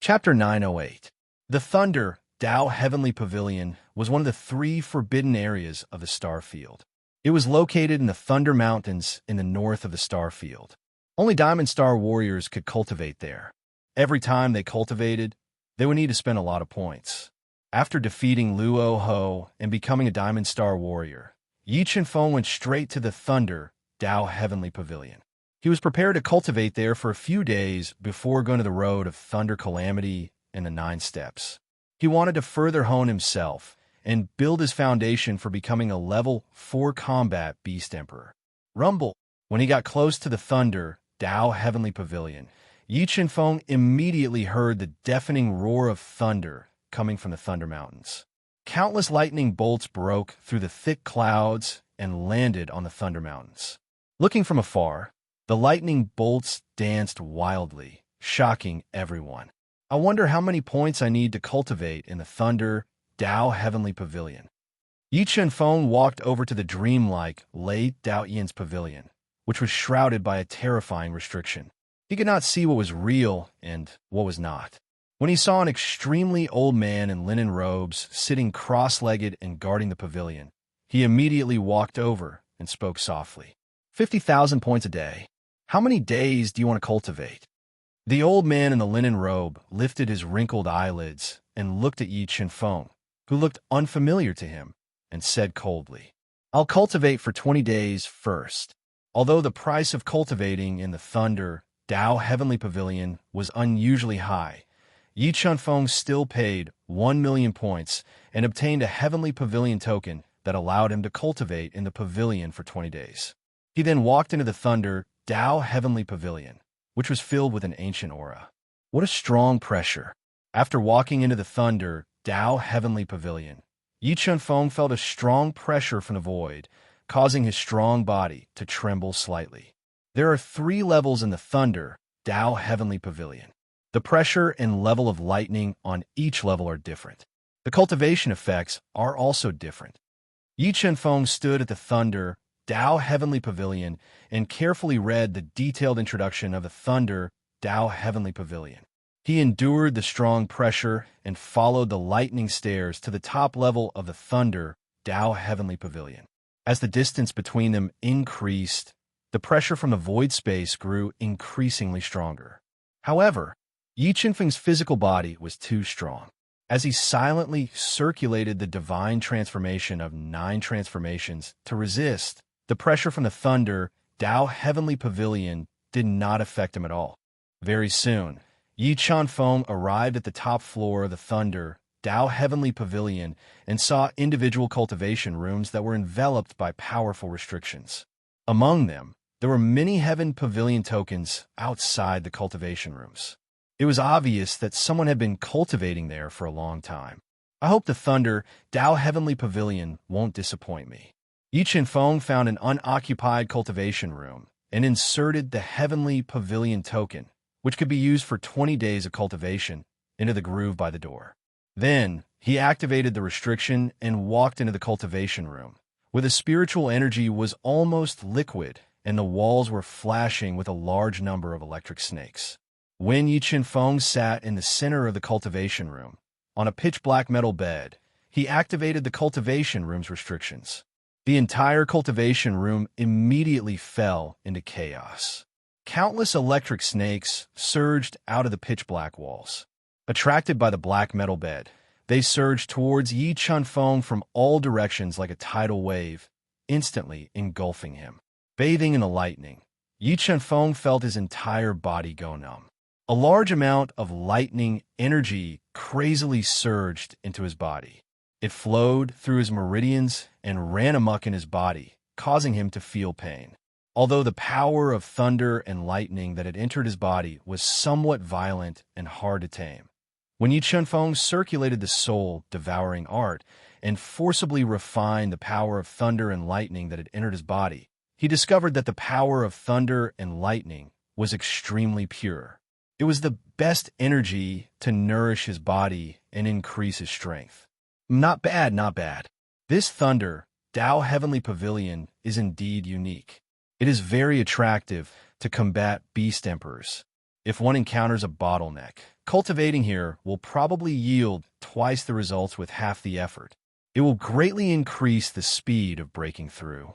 Chapter 908. The Thunder, Tao Heavenly Pavilion was one of the 3 forbidden areas of the star field. It was located in the Thunder Mountains in the north of the star field. Only Diamond Star warriors could cultivate there. Every time they cultivated, they would need to spend a lot of points. After defeating Luo Ho and becoming a Diamond Star warrior, Yi Chenfeng went straight to the Thunder, Tao Heavenly Pavilion. He was prepared to cultivate there for a few days before going to the road of Thunder Calamity and the 9 steps. He wanted to further hone himself and build his foundation for becoming a level 4 combat Beast Emperor. Rumble. When he got close to the Thunder, Tao Heavenly Pavilion, Yi Chenfeng immediately heard the deafening roar of thunder coming from the Thunder Mountains. Countless lightning bolts broke through the thick clouds and landed on the Thunder Mountains. Looking from afar, the lightning bolts danced wildly, shocking everyone. I wonder how many points I need to cultivate in the Thunder, Tao Heavenly Pavilion. Yi Chenfeng walked over to the dreamlike Lei Dao Yin's pavilion, which was shrouded by a terrifying restriction. He could not see what was real and what was not. When he saw an extremely old man in linen robes sitting cross-legged and guarding the pavilion, he immediately walked over and spoke softly. 50,000 points a day. How many days do you want to cultivate? The old man in the linen robe lifted his wrinkled eyelids and looked at Yi Chenfeng, who looked unfamiliar to him, and said coldly, "I'll cultivate for 20 days first." Although the price of cultivating in the Thunder, Tao Heavenly Pavilion was unusually high, Yi Chenfeng still paid 1 million points and obtained a Heavenly Pavilion token that allowed him to cultivate in the pavilion for 20 days. He then walked into the Thunder, Tao Heavenly Pavilion, which was filled with an ancient aura. What a strong pressure! After walking into the Thunder, Tao Heavenly Pavilion, Yi Chenfeng felt a strong pressure from the void, causing his strong body to tremble slightly. There are 3 levels in the Thunder, Tao Heavenly Pavilion. The pressure and level of lightning on each level are different. The cultivation effects are also different. Yi Chenfeng stood at the Thunder, Tao Heavenly Pavilion and carefully read the detailed introduction of the Thunder, Tao Heavenly Pavilion. He endured the strong pressure and followed the lightning stairs to the top level of the Thunder, Tao Heavenly Pavilion. As the distance between them increased, the pressure from the void space grew increasingly stronger. However, Yi Chenfeng's physical body was too strong. As he silently circulated the divine transformation of 9 transformations to resist, the pressure from the Thunder, Tao Heavenly Pavilion did not affect him at all. Very soon, Yi Chenfeng arrived at the top floor of the Thunder, Tao Heavenly Pavilion and saw individual cultivation rooms that were enveloped by powerful restrictions. Among them, there were many Heaven Pavilion tokens outside the cultivation rooms. It was obvious that someone had been cultivating there for a long time. I hope the Thunder, Tao Heavenly Pavilion won't disappoint me. Yi Chenfeng found an unoccupied cultivation room and inserted the Heavenly Pavilion token, which could be used for 20 days of cultivation, into the groove by the door. Then, he activated the restriction and walked into the cultivation room, where the spiritual energy was almost liquid and the walls were flashing with a large number of electric snakes. When Yi Chenfeng sat in the center of the cultivation room, on a pitch-black metal bed, he activated the cultivation room's restrictions. The entire cultivation room immediately fell into chaos. Countless electric snakes surged out of the pitch-black walls. Attracted by the black metal bed, they surged towards Yi Chenfeng from all directions like a tidal wave, instantly engulfing him. Bathing in the lightning, Yi Chenfeng felt his entire body go numb. A large amount of lightning energy crazily surged into his body. It flowed through his meridians and ran amok in his body, causing him to feel pain. Although the power of thunder and lightning that had entered his body was somewhat violent and hard to tame, when Yi Chenfeng circulated the soul-devouring art and forcibly refined the power of thunder and lightning that had entered his body, he discovered that the power of thunder and lightning was extremely pure. It was the best energy to nourish his body and increase his strength. Not bad, not bad. This Thunder, Tao Heavenly Pavilion is indeed unique. It is very attractive to combat Beast Emperors. If one encounters a bottleneck, Cultivating here will probably yield twice the results with half the effort. It will greatly increase the speed of breaking through.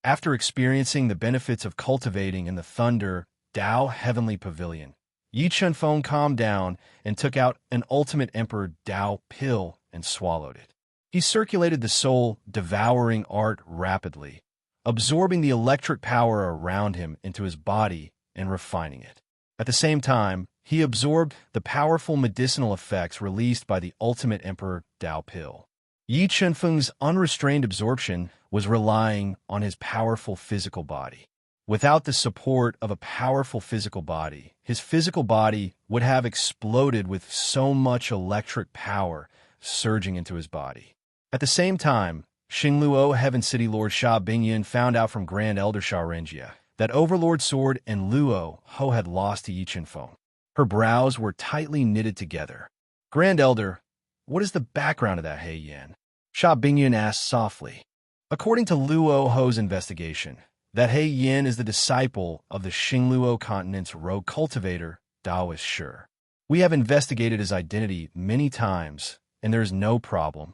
After experiencing the benefits of cultivating in the Thunder Dao Heavenly Pavilion, Yi Chunfeng calmed down and took out an Ultimate Emperor Dao pill and swallowed it. He circulated the soul-devouring art rapidly, absorbing the electric power around him into his body and refining it. At the same time, he absorbed the powerful medicinal effects released by the Ultimate Emperor Dao pill. Yi Chunfeng's unrestrained absorption was relying on his powerful physical body. Without the support of a powerful physical body, his physical body would have exploded with so much electric power surging into his body. At the same time, Xingluo Heaven City Lord Sha Bingyan found out from Grand Elder Sha Renjia that Overlord Sword and Luo Ho had lost to Yi Chunfeng. Her brows were tightly knitted together. Grand Elder, what is the background of that He Yan? Sha Bingyan asked softly. According to Luo Ho's investigation, that He Yin is the disciple of the Xingluo continent's rogue cultivator, Daoist Shi. We have investigated his identity many times, and there is no problem.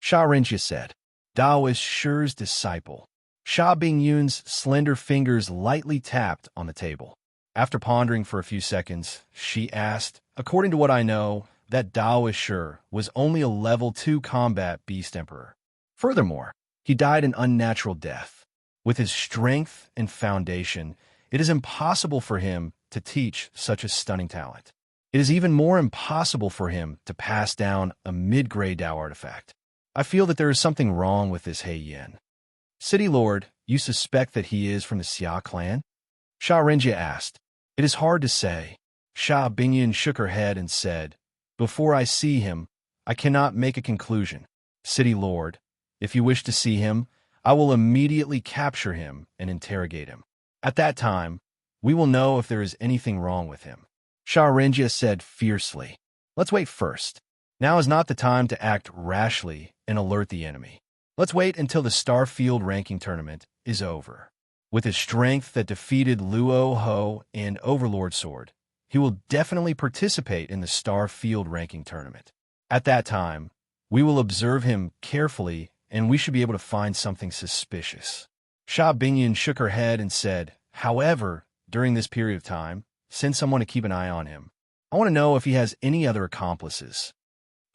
Sha Renjia said, Daoist Shi's disciple. Sha Bingyun's slender fingers lightly tapped on the table. After pondering for a few seconds, she asked, according to what I know, that Daoist Shi was only a level 2 combat beast emperor. Furthermore, he died an unnatural death. With his strength and foundation, it is impossible for him to teach such a stunning talent. It is even more impossible for him to pass down a mid-grade Dao artifact. I feel that there is something wrong with this He Yan. City Lord, you suspect that he is from the Xia clan? Sha Renjia asked. It is hard to say. Sha Bingyan shook her head and said, before I see him, I cannot make a conclusion. City Lord, if you wish to see him, I will immediately capture him and interrogate him. At that time, we will know if there is anything wrong with him. Sha Renjia said fiercely. Let's wait first. Now is not the time to act rashly and alert the enemy. Let's wait until the Starfield ranking tournament is over. With his strength that defeated Luo Ho and Overlord Sword, he will definitely participate in the Starfield ranking tournament. At that time, we will observe him carefully and we should be able to find something suspicious. Sha Bingyan shook her head and said, however, during this period of time, send someone to keep an eye on him. I want to know if he has any other accomplices.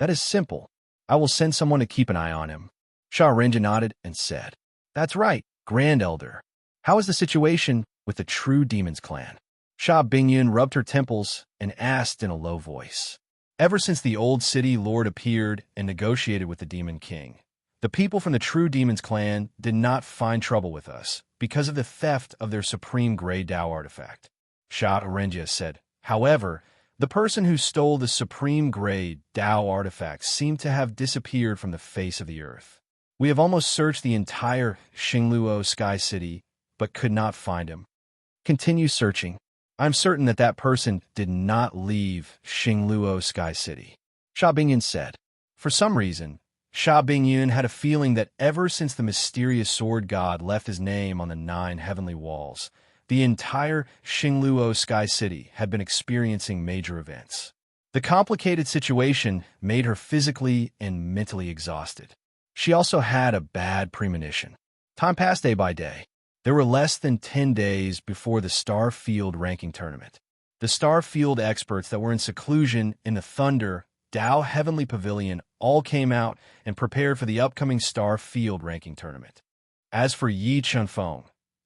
That is simple. I will send someone to keep an eye on him. Sha Renjia nodded and said, that's right, Grand Elder. How is the situation with the True Demons clan? Sha Bingyan rubbed her temples and asked in a low voice. Ever since the old city lord appeared and negotiated with the Demon King, the people from the True Demons clan did not find trouble with us because of the theft of their supreme Grey Dao artifact. Sha Renjia said, however, the person who stole the supreme Grey Dao artifact seemed to have disappeared from the face of the earth. We have almost searched the entire Xingluo Sky City, but could not find him. Continue searching. I'm certain that that person did not leave Xingluo Sky City. Sha Bingyan said. For some reason, Sha Bingyan had a feeling that ever since the mysterious sword god left his name on the 9 heavenly walls, the entire Xingluo Sky City had been experiencing major events. The complicated situation made her physically and mentally exhausted. She also had a bad premonition. Time passed day by day. There were less than 10 days before the Starfield ranking tournament. The Starfield experts that were in seclusion in the Thunder Dao Heavenly Pavilion all came out and prepared for the upcoming Starfield ranking tournament. As for Yi Chunfeng,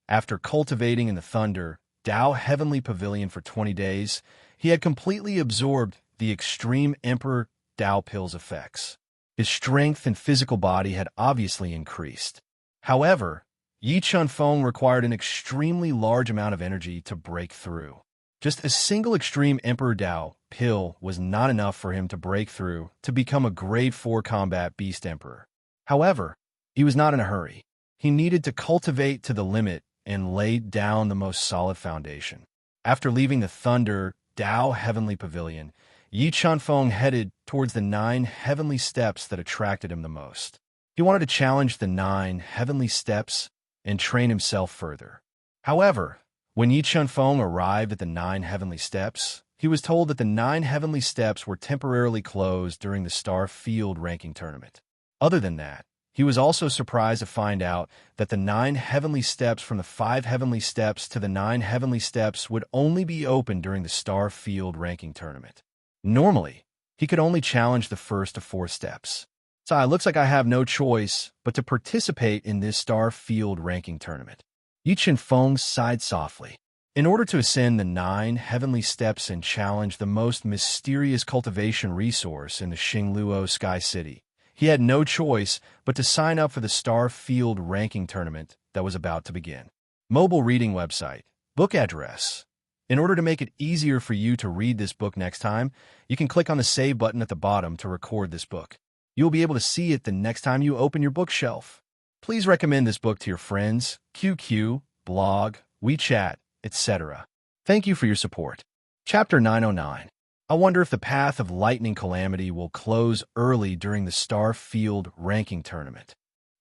after cultivating in the Thunder Dao Heavenly Pavilion for 20 days, he had completely absorbed the extreme Emperor Dao pill's effects. His strength and physical body had obviously increased. However, Yi Chunfeng required an extremely large amount of energy to break through. Just a single extreme Emperor Dao pill was not enough for him to break through to become a grade 4 combat beast emperor. However, he was not in a hurry. He needed to cultivate to the limit and lay down the most solid foundation. After leaving the Thunder Dao Heavenly Pavilion, Yi Chunfeng headed towards the 9 heavenly steps that attracted him the most. He wanted to challenge the 9 heavenly steps and train himself further. However, when Yi Chunfeng arrived at the 9 heavenly steps, he was told that the 9 heavenly steps were temporarily closed during the star field ranking tournament. Other than that, he was also surprised to find out that the 9 heavenly steps from the 5 heavenly steps to the 9 heavenly steps would only be open during the star field ranking tournament. Normally, he could only challenge the first of 4 steps. So it looks like I have no choice but to participate in this star field ranking tournament. Yi Feng sighed softly. In order to ascend the 9 heavenly steps and challenge the most mysterious cultivation resource in the Xingluo Sky City, he had no choice but to sign up for the Star Field ranking tournament that was about to begin. Mobile reading website, book address. In order to make it easier for you to read this book next time, you can click on the save button at the bottom to record this book. You'll be able to see it the next time you open your bookshelf. Please recommend this book to your friends, QQ, blog, WeChat, etc. Thank you for your support. Chapter 909. I wonder if the path of lightning calamity will close early during the Star Field ranking tournament.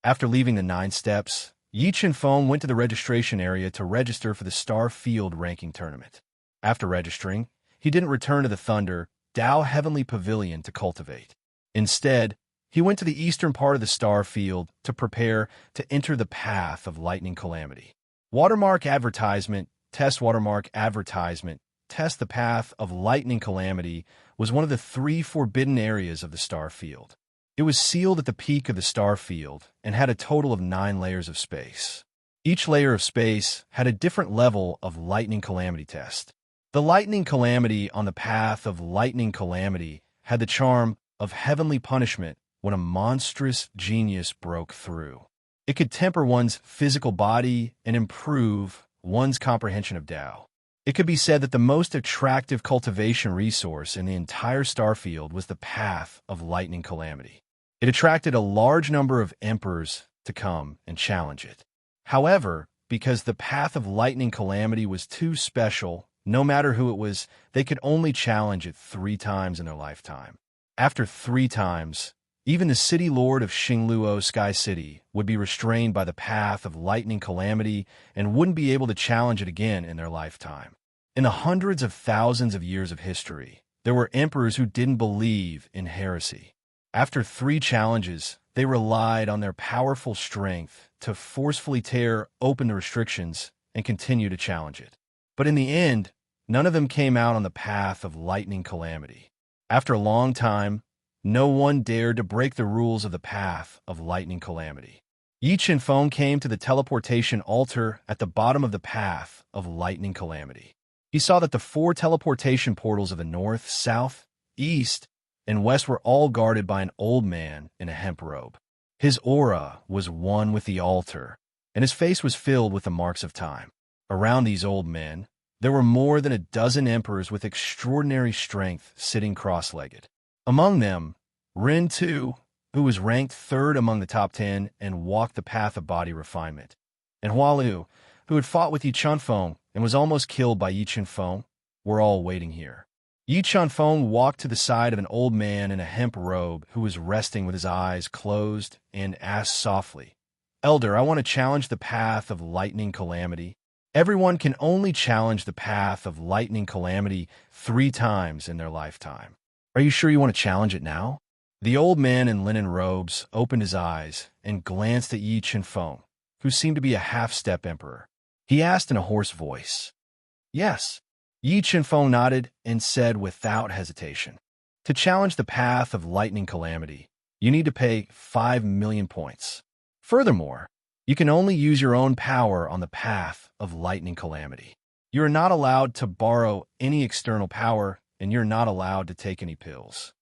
After leaving the 9 steps, Yi Feng went to the registration area to register for the Star Field ranking tournament. After registering, he didn't return to the Thunder, Dao Heavenly Pavilion to cultivate. Instead, he went to the eastern part of the Star Field to prepare to enter the path of lightning calamity. Watermark advertisement. Test watermark advertisement. Test the path of lightning calamity was one of the 3 forbidden areas of the star field. It was sealed at the peak of the star field and had a total of 9 layers of space. Each layer of space had a different level of lightning calamity test. The lightning calamity on the path of lightning calamity had the charm of heavenly punishment when a monstrous genius broke through. It could temper one's physical body and improve one's comprehension of Tao. It could be said that the most attractive cultivation resource in the entire starfield was the path of lightning calamity. It attracted a large number of emperors to come and challenge it. However, because the path of lightning calamity was too special, no matter who it was, they could only challenge it 3 times in their lifetime. After 3 times, even the city lord of Xingluo Sky City would be restrained by the path of lightning calamity and wouldn't be able to challenge it again in their lifetime. In the hundreds of thousands of years of history, there were emperors who didn't believe in heresy. After 3 challenges, they relied on their powerful strength to forcefully tear open the restrictions and continue to challenge it. But in the end, none of them came out on the path of lightning calamity. After a long time, no one dared to break the rules of the path of lightning calamity. Yi Feng came to the teleportation altar at the bottom of the path of lightning calamity. He saw that the 4 teleportation portals of the north, south, east, and west were all guarded by an old man in a hemp robe. His aura was one with the altar, and his face was filled with the marks of time. Around these old men, there were more than a dozen emperors with extraordinary strength sitting cross-legged. Among them, Ren Tu, who was ranked 3rd among the top 10 and walked the path of body refinement, and Hua Lu, who had fought with Yi Feng and was almost killed by Yi Feng, were all waiting here. Yi Feng walked to the side of an old man in a hemp robe who was resting with his eyes closed and asked softly, "Elder, I want to challenge the path of lightning calamity." Everyone can only challenge the path of lightning calamity 3 times in their lifetime. Are you sure you want to challenge it now? The old man in linen robes opened his eyes and glanced at Yi Feng, who seemed to be a half-step emperor. He asked in a hoarse voice. "Yes." Yi Feng nodded and said without hesitation, "To challenge the path of lightning calamity, you need to pay 5 million points. Furthermore, you can only use your own power on the path of lightning calamity. You are not allowed to borrow any external power, and you're not allowed to take any pills."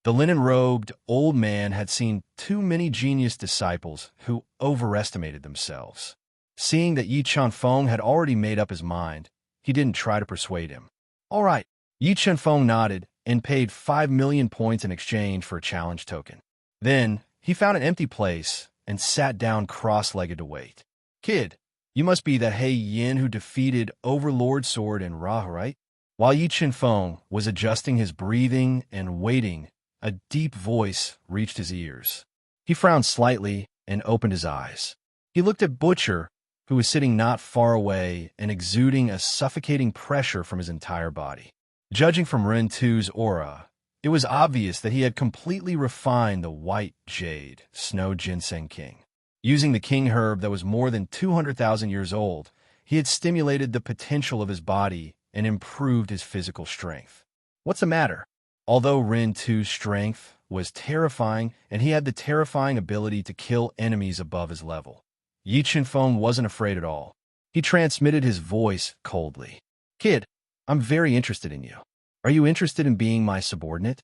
The linen-robed old man had seen too many genius disciples who overestimated themselves. Seeing that Yi Feng had already made up his mind, he didn't try to persuade him. "All right." Yi Feng nodded and paid 5 million points in exchange for a challenge token. Then, he found an empty place and sat down cross-legged to wait. "Kid, you must be that He Yin who defeated Overlord Sword and Ra, right?" While Yi Feng was adjusting his breathing and waiting, a deep voice reached his ears. He frowned slightly and opened his eyes. He looked at Butcher, who was sitting not far away and exuding a suffocating pressure from his entire body. Judging from Ren 2's aura, it was obvious that he had completely refined the white jade, snow ginseng king. Using the king herb that was more than 200,000 years old, he had stimulated the potential of his body and improved his physical strength. What's the matter? Although Ren 2's strength was terrifying and he had the terrifying ability to kill enemies above his level, Yi Chenfeng wasn't afraid at all. He transmitted his voice coldly. "Kid, I'm very interested in you. Are you interested in being my subordinate?"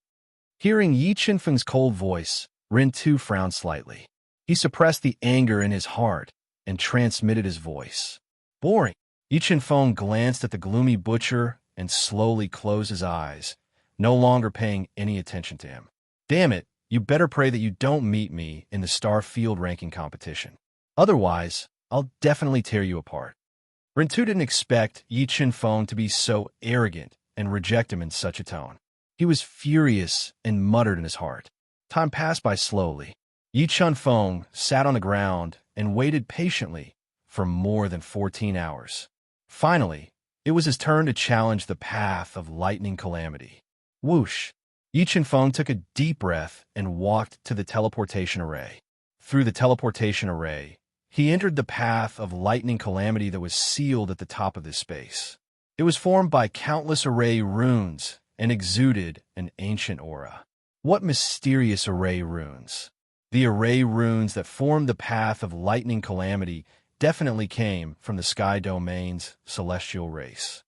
Hearing Yi Chenfeng's cold voice, Ren 2 frowned slightly. He suppressed the anger in his heart and transmitted his voice. "Boring." Yi Chenfeng glanced at the gloomy butcher and slowly closed his eyes, no longer paying any attention to him. "Damn it, you better pray that you don't meet me in the Star Field ranking competition. Otherwise, I'll definitely tear you apart." Ren 2 didn't expect Yi Chenfeng to be so arrogant and reject him in such a tone. He was furious and muttered in his heart. Time passed by slowly. Yi Chenfeng sat on the ground and waited patiently for more than 14 hours. Finally, it was his turn to challenge the path of lightning calamity. Whoosh! Yi Chenfeng took a deep breath and walked to the teleportation array. Through the teleportation array, he entered the path of lightning calamity that was sealed at the top of this space. It was formed by countless array runes and exuded an ancient aura. What mysterious array runes? The array runes that formed the path of lightning calamity definitely came from the Sky Domain's celestial race.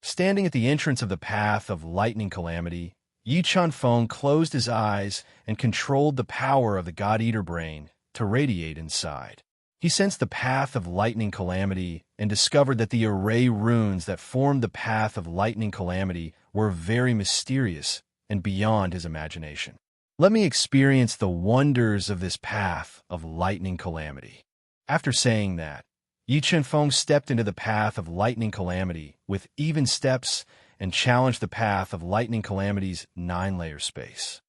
Standing at the entrance of the path of lightning calamity, Yi Chenfeng closed his eyes and controlled the power of the God-Eater brain to radiate inside. He sensed the path of lightning calamity and discovered that the array runes that formed the path of lightning calamity were very mysterious and beyond his imagination. "Let me experience the wonders of this path of lightning calamity." After saying that, Yi Chenfeng stepped into the path of lightning calamity with even steps and challenged the path of lightning calamity's 9-layer space.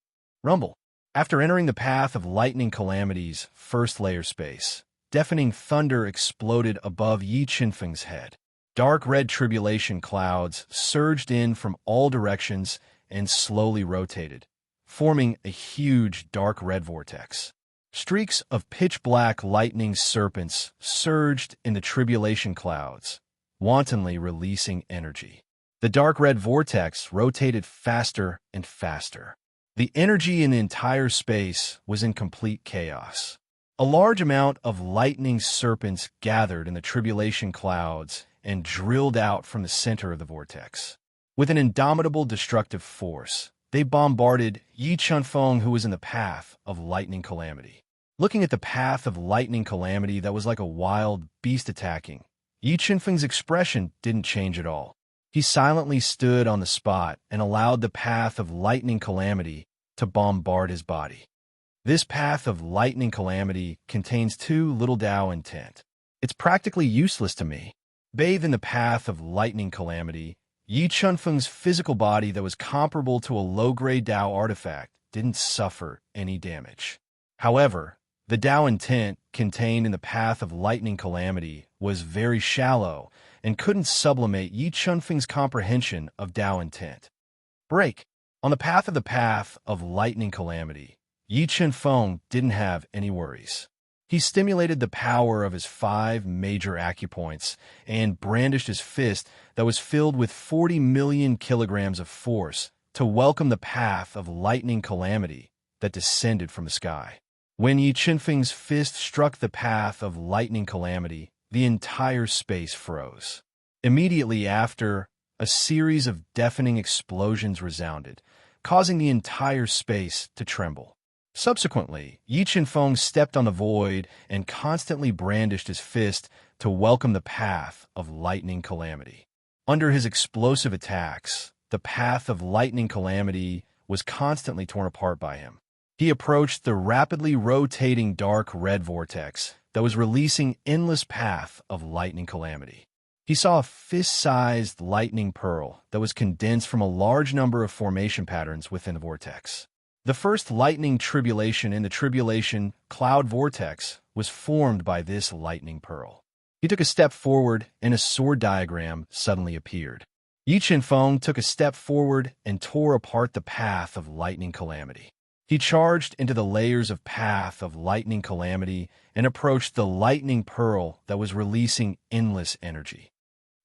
Rumble. After entering the path of lightning calamity's first layer space, deafening thunder exploded above Yi Chenfeng's head. Dark red tribulation clouds surged in from all directions and slowly rotated, forming a huge dark red vortex. Streaks of pitch-black lightning serpents surged in the tribulation clouds, wantonly releasing energy. The dark red vortex rotated faster and faster. The energy in the entire space was in complete chaos. A large amount of lightning serpents gathered in the tribulation clouds and drilled out from the center of the vortex. With an indomitable destructive force, they bombarded Yi Chenfeng, who was in the path of lightning calamity. Looking at the path of lightning calamity that was like a wild beast attacking, Yi Chenfeng's expression didn't change at all. He silently stood on the spot and allowed the path of lightning calamity to bombard his body. This path of lightning calamity contains too little Tao intent. It's practically useless to me. Bathed in the path of lightning calamity, Yi Chenfeng's physical body that was comparable to a low-grade Tao artifact didn't suffer any damage. However, the Tao intent contained in the path of lightning calamity was very shallow and couldn't sublimate Yi Chenfeng's comprehension of Tao intent. Break. On the path of lightning calamity, Yi Chenfeng didn't have any worries. He stimulated the power of his 5 major acupoints and brandished his fist that was filled with 40 million kilograms of force to welcome the path of lightning calamity that descended from the sky. When Yi Chenfeng's fist struck the path of lightning calamity, the entire space froze. Immediately after, a series of deafening explosions resounded, causing the entire space to tremble. Subsequently, Yi Chenfeng stepped on the void and constantly brandished his fist to welcome the path of lightning calamity. Under his explosive attacks, the path of lightning calamity was constantly torn apart by him. He approached the rapidly rotating dark red vortex that was releasing endless path of lightning calamity. He saw a fist-sized lightning pearl that was condensed from a large number of formation patterns within the vortex. The first lightning tribulation in the tribulation cloud vortex was formed by this lightning pearl. He took a step forward and a sword diagram suddenly appeared. Yi Qinfeng took a step forward and tore apart the path of lightning calamity. He charged into the layers of path of lightning calamity and approached the lightning pearl that was releasing endless energy.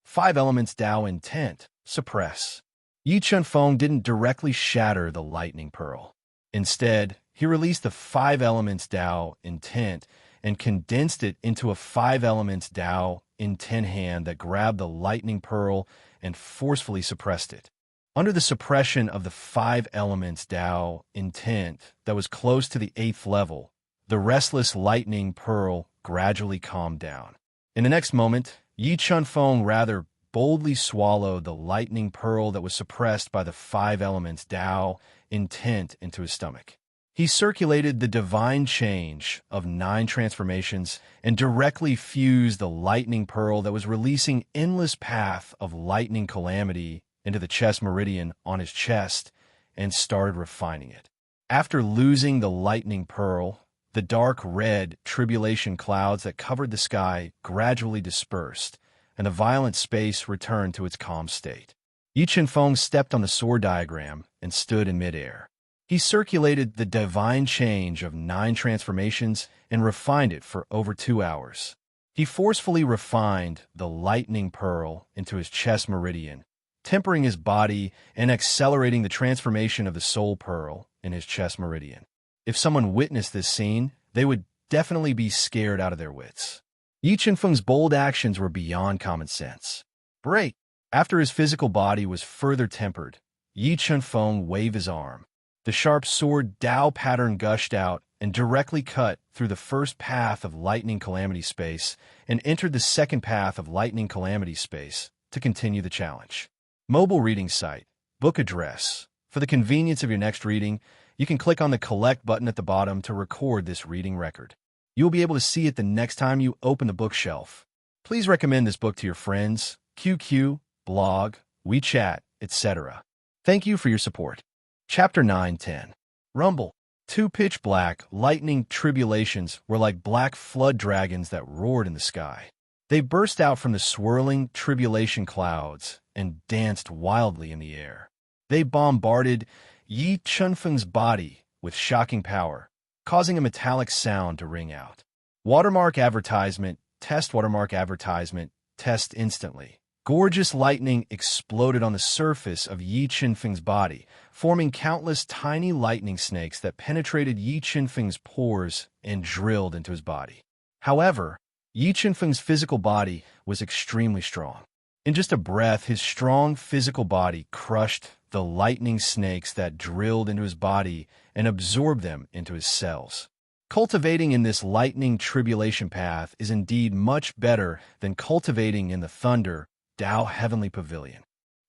5 elements Tao intent, suppress. Yi Qinfeng didn't directly shatter the lightning pearl. Instead, he released the 5 elements Tao intent and condensed it into a 5 elements Tao intent hand that grabbed the lightning pearl and forcefully suppressed it. Under the suppression of the 5 elements Tao intent that was close to the 8th level, the restless lightning pearl gradually calmed down. In the next moment, Yi Qinfeng rather boldly swallowed the lightning pearl that was suppressed by the 5 elements Tao intent into his stomach. He circulated the divine change of 9 transformations and directly fused the lightning pearl that was releasing endless path of lightning calamity into the chest meridian on his chest and started refining it. After losing the lightning pearl, the dark red tribulation clouds that covered the sky gradually dispersed, and the violent space returned to its calm state. Yi Qinfeng stepped on the sword diagram and stood in midair. He circulated the divine change of 9 transformations and refined it for over 2 hours. He forcefully refined the lightning pearl into his chest meridian, tempering his body and accelerating the transformation of the soul pearl in his chest meridian. If someone witnessed this scene, they would definitely be scared out of their wits. Yi Qinfeng's bold actions were beyond common sense. Break! After his physical body was further tempered, Yi Qinfeng waved his arm. The sharp sword Tao pattern gushed out and directly cut through the first path of lightning calamity space and entered the second path of lightning calamity space to continue the challenge. Mobile reading site, book address. For the convenience of your next reading, you can click on the Collect button at the bottom to record this reading record. You will be able to see it the next time you open the bookshelf. Please recommend this book to your friends, QQ, blog, WeChat, etc. Thank you for your support. Chapter 9-10. Rumble. 2 pitch black, lightning tribulations were like black flood dragons that roared in the sky. They burst out from the swirling tribulation clouds and danced wildly in the air. They bombarded Yi Qinfeng's body with shocking power, causing a metallic sound to ring out. Watermark advertisement, test watermark advertisement, test instantly. Gorgeous lightning exploded on the surface of Yi Qinfeng's body, forming countless tiny lightning snakes that penetrated Yi Qinfeng's pores and drilled into his body. However, Yi Qinfeng's physical body was extremely strong. In just a breath, his strong physical body crushed the lightning snakes that drilled into his body and absorbed them into his cells. Cultivating in this lightning tribulation path is indeed much better than cultivating in the thunder Tao heavenly pavilion.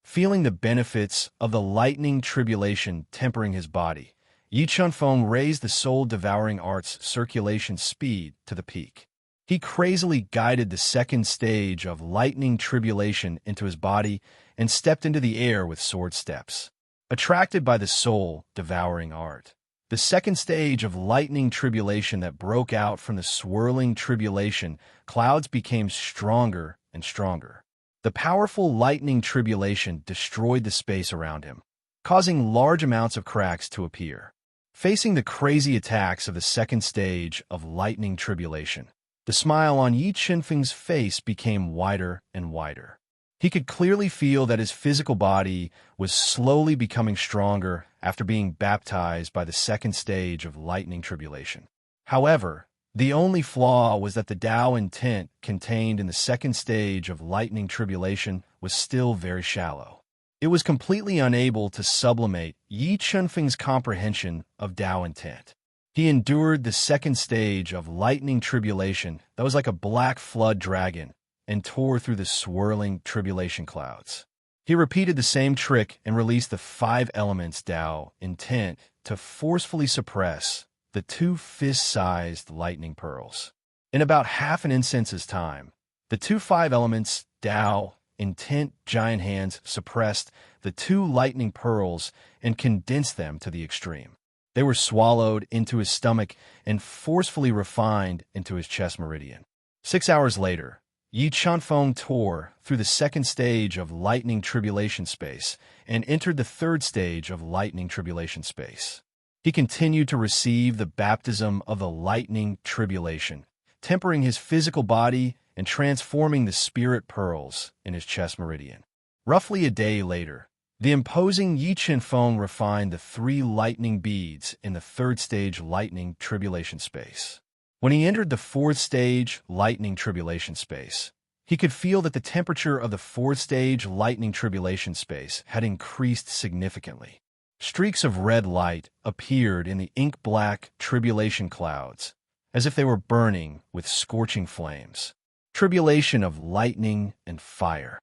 Feeling the benefits of the lightning tribulation tempering his body, Yi Qinfeng raised the soul-devouring art's circulation speed to the peak. He crazily guided the second stage of lightning tribulation into his body and stepped into the air with sword steps. Attracted by the soul-devouring art, the second stage of lightning tribulation that broke out from the swirling tribulation clouds became stronger and stronger. The powerful lightning tribulation destroyed the space around him, causing large amounts of cracks to appear. Facing the crazy attacks of the second stage of lightning tribulation, the smile on Yi Qinfeng's face became wider and wider. He could clearly feel that his physical body was slowly becoming stronger after being baptized by the second stage of lightning tribulation. However, the only flaw was that the Tao intent contained in the second stage of lightning tribulation was still very shallow. It was completely unable to sublimate Yi Qinfeng's comprehension of Tao intent. He endured the second stage of lightning tribulation that was like a black flood dragon and tore through the swirling tribulation clouds. He repeated the same trick and released the 5 elements Tao intent to forcefully suppress the 2 fist-sized lightning pearls. In about half an instance's time, the 2 5 elements Tao intent giant hands suppressed the 2 lightning pearls and condensed them to the extreme. They were swallowed into his stomach and forcefully refined into his chest meridian. 6 hours later, Yi Chanfeng tore through the second stage of lightning tribulation space and entered the third stage of lightning tribulation space. He continued to receive the baptism of the lightning tribulation, tempering his physical body and transforming the spirit pearls in his chest meridian. Roughly a day later, the imposing Yi Chanfeng refined the 3 lightning beads in the third stage lightning tribulation space. When he entered the fourth stage lightning tribulation space, he could feel that the temperature of the fourth stage lightning tribulation space had increased significantly. Streaks of red light appeared in the ink-black tribulation clouds, as if they were burning with scorching flames. Tribulation of lightning and fire.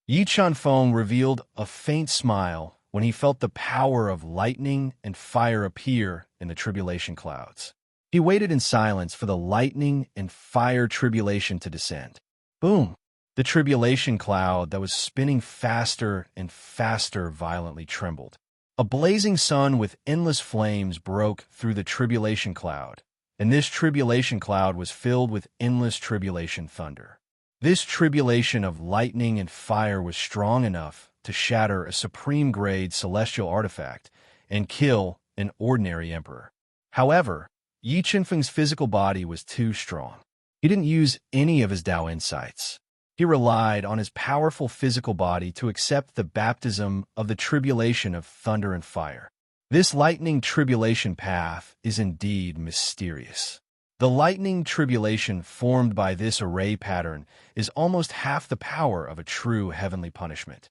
Yi Chanfeng revealed a faint smile when he felt the power of lightning and fire appear in the tribulation clouds. He waited in silence for the lightning and fire tribulation to descend. Boom! The tribulation cloud that was spinning faster and faster violently trembled. A blazing sun with endless flames broke through the tribulation cloud, and this tribulation cloud was filled with endless tribulation thunder. This tribulation of lightning and fire was strong enough to shatter a supreme-grade celestial artifact and kill an ordinary emperor. However, Yi Chanfeng's physical body was too strong. He didn't use any of his Tao insights. He relied on his powerful physical body to accept the baptism of the tribulation of thunder and fire. This lightning tribulation path is indeed mysterious. The lightning tribulation formed by this array pattern is almost half the power of a true heavenly punishment.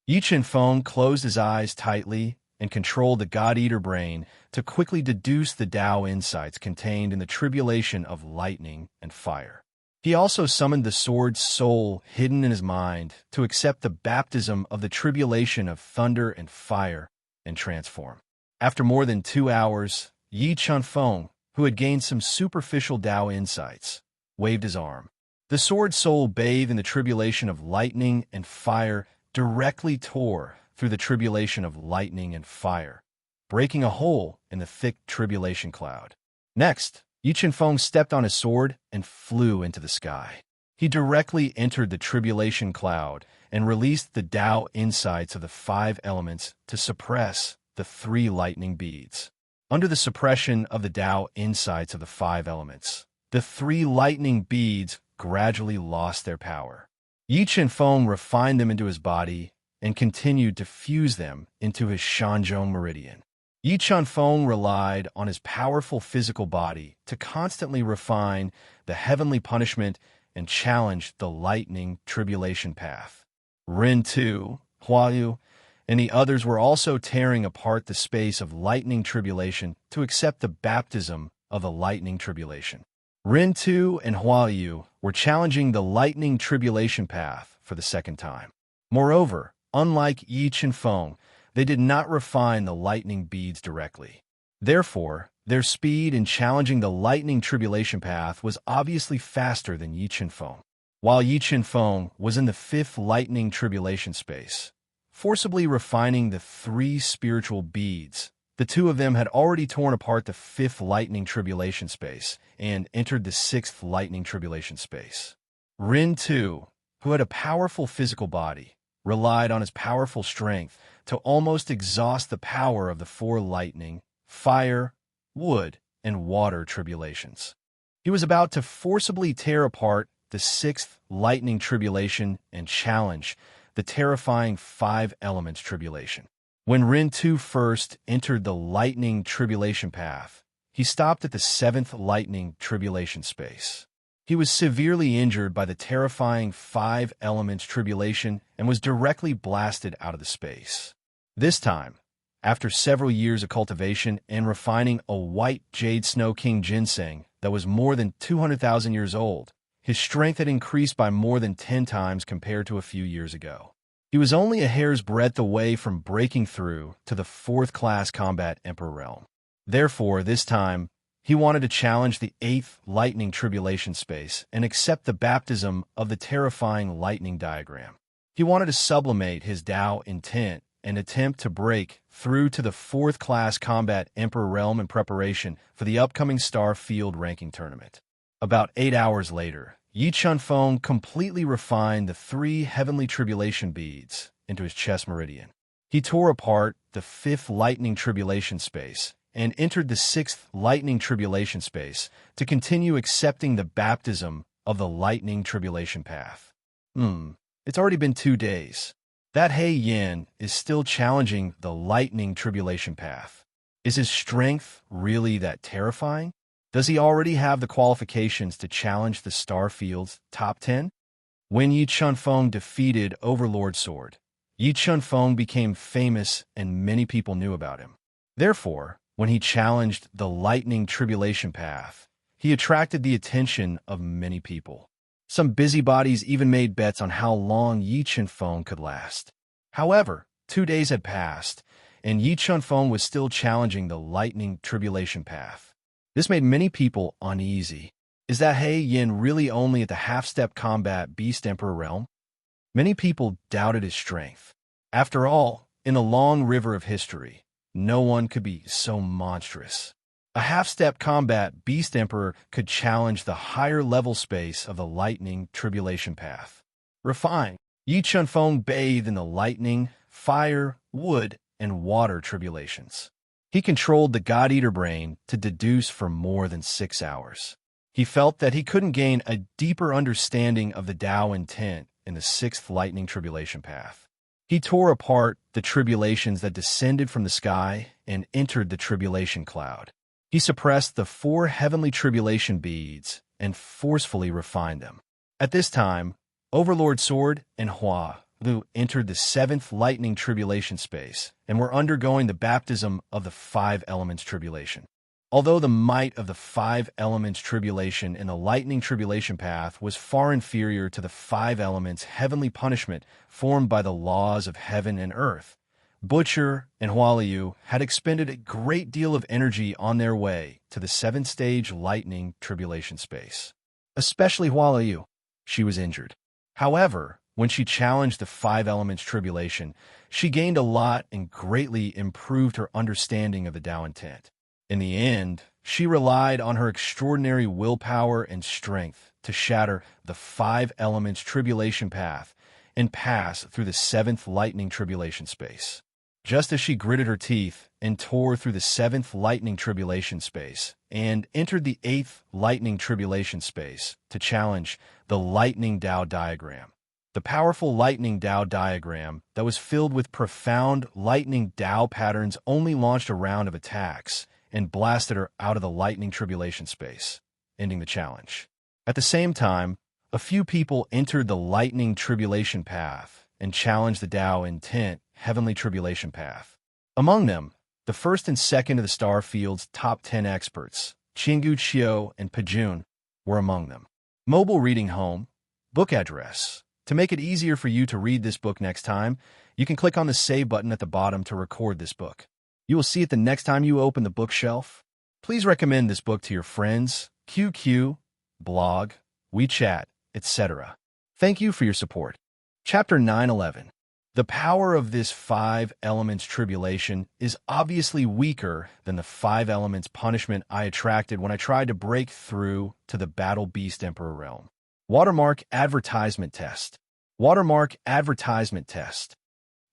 Yi Chanfeng closed his eyes tightly and controlled the God-Eater brain to quickly deduce the Tao insights contained in the tribulation of lightning and fire. He also summoned the sword's soul hidden in his mind to accept the baptism of the tribulation of thunder and fire and transform. After more than 2 hours, Yi Chanfeng, who had gained some superficial Tao insights, waved his arm. The sword soul bathed in the tribulation of lightning and fire directly tore through the tribulation of lightning and fire, breaking a hole in the thick tribulation cloud. Next, Yi Chanfeng stepped on his sword and flew into the sky. He directly entered the tribulation cloud and released the Tao insights of the 5 elements to suppress the 3 lightning beads. Under the suppression of the Tao insights of the 5 elements, the 3 lightning beads gradually lost their power. Yi Chanfeng refined them into his body and continued to fuse them into his Shanzhong meridian. Yi Chanfeng relied on his powerful physical body to constantly refine the heavenly punishment and challenge the lightning tribulation path. Ren Tu, Huayu, and the others were also tearing apart the space of lightning tribulation to accept the baptism of the lightning tribulation. Ren Tu and Huayu were challenging the lightning tribulation path for the second time. Moreover, unlike Yi Chanfeng, they did not refine the lightning beads directly. Therefore, their speed in challenging the lightning tribulation path was obviously faster than Yi Chanfeng. While Yi Chanfeng was in the 5th lightning tribulation space, forcibly refining the 3 spiritual beads, the 2 of them had already torn apart the 5th lightning tribulation space and entered the 6th lightning tribulation space. Ren Tu, who had a powerful physical body, relied on his powerful strength to almost exhaust the power of the 4 lightning, fire, wood, and water tribulations. He was about to forcibly tear apart the 6th lightning tribulation and challenge the terrifying 5 elements tribulation. When Ren Tu first entered the lightning tribulation path, he stopped at the 7th lightning tribulation space. He was severely injured by the terrifying 5 elements tribulation and was directly blasted out of the space. This time, after several years of cultivation and refining a white jade snow king ginseng that was more than 200,000 years old, his strength had increased by more than 10 times compared to a few years ago. He was only a hair's breadth away from breaking through to the 4th-class combat Emperor realm. Therefore, this time, he wanted to challenge the 8th lightning tribulation space and accept the baptism of the terrifying lightning diagram. He wanted to sublimate his Tao intent and attempt to break through to the 4th-class combat Emperor realm in preparation for the upcoming Star Field ranking tournament. About 8 hours later, Yi Chun-feng completely refined the 3 heavenly tribulation beads into his chest meridian. He tore apart the 5th lightning tribulation space and entered the 6th lightning tribulation space to continue accepting the baptism of the lightning tribulation path. It's already been 2 days. That He Yin is still challenging the lightning tribulation path. Is his strength really that terrifying? Does he already have the qualifications to challenge the Star Field's top 10? When Yi Chun-feng defeated Overlord Sword, Yi Chun-feng became famous and many people knew about him. Therefore, when he challenged the lightning tribulation path, he attracted the attention of many people. Some busybodies even made bets on how long Yi Chun-feng could last. However, 2 days had passed, and Yi Chun-feng was still challenging the lightning tribulation path. This made many people uneasy. Is that He Yin really only at the half-step combat Beast Emperor realm? Many people doubted his strength. After all, in the long river of history, no one could be so monstrous. A half-step combat Beast Emperor could challenge the higher level space of the lightning tribulation path. Refined, Yi Chun-feng bathed in the lightning, fire, wood, and water tribulations. He controlled the God-Eater brain to deduce for more than 6 hours. He felt that he couldn't gain a deeper understanding of the Tao intent in the 6th lightning tribulation path. He tore apart the tribulations that descended from the sky and entered the tribulation cloud. He suppressed the 4 heavenly tribulation beads and forcefully refined them. At this time, Overlord Sword and Hua Lu entered the 7th lightning tribulation space and were undergoing the baptism of the 5 elements tribulation. Although the might of the 5 elements tribulation in the lightning tribulation path was far inferior to the 5 elements heavenly punishment formed by the laws of heaven and earth, Butcher and Hualiu had expended a great deal of energy on their way to the 7th-stage lightning tribulation space. Especially Hualiu. She was injured. However, when she challenged the 5 elements tribulation, she gained a lot and greatly improved her understanding of the Tao intent. In the end, she relied on her extraordinary willpower and strength to shatter the 5 elements tribulation path and pass through the 7th lightning tribulation space. Just as she gritted her teeth and tore through the 7th lightning tribulation space and entered the 8th lightning tribulation space to challenge the lightning Tao diagram. The powerful lightning Tao diagram that was filled with profound lightning Tao patterns only launched a round of attacks and blasted her out of the lightning tribulation space, ending the challenge. At the same time, a few people entered the lightning tribulation path and challenged the Tao intent heavenly tribulation path. Among them, the 1st and 2nd of the star field's top 10 experts, Qinggu Qiu and Pajun, were among them. Mobile reading home, book address. To make it easier for you to read this book next time, you can click on the Save button at the bottom to record this book. You will see it the next time you open the bookshelf. Please recommend this book to your friends, QQ, blog, WeChat, etc. Thank you for your support. Chapter 911. The power of this 5 elements tribulation is obviously weaker than the 5 elements punishment I attracted when I tried to break through to the Battle Beast Emperor realm. Watermark Advertisement Test. Watermark Advertisement Test.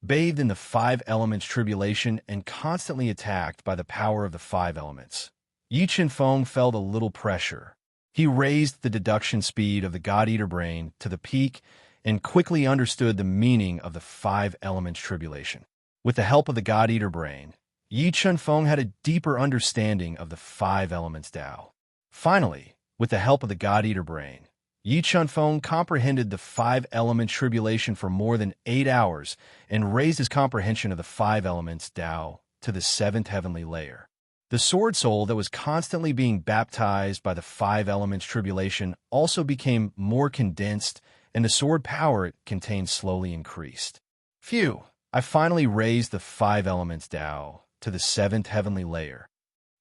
Bathed in the 5 elements tribulation and constantly attacked by the power of the 5 elements, Yi Chun-feng felt a little pressure. He raised the deduction speed of the God-Eater brain to the peak and quickly understood the meaning of the 5 elements tribulation. With the help of the God-Eater brain, Yi Chun-feng had a deeper understanding of the 5 elements Tao. Finally, with the help of the God-Eater brain, Yi Chun-feng comprehended the 5 elements tribulation for more than 8 hours and raised his comprehension of the 5 elements Tao to the 7th heavenly layer. The sword soul that was constantly being baptized by the 5 elements tribulation also became more condensed, and the sword power it contained slowly increased. Phew, I finally raised the 5 elements Tao to the 7th heavenly layer.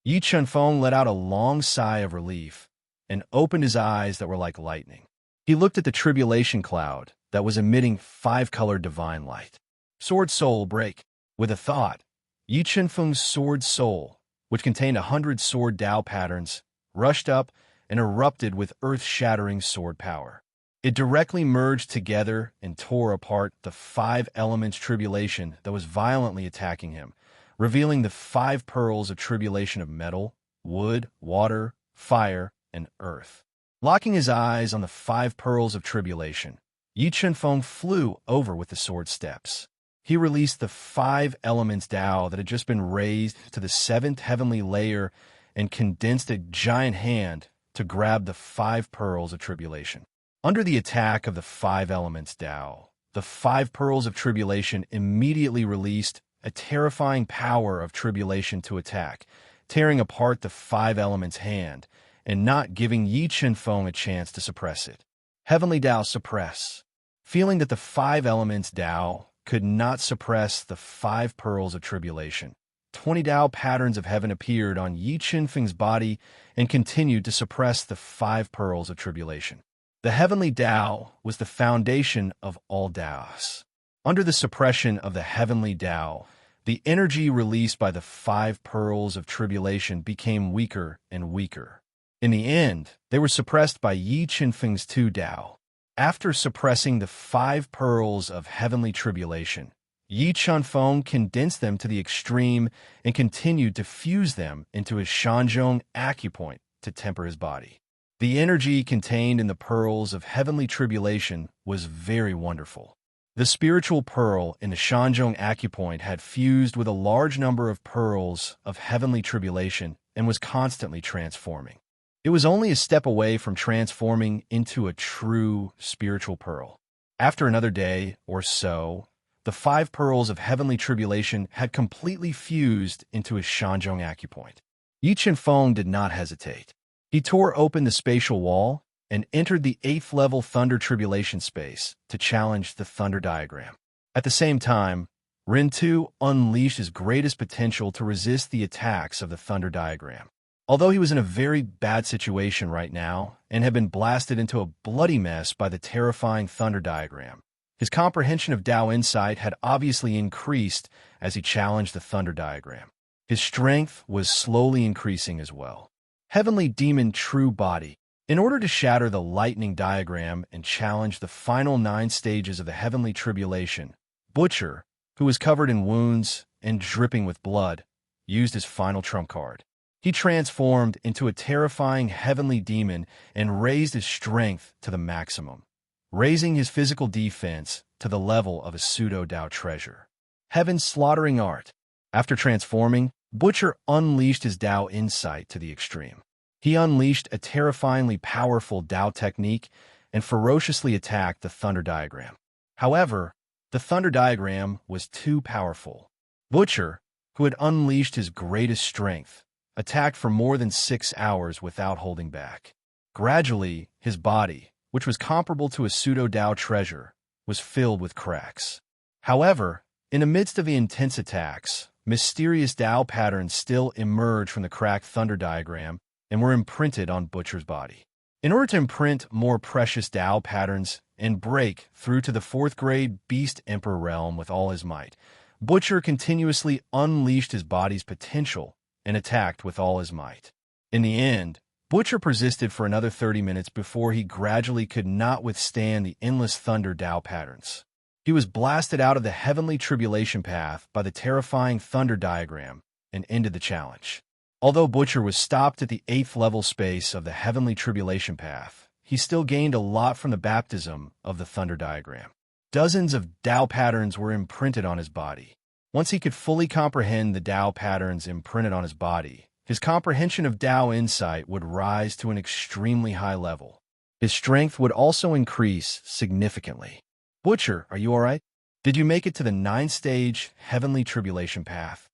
Yi Chun-feng let out a long sigh of relief and opened his eyes that were like lightning. He looked at the tribulation cloud that was emitting 5-colored divine light. Sword soul break. With a thought, Yi Chun-feng's sword soul, which contained 100 sword Tao patterns, rushed up and erupted with earth-shattering sword power. It directly merged together and tore apart the 5 elements tribulation that was violently attacking him, revealing the 5 pearls of tribulation of metal, wood, water, fire, and earth. Locking his eyes on the 5 pearls of tribulation, Yi Chunfeng flew over with the sword steps. He released the 5 elements Tao that had just been raised to the 7th heavenly layer and condensed a giant hand to grab the 5 pearls of tribulation. Under the attack of the 5 elements Tao, the 5 pearls of tribulation immediately released a terrifying power of tribulation to attack, tearing apart the 5 elements hand and not giving Yi Chunfeng a chance to suppress it. Heavenly Tao suppress. Feeling that the 5 elements Tao could not suppress the 5 pearls of tribulation, 20 Tao patterns of heaven appeared on Yi Chunfeng's body and continued to suppress the 5 pearls of tribulation. The heavenly Tao was the foundation of all Taos. Under the suppression of the heavenly Tao, the energy released by the 5 pearls of tribulation became weaker and weaker. In the end, they were suppressed by Yi Chunfeng's 2 Tao. After suppressing the 5 pearls of heavenly tribulation, Yi Chunfeng condensed them to the extreme and continued to fuse them into his Shanzhong acupoint to temper his body. The energy contained in the pearls of heavenly tribulation was very wonderful. The spiritual pearl in the Shanzhong acupoint had fused with a large number of pearls of heavenly tribulation and was constantly transforming. It was only a step away from transforming into a true spiritual pearl. After another day or so, the 5 pearls of heavenly tribulation had completely fused into his Shanzhong acupoint. Yi Chunfeng did not hesitate. He tore open the spatial wall and entered the 8th level thunder tribulation space to challenge the thunder diagram. At the same time, Rintu unleashed his greatest potential to resist the attacks of the thunder diagram. Although he was in a very bad situation right now and had been blasted into a bloody mess by the terrifying thunder diagram, his comprehension of Tao insight had obviously increased as he challenged the thunder diagram. His strength was slowly increasing as well. Heavenly Demon True Body. In order to shatter the lightning diagram and challenge the final 9 stages of the heavenly tribulation, Butcher, who was covered in wounds and dripping with blood, used his final trump card. He transformed into a terrifying heavenly demon and raised his strength to the maximum, raising his physical defense to the level of a pseudo-Tao treasure. Heaven's Slaughtering Art. After transforming, Butcher unleashed his Tao insight to the extreme. He unleashed a terrifyingly powerful Tao technique and ferociously attacked the thunder diagram. However, the thunder diagram was too powerful. Butcher, who had unleashed his greatest strength, attacked for more than 6 hours without holding back. Gradually, his body, which was comparable to a pseudo-Tao treasure, was filled with cracks. However, in the midst of the intense attacks, mysterious Tao patterns still emerged from the cracked thunder diagram and were imprinted on Butcher's body. In order to imprint more precious Tao patterns and break through to the 4th grade Beast Emperor realm with all his might, Butcher continuously unleashed his body's potential and attacked with all his might. In the end, Butcher persisted for another 30 minutes before he gradually could not withstand the endless thunder Tao patterns. He was blasted out of the heavenly tribulation path by the terrifying thunder diagram and ended the challenge. Although Butcher was stopped at the 8th level space of the heavenly tribulation path, he still gained a lot from the baptism of the thunder diagram. Dozens of Tao patterns were imprinted on his body. Once he could fully comprehend the Tao patterns imprinted on his body, his comprehension of Tao insight would rise to an extremely high level. His strength would also increase significantly. Butcher, are you all right? Did you make it to the 9th stage heavenly tribulation path?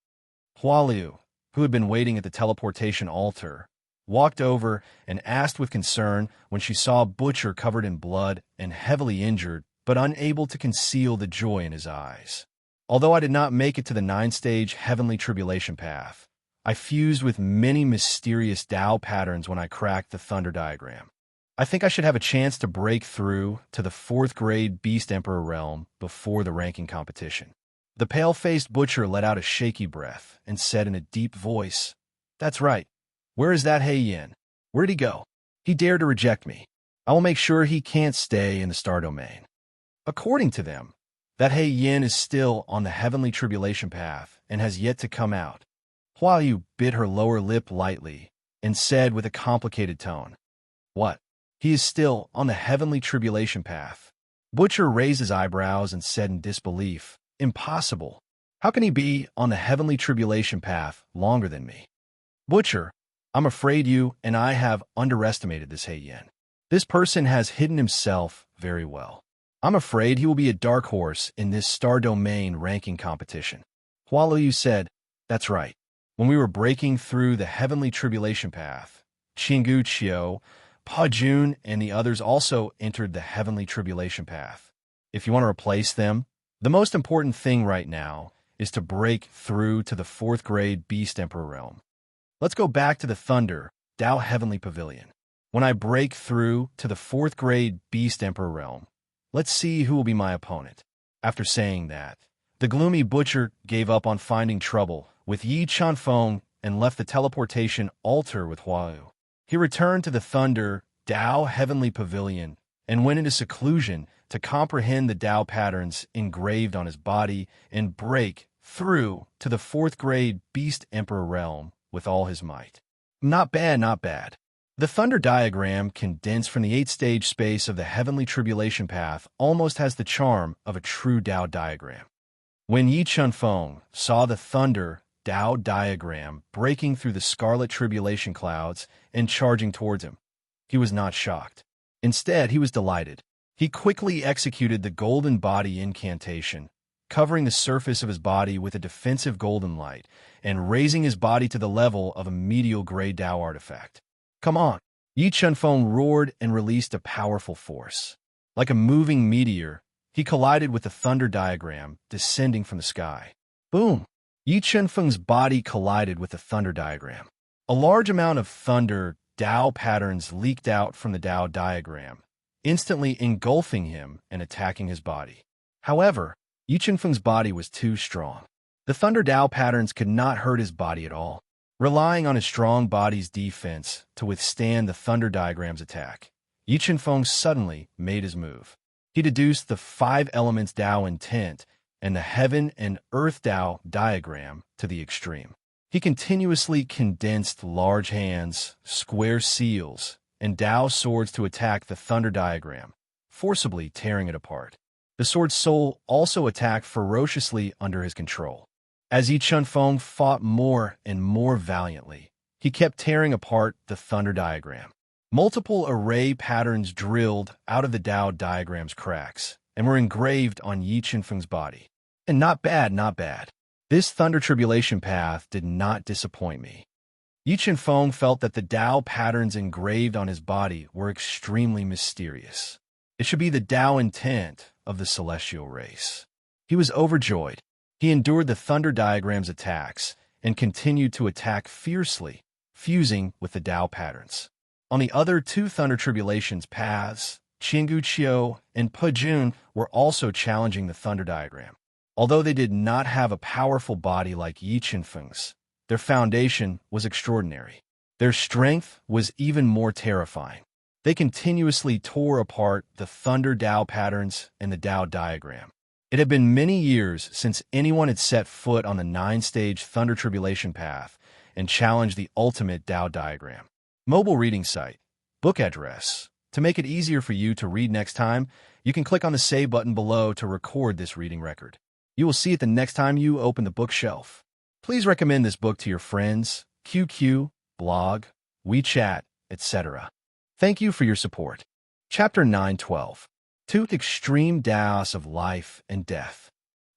Hualiu, who had been waiting at the teleportation altar, walked over and asked with concern when she saw Butcher covered in blood and heavily injured, but unable to conceal the joy in his eyes. Although I did not make it to the 9th stage heavenly tribulation path, I fused with many mysterious Tao patterns when I cracked the thunder diagram. I think I should have a chance to break through to the 4th grade Beast Emperor realm before the ranking competition. The pale-faced Butcher let out a shaky breath and said in a deep voice, "That's right. Where is that He Yin? Where'd he go?" He dared to reject me. I will make sure he can't stay in the star domain. According to them, that He Yin is still on the heavenly tribulation path and has yet to come out. Hua Yu bit her lower lip lightly and said with a complicated tone, "What? He is still on the heavenly tribulation path?" Butcher raised his eyebrows and said in disbelief, "Impossible. How can he be on the heavenly tribulation path longer than me?" Butcher, I'm afraid you and I have underestimated this He Yin. This person has hidden himself very well. I'm afraid he will be a dark horse in this star domain ranking competition. Hua Yu said, "That's right. When we were breaking through the heavenly tribulation path, Qinggu Qiu, Pa Jun, and the others also entered the heavenly tribulation path. If you want to replace them, the most important thing right now is to break through to the 4th grade Beast Emperor realm. Let's go back to the Thunder, Tao Heavenly Pavilion. When I break through to the 4th grade Beast Emperor realm, let's see who will be my opponent." After saying that, the gloomy Butcher gave up on finding trouble with Yi Chunfeng and left the teleportation altar with Hua Yu. He returned to the Thunder, Tao Heavenly Pavilion and went into seclusion to comprehend the Tao patterns engraved on his body and break through to the 4th grade Beast Emperor realm with all his might. Not bad, not bad. The Thunder diagram, condensed from the 8-stage space of the heavenly tribulation path, almost has the charm of a true Tao diagram. When Yi Chunfeng saw the Thunder Tao diagram breaking through the scarlet tribulation clouds and charging towards him, he was not shocked. Instead, he was delighted. He quickly executed the golden body incantation, covering the surface of his body with a defensive golden light and raising his body to the level of a medial gray Tao artifact. "Come on!" Yi Chunfeng roared and released a powerful force. Like a moving meteor, he collided with the Thunder diagram, descending from the sky. Boom! Yi Chunfeng's body collided with the Thunder diagram. A large amount of Thunder Tao patterns leaked out from the Tao diagram, instantly engulfing him and attacking his body. However, Yi Chunfeng's body was too strong. The Thunder Tao patterns could not hurt his body at all. Relying on his strong body's defense to withstand the Thunder diagram's attack, Yi Chunfeng suddenly made his move. He deduced the 5 elements Tao intent and the heaven and earth Tao diagram to the extreme. He continuously condensed large hands, square seals, and Tao swords to attack the Thunder diagram, forcibly tearing it apart. The sword's soul also attacked ferociously under his control. As Yi Chunfeng fought more and more valiantly, he kept tearing apart the Thunder diagram. Multiple array patterns drilled out of the Tao diagram's cracks and were engraved on Yi Chunfeng's body. And not bad, not bad. This Thunder tribulation path did not disappoint me. Yi Chunfeng felt that the Tao patterns engraved on his body were extremely mysterious. It should be the Tao intent of the celestial race. He was overjoyed. He endured the Thunder diagram's attacks and continued to attack fiercely, fusing with the Tao patterns. On the other 2 Thunder tribulations paths, Qinggu Qiu and Pa Jun were also challenging the Thunder diagram. Although they did not have a powerful body like Yi Chunfeng's, their foundation was extraordinary. Their strength was even more terrifying. They continuously tore apart the Thunder Tao patterns and the Tao diagram. It had been many years since anyone had set foot on the 9-stage Thunder tribulation path and challenged the ultimate Tao diagram. Mobile reading site. Book address. To make it easier for you to read next time, you can click on the Save button below to record this reading record. You will see it the next time you open the bookshelf. Please recommend this book to your friends, QQ, blog, WeChat, etc. Thank you for your support. Chapter 912. 2 Extreme Taos of Life and Death.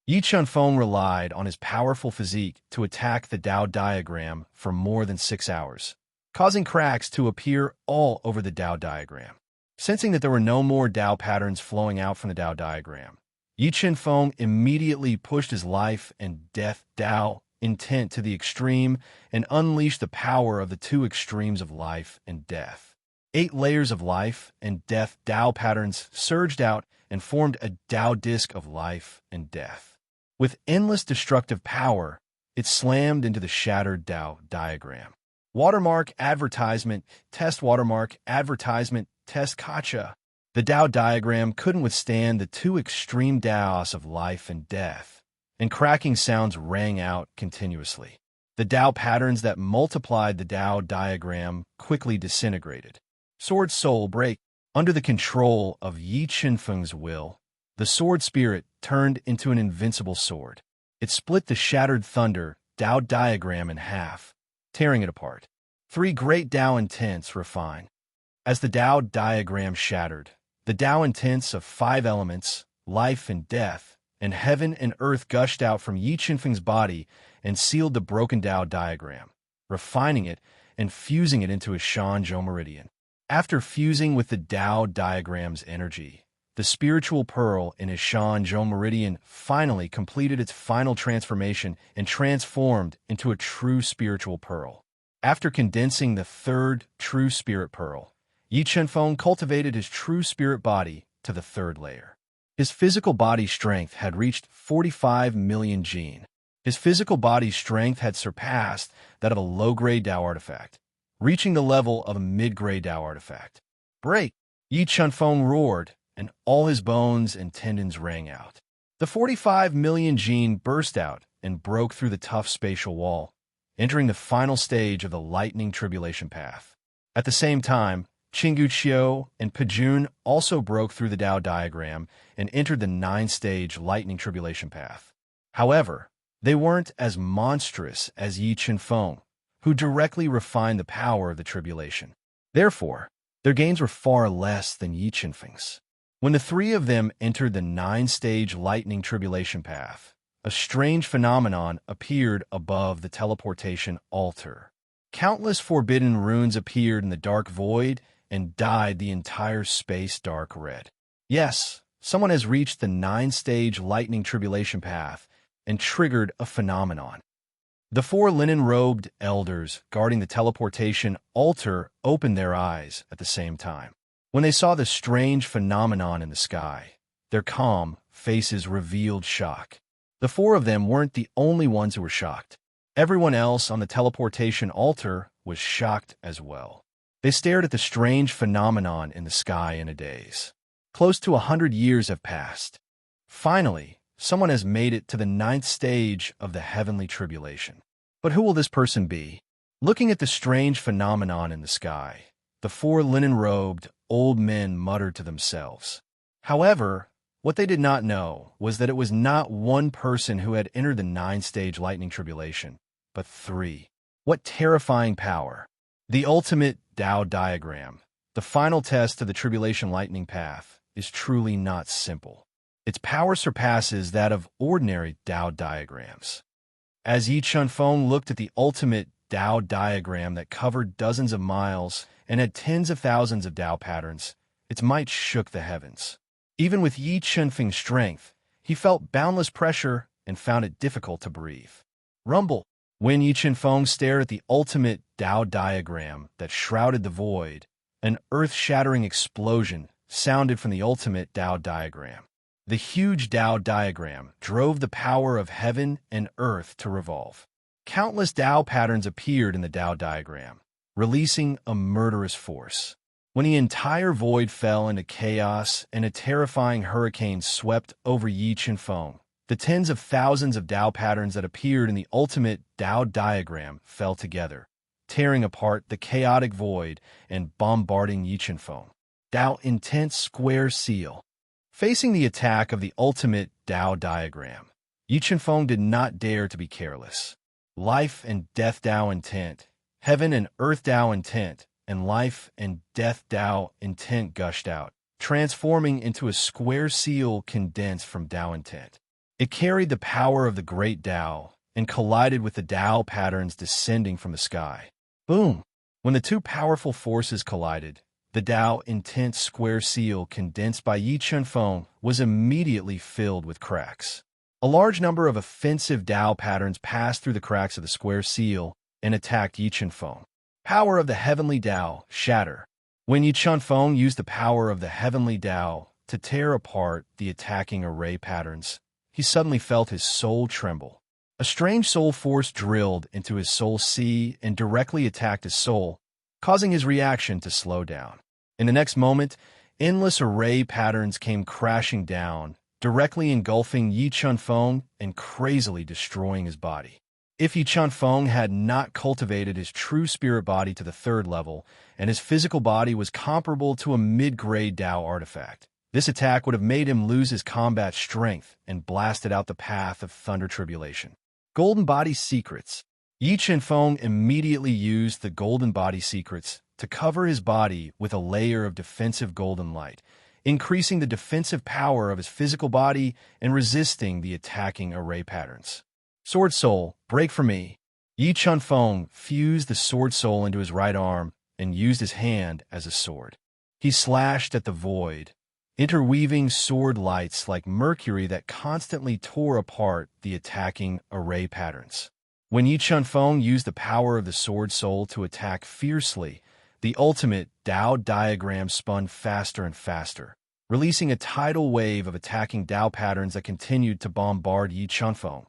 Yi Chunfeng relied on his powerful physique to attack the Tao diagram for more than 6 hours, causing cracks to appear all over the Tao diagram. Sensing that there were no more Tao patterns flowing out from the Tao diagram, Yi Chunfeng immediately pushed his life and death Tao intent to the extreme and unleashed the power of the 2 extremes of life and death. 8 layers of life and death Tao patterns surged out and formed a Tao disc of life and death. With endless destructive power, it slammed into the shattered Tao diagram. Watermark advertisement, test watermark advertisement, test kacha. The Tao diagram couldn't withstand the two extreme Taos of life and death, and cracking sounds rang out continuously. The Tao patterns that multiplied the Tao diagram quickly disintegrated. Sword soul break. Under the control of Yi Qinfeng's will, the sword spirit turned into an invincible sword. It split the shattered thunder Tao diagram in half, tearing it apart. Three great Tao intents refine. As the Tao diagram shattered, the Tao intents of five elements, life and death, and heaven and earth gushed out from Yi Qinfeng's body and sealed the broken Tao diagram, refining it and fusing it into a Shanzhou meridian. After fusing with the Tao diagram's energy, the spiritual pearl in his Shanzhou meridian finally completed its final transformation and transformed into a true spiritual pearl. After condensing the third true spirit pearl, Yi Qinfeng cultivated his true spirit body to the third layer. His physical body strength had reached 45 million gene. His physical body strength had surpassed that of a low-grade Tao artifact, reaching the level of a mid-grade Tao artifact. Break! Yi Qinfeng roared, and all his bones and tendons rang out. The 45 million gene burst out and broke through the tough spatial wall, entering the final stage of the lightning tribulation path. At the same time, Qinggu Qiu and Pejun also broke through the Tao diagram and entered the 9-stage lightning tribulation path. However, they weren't as monstrous as Yi Qinfeng, who directly refined the power of the tribulation. Therefore, their gains were far less than Yi Qinfeng's. When the three of them entered the 9-stage lightning tribulation path, a strange phenomenon appeared above the teleportation altar. Countless forbidden runes appeared in the dark void and dyed the entire space dark red. Yes, someone has reached the 9-stage lightning tribulation path and triggered a phenomenon. The four linen-robed elders guarding the teleportation altar opened their eyes at the same time. When they saw the strange phenomenon in the sky, their calm faces revealed shock. The four of them weren't the only ones who were shocked. Everyone else on the teleportation altar was shocked as well. They stared at the strange phenomenon in the sky in a daze. Close to 100 years have passed. Finally, someone has made it to the 9th stage of the heavenly tribulation. But who will this person be? Looking at the strange phenomenon in the sky, the four linen-robed old men muttered to themselves. However, what they did not know was that it was not one person who had entered the 9-stage lightning tribulation, but three. What terrifying power! The ultimate Tao diagram, the final test of the tribulation lightning path, is truly not simple. Its power surpasses that of ordinary Tao diagrams. As Yi Qinfeng looked at the ultimate Tao diagram that covered dozens of miles and had tens of thousands of Tao patterns, its might shook the heavens. Even with Yi Qinfeng's strength, he felt boundless pressure and found it difficult to breathe. Rumble! When Yi Qinfeng stared at the ultimate Tao diagram that shrouded the void, an earth-shattering explosion sounded from the ultimate Tao diagram. The huge Tao diagram drove the power of heaven and earth to revolve. Countless Tao patterns appeared in the Tao diagram, releasing a murderous force. When the entire void fell into chaos and a terrifying hurricane swept over Yi Qinfeng, the tens of thousands of Tao patterns that appeared in the ultimate Tao diagram fell together, tearing apart the chaotic void and bombarding Yi Qinfeng. Tao intense square seal. Facing the attack of the ultimate Tao diagram, Yi Qinfeng did not dare to be careless. Life and death Tao intent, heaven and earth Tao intent, and life and death Tao intent gushed out, transforming into a square seal condensed from Tao intent. It carried the power of the great Tao and collided with the Tao patterns descending from the sky. Boom! When the two powerful forces collided, the Tao intent square seal condensed by Yi Qinfeng was immediately filled with cracks. A large number of offensive Tao patterns passed through the cracks of the square seal and attacked Yi Qinfeng. Power of the heavenly Tao, shatter. When Yi Qinfeng used the power of the heavenly Tao to tear apart the attacking array patterns, he suddenly felt his soul tremble. A strange soul force drilled into his soul sea and directly attacked his soul, causing his reaction to slow down. In the next moment, endless array patterns came crashing down, directly engulfing Yi Chunfeng and crazily destroying his body. If Yi Chunfeng had not cultivated his true spirit body to the third level, and his physical body was comparable to a mid-grade Dao artifact, this attack would have made him lose his combat strength and blasted out the path of thunder tribulation. Golden Body Secrets. Yi Chunfeng immediately used the Golden Body Secrets to cover his body with a layer of defensive golden light, increasing the defensive power of his physical body and resisting the attacking array patterns. Sword Soul, break for me. Yi Chunfeng fused the Sword Soul into his right arm and used his hand as a sword. He slashed at the void, interweaving sword lights like mercury that constantly tore apart the attacking array patterns. When Yi Chunfeng used the power of the Sword Soul to attack fiercely, the ultimate Dao diagram spun faster and faster, releasing a tidal wave of attacking Dao patterns that continued to bombard Yi Chunfeng,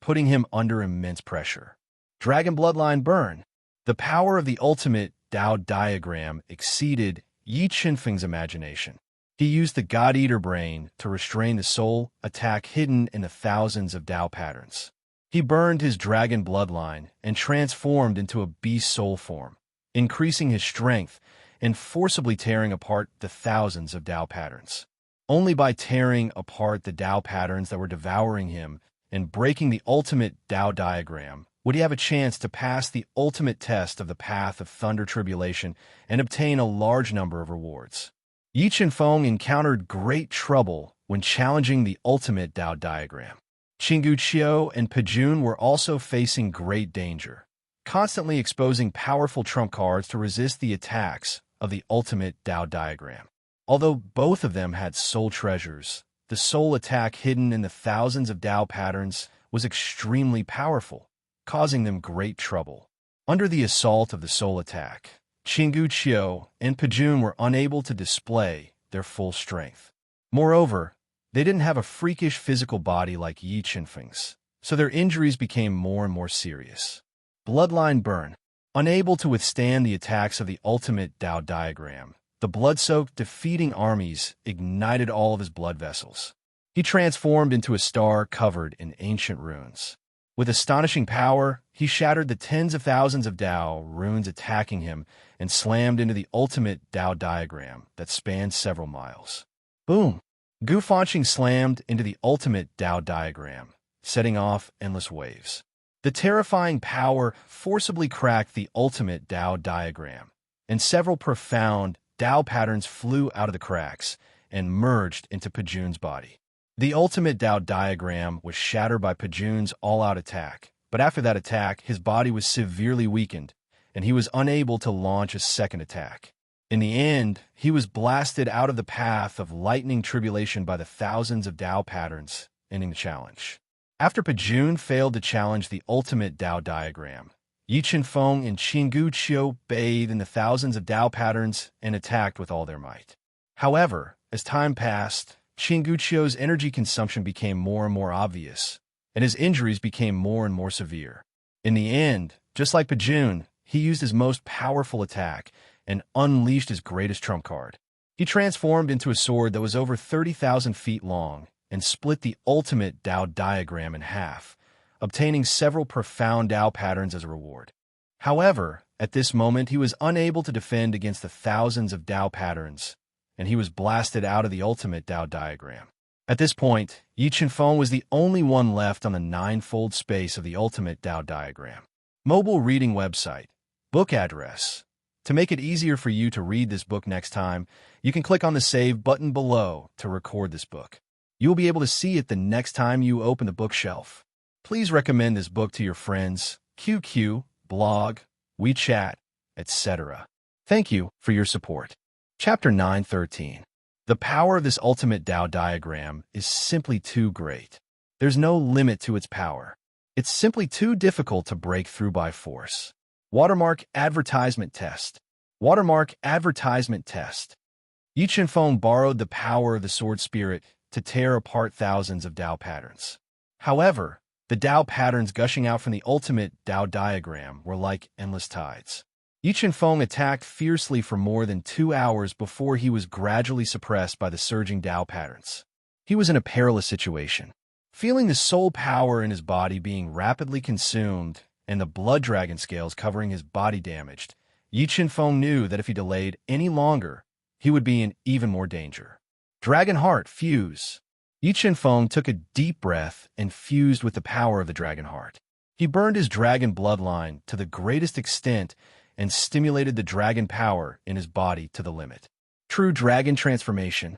putting him under immense pressure. Dragon Bloodline Burn. The power of the ultimate Dao diagram exceeded Yi Chunfeng's imagination. He used the God Eater Brain to restrain the soul attack hidden in the thousands of Dao patterns. He burned his dragon bloodline and transformed into a beast soul form, increasing his strength and forcibly tearing apart the thousands of Dao patterns. Only by tearing apart the Dao patterns that were devouring him and breaking the ultimate Dao diagram would he have a chance to pass the ultimate test of the path of thunder tribulation and obtain a large number of rewards. Yi Chunfeng encountered great trouble when challenging the ultimate Dao diagram. Qinggu Qiu and Pejun were also facing great danger, constantly exposing powerful trump cards to resist the attacks of the ultimate Dao diagram. Although both of them had soul treasures, the soul attack hidden in the thousands of Dao patterns was extremely powerful, causing them great trouble. Under the assault of the soul attack, Qinggu Qiu and Pejun were unable to display their full strength. Moreover, they didn't have a freakish physical body like Yi Chunfeng's, so their injuries became more and more serious. Bloodline Burn. Unable to withstand the attacks of the ultimate Dao diagram, the blood-soaked defeating armies ignited all of his blood vessels. He transformed into a star covered in ancient runes. With astonishing power, he shattered the tens of thousands of Dao runes attacking him and slammed into the ultimate Dao diagram that spanned several miles. Boom! Gu Fanqing slammed into the ultimate Dao diagram, setting off endless waves. The terrifying power forcibly cracked the ultimate Dao diagram, and several profound Dao patterns flew out of the cracks and merged into Pejun's body. The ultimate Dao diagram was shattered by Pejun's all-out attack, but after that attack, his body was severely weakened, and he was unable to launch a second attack. In the end, he was blasted out of the path of lightning tribulation by the thousands of Dao patterns, ending the challenge. After Pejun failed to challenge the ultimate Dao diagram, Yi Chunfeng and Qinggu Qiu bathed in the thousands of Dao patterns and attacked with all their might. However, as time passed, Qinggu Qiu's energy consumption became more and more obvious, and his injuries became more and more severe. In the end, just like Pejun, he used his most powerful attack and unleashed his greatest trump card. He transformed into a sword that was over 30,000 feet long and split the ultimate Dao diagram in half, obtaining several profound Dao patterns as a reward. However, at this moment he was unable to defend against the thousands of Dao patterns, and he was blasted out of the ultimate Dao diagram. At this point, Yi Chunfeng was the only one left on the ninefold space of the ultimate Dao diagram. Mobile reading website. Book address. To make it easier for you to read this book next time, you can click on the Save button below to record this book. You will be able to see it the next time you open the bookshelf. Please recommend this book to your friends, QQ, blog, WeChat, etc. Thank you for your support. Chapter 913. The power of this ultimate Dao diagram is simply too great. There's no limit to its power. It's simply too difficult to break through by force. Watermark Advertisement Test. Watermark Advertisement Test. Yi Chunfeng borrowed the power of the sword spirit to tear apart thousands of Dao patterns. However, The Tao patterns gushing out from the ultimate Tao diagram were like endless tides. Yi Qinfeng attacked fiercely for more than 2 hours before he was gradually suppressed by the surging Tao patterns. He was in a perilous situation. Feeling the soul power in his body being rapidly consumed and the blood dragon scales covering his body damaged, Yi Qinfeng knew that if he delayed any longer, he would be in even more danger. Dragon Heart, fuse. Yi Qinfeng took a deep breath and fused with the power of the Dragon Heart. He burned his dragon bloodline to the greatest extent and stimulated the dragon power in his body to the limit. True dragon transformation.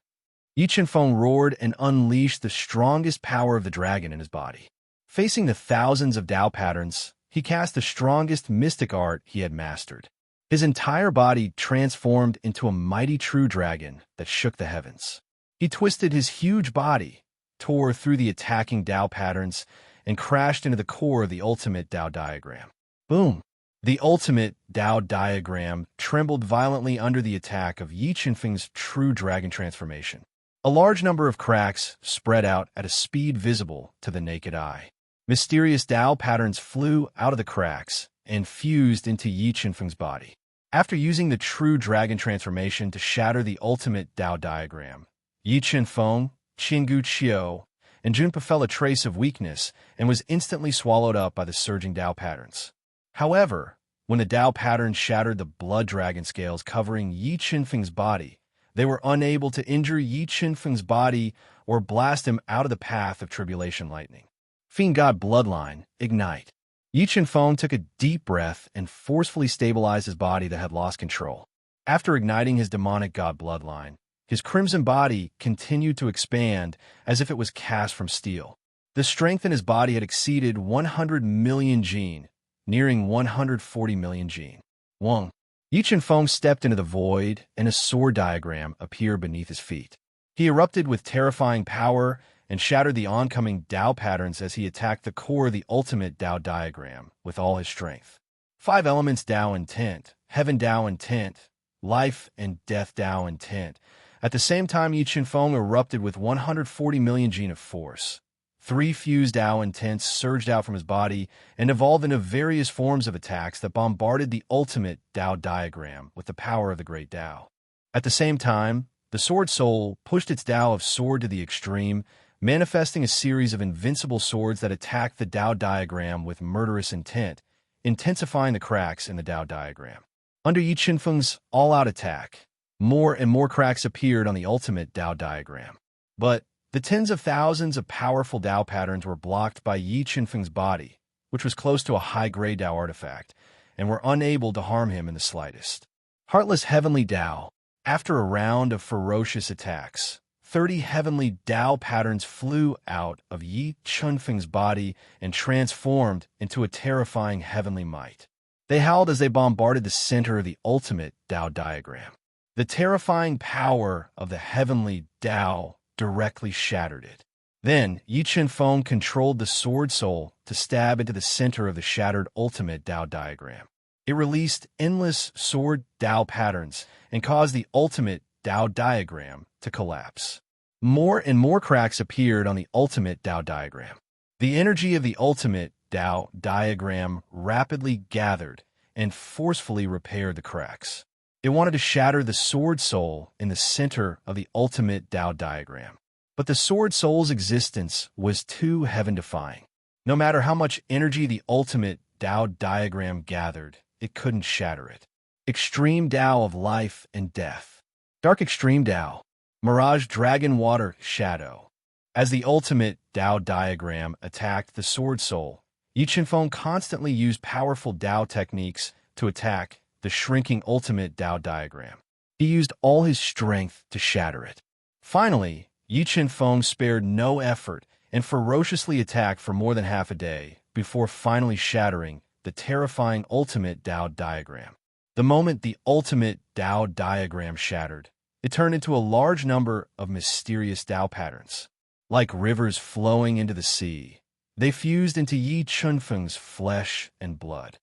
Yi Qinfeng roared and unleashed the strongest power of the dragon in his body. Facing the thousands of Tao patterns, he cast the strongest mystic art he had mastered. His entire body transformed into a mighty true dragon that shook the heavens. He twisted his huge body, tore through the attacking Tao patterns, and crashed into the core of the ultimate Tao diagram. Boom! The ultimate Tao diagram trembled violently under the attack of Yi Qinfeng's true dragon transformation. A large number of cracks spread out at a speed visible to the naked eye. Mysterious Tao patterns flew out of the cracks and fused into Yi Qinfeng's body. After using the true dragon transformation to shatter the ultimate Tao diagram, Yi Qinfeng, Qinggu Qiu, and Junpa felt a trace of weakness and was instantly swallowed up by the surging Tao patterns. However, when the Tao patterns shattered the blood dragon scales covering Yi Qinfeng's body, they were unable to injure Yi Qinfeng's body or blast him out of the path of tribulation lightning. Fiend God Bloodline, ignite. Yi Qinfeng took a deep breath and forcefully stabilized his body that had lost control. After igniting his demonic God Bloodline, his crimson body continued to expand as if it was cast from steel. The strength in his body had exceeded 100 million jin, nearing 140 million jin. Wong. Yi Qinfeng stepped into the void, and a sword diagram appeared beneath his feet. He erupted with terrifying power and shattered the oncoming Tao patterns as he attacked the core of the ultimate Tao diagram with all his strength. 5 elements Tao intent, heaven Tao intent, life and death Tao intent. At the same time, Yi Qinfeng erupted with 140 million jin of force. 3 fused Tao intents surged out from his body and evolved into various forms of attacks that bombarded the ultimate Tao diagram with the power of the great Tao. At the same time, the Sword Soul pushed its Tao of sword to the extreme, manifesting a series of invincible swords that attacked the Tao diagram with murderous intent, intensifying the cracks in the Tao diagram. Under Yi Qinfeng's all-out attack, more and more cracks appeared on the ultimate Tao diagram. But the tens of thousands of powerful Tao patterns were blocked by Yi Qinfeng's body, which was close to a high-grade Tao artifact, and were unable to harm him in the slightest. Heartless Heavenly Tao. After a round of ferocious attacks, 30 heavenly Tao patterns flew out of Yi Qinfeng's body and transformed into a terrifying heavenly might. They howled as they bombarded the center of the ultimate Tao diagram. The terrifying power of the heavenly Tao directly shattered it. Then, Yi Qinfeng controlled the Sword Soul to stab into the center of the shattered ultimate Tao diagram. It released endless sword Tao patterns and caused the ultimate Tao diagram to collapse. More and more cracks appeared on the ultimate Tao diagram. The energy of the ultimate Tao diagram rapidly gathered and forcefully repaired the cracks. It wanted to shatter the Sword Soul in the center of the ultimate Tao diagram. But the Sword Soul's existence was too heaven-defying. No matter how much energy the ultimate Tao diagram gathered, it couldn't shatter it. Extreme Tao of life and death. Dark Extreme Tao. Mirage Dragon Water Shadow. As the ultimate Tao diagram attacked the Sword Soul, Yi Qinfeng constantly used powerful Tao techniques to attack the shrinking ultimate Tao diagram. He used all his strength to shatter it. Finally, Yi Qinfeng spared no effort and ferociously attacked for more than half a day before finally shattering the terrifying ultimate Tao diagram. The moment the ultimate Tao diagram shattered, it turned into a large number of mysterious Tao patterns. Like rivers flowing into the sea, they fused into Yi Qinfeng's flesh and blood.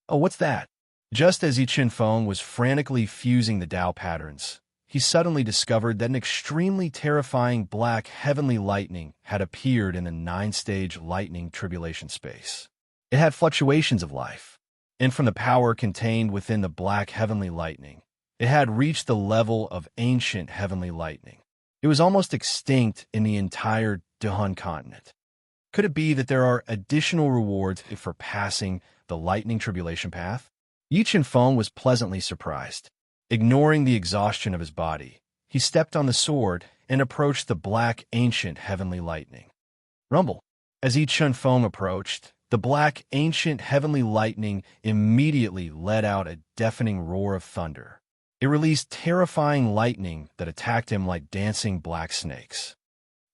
Oh, what's that? Just as Yi Qinfeng was frantically fusing the Tao patterns, he suddenly discovered that an extremely terrifying black heavenly lightning had appeared in the 9-stage lightning tribulation space. It had fluctuations of life, and from the power contained within the black heavenly lightning, it had reached the level of ancient heavenly lightning. It was almost extinct in the entire Duhun continent. Could it be that there are additional rewards for passing the lightning tribulation path? Yi Qianfeng was pleasantly surprised. Ignoring the exhaustion of his body, he stepped on the sword and approached the black ancient heavenly lightning. Rumble. As Yi Qianfeng approached, the black ancient heavenly lightning immediately let out a deafening roar of thunder. It released terrifying lightning that attacked him like dancing black snakes.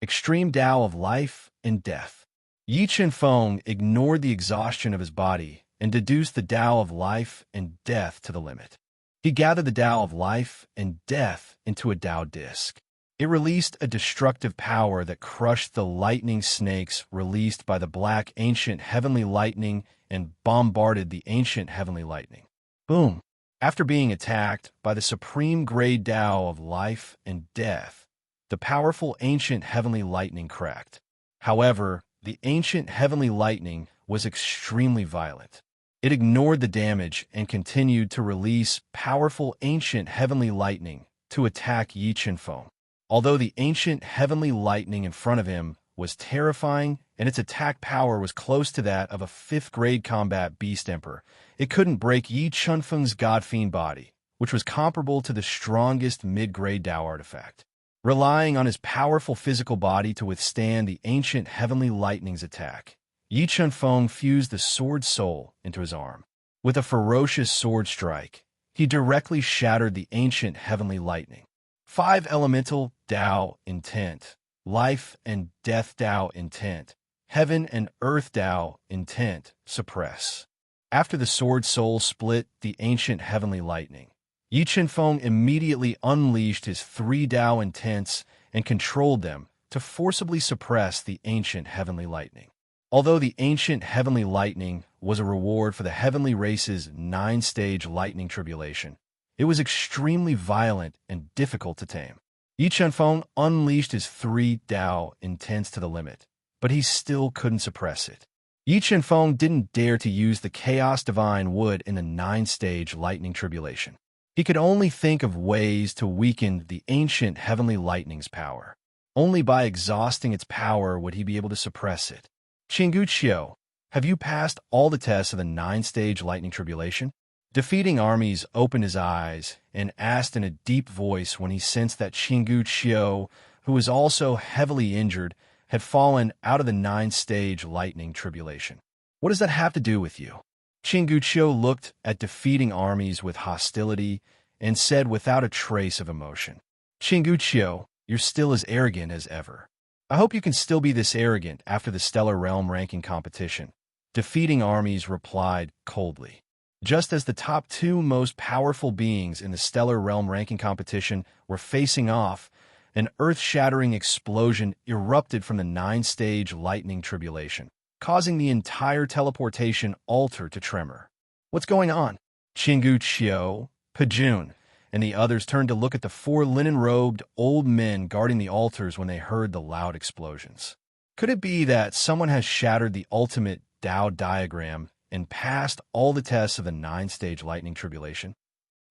Extreme Tao of life and death. Yi Qianfeng ignored the exhaustion of his body and deduced the Tao of life and death to the limit. He gathered the Tao of life and death into a Tao disc. It released a destructive power that crushed the lightning snakes released by the black ancient heavenly lightning and bombarded the ancient heavenly lightning. Boom! After being attacked by the supreme grade Tao of life and death, the powerful ancient heavenly lightning cracked. However, the ancient heavenly lightning was extremely violent. It ignored the damage and continued to release powerful ancient heavenly lightning to attack Yi Qianfeng. Although the ancient heavenly lightning in front of him was terrifying and its attack power was close to that of a 5th-grade combat beast emperor, it couldn't break Yi Qianfeng's God-fiend body, which was comparable to the strongest mid-grade Tao artifact. Relying on his powerful physical body to withstand the ancient heavenly lightning's attack, Yi Qianfeng fused the sword soul into his arm. With a ferocious sword strike, he directly shattered the ancient heavenly lightning. 5 elemental Tao intent, life and death Tao intent, heaven and earth Tao intent, suppress. After the sword soul split the ancient heavenly lightning, Yi Qianfeng immediately unleashed his 3 Tao intents and controlled them to forcibly suppress the ancient heavenly lightning. Although the ancient heavenly lightning was a reward for the heavenly race's 9-stage lightning tribulation, it was extremely violent and difficult to tame. Yi Qianfeng unleashed his 3 Tao intents to the limit, but he still couldn't suppress it. Yi Qianfeng didn't dare to use the Chaos Divine Wood in the 9-stage lightning tribulation. He could only think of ways to weaken the ancient heavenly lightning's power. Only by exhausting its power would he be able to suppress it. Qinggu Qiu, have you passed all the tests of the 9-stage lightning tribulation? Defeating Armies opened his eyes and asked in a deep voice when he sensed that Qinggu Qiu, who was also heavily injured, had fallen out of the 9-stage lightning tribulation. What does that have to do with you? Qinggu Qiu looked at defeating Armies with hostility and said without a trace of emotion, Qinggu Qiu, you're still as arrogant as ever. I hope you can still be this arrogant after the Stellar Realm ranking competition. Defeating Armies replied coldly. Just as the top 2 most powerful beings in the Stellar Realm ranking competition were facing off, an earth-shattering explosion erupted from the 9-stage lightning tribulation, causing the entire teleportation altar to tremor. What's going on? Qinggu Qiu, Pejun, and the others turned to look at the 4 linen-robed old men guarding the altars when they heard the loud explosions. Could it be that someone has shattered the ultimate Tao diagram and passed all the tests of the 9-stage lightning tribulation?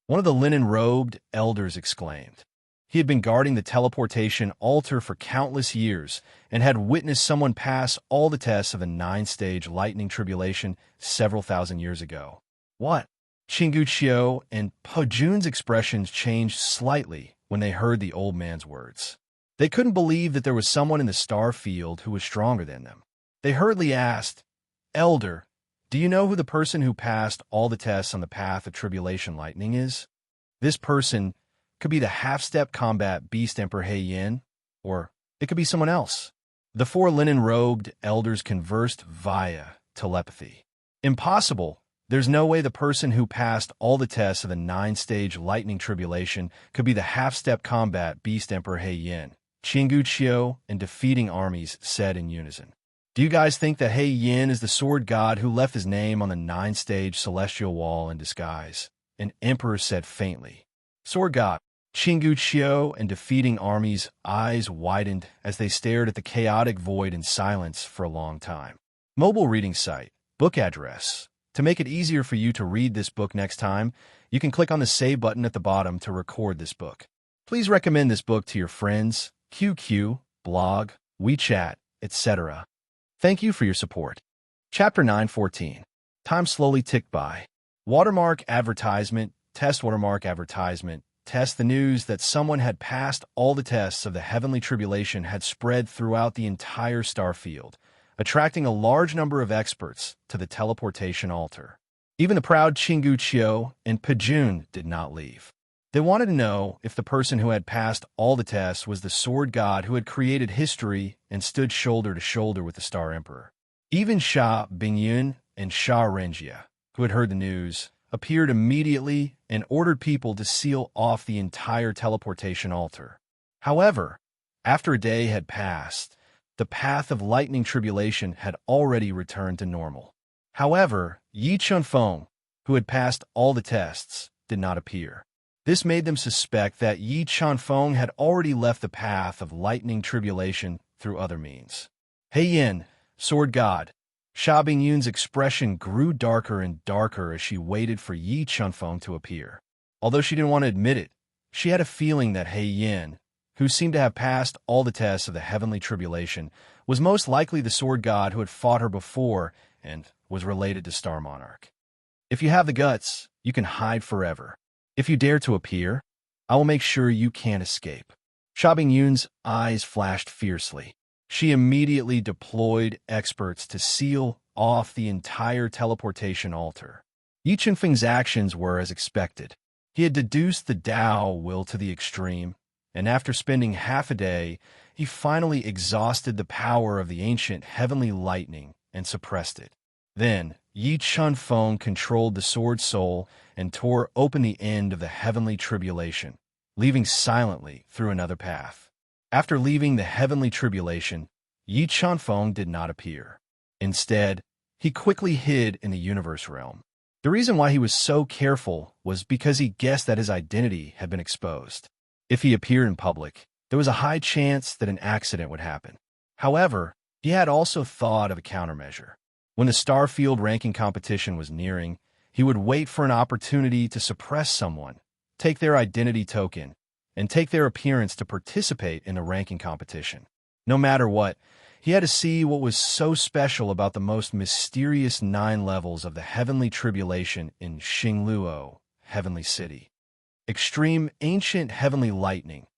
One of the linen-robed elders exclaimed. He had been guarding the teleportation altar for countless years and had witnessed someone pass all the tests of the 9-stage lightning tribulation several thousand years ago. What? Qinggu Qiu and Pejun's expressions changed slightly when they heard the old man's words. They couldn't believe that there was someone in the star field who was stronger than them. They hurriedly asked, Elder, do you know who the person who passed all the tests on the path of tribulation lightning is? This person could be the half-step combat beast Emperor He Yin, or it could be someone else. The 4 linen-robed elders conversed via telepathy. Impossible. There's no way the person who passed all the tests of the 9-stage lightning tribulation could be the half-step combat beast Emperor He Yin, Qinggu Qiu and defeating Armies said in unison. Do you guys think that He Yin is the sword god who left his name on the 9-stage celestial wall in disguise? An emperor said faintly. Sword god. Qiu and defeating armies' eyes widened as they stared at the chaotic void in silence for a long time. Mobile reading site, book address. To make it easier for you to read this book next time, you can click on the Save button at the bottom to record this book. Please recommend this book to your friends, QQ, blog, WeChat, etc. Thank you for your support. Chapter 9:14. Time slowly ticked by. Watermark advertisement, test watermark advertisement. Test. The news that someone had passed all the tests of the heavenly tribulation had spread throughout the entire star field, attracting a large number of experts to the teleportation altar. Even the proud Qiu and Pejun did not leave. They wanted to know if the person who had passed all the tests was the sword god who had created history and stood shoulder to shoulder with the Star Emperor. Even Sha Bingyun and Sha Renjia, who had heard the news, appeared immediately and ordered people to seal off the entire teleportation altar. However, after a day had passed, the path of lightning tribulation had already returned to normal. However, Yi Chunfeng, who had passed all the tests, did not appear. This made them suspect that Yi Chunfeng had already left the path of lightning tribulation through other means. He Yin, sword god. Sha Bingyun's expression grew darker and darker as she waited for Yi Chunfeng to appear. Although she didn't want to admit it, she had a feeling that He Yin, who seemed to have passed all the tests of the heavenly tribulation, was most likely the sword god who had fought her before and was related to Star Monarch. If you have the guts, you can hide forever. If you dare to appear, I will make sure you can't escape. Sha Bingyun's eyes flashed fiercely. She immediately deployed experts to seal off the entire teleportation altar. Yi Chunfeng's actions were as expected. He had deduced the Tao will to the extreme, and after spending half a day, he finally exhausted the power of the ancient heavenly lightning and suppressed it. Then, Yi Chunfeng controlled the sword soul and tore open the end of the heavenly tribulation, leaving silently through another path. After leaving the heavenly tribulation, Yi Chunfeng did not appear. Instead, he quickly hid in the universe realm. The reason why he was so careful was because he guessed that his identity had been exposed. If he appeared in public, there was a high chance that an accident would happen. However, he had also thought of a countermeasure. When the Starfield ranking competition was nearing, he would wait for an opportunity to suppress someone, take their identity token, and take their appearance to participate in the ranking competition. No matter what, he had to see what was so special about the most mysterious 9 levels of the heavenly tribulation in Xingluo, Heavenly City. Extreme ancient heavenly lightning,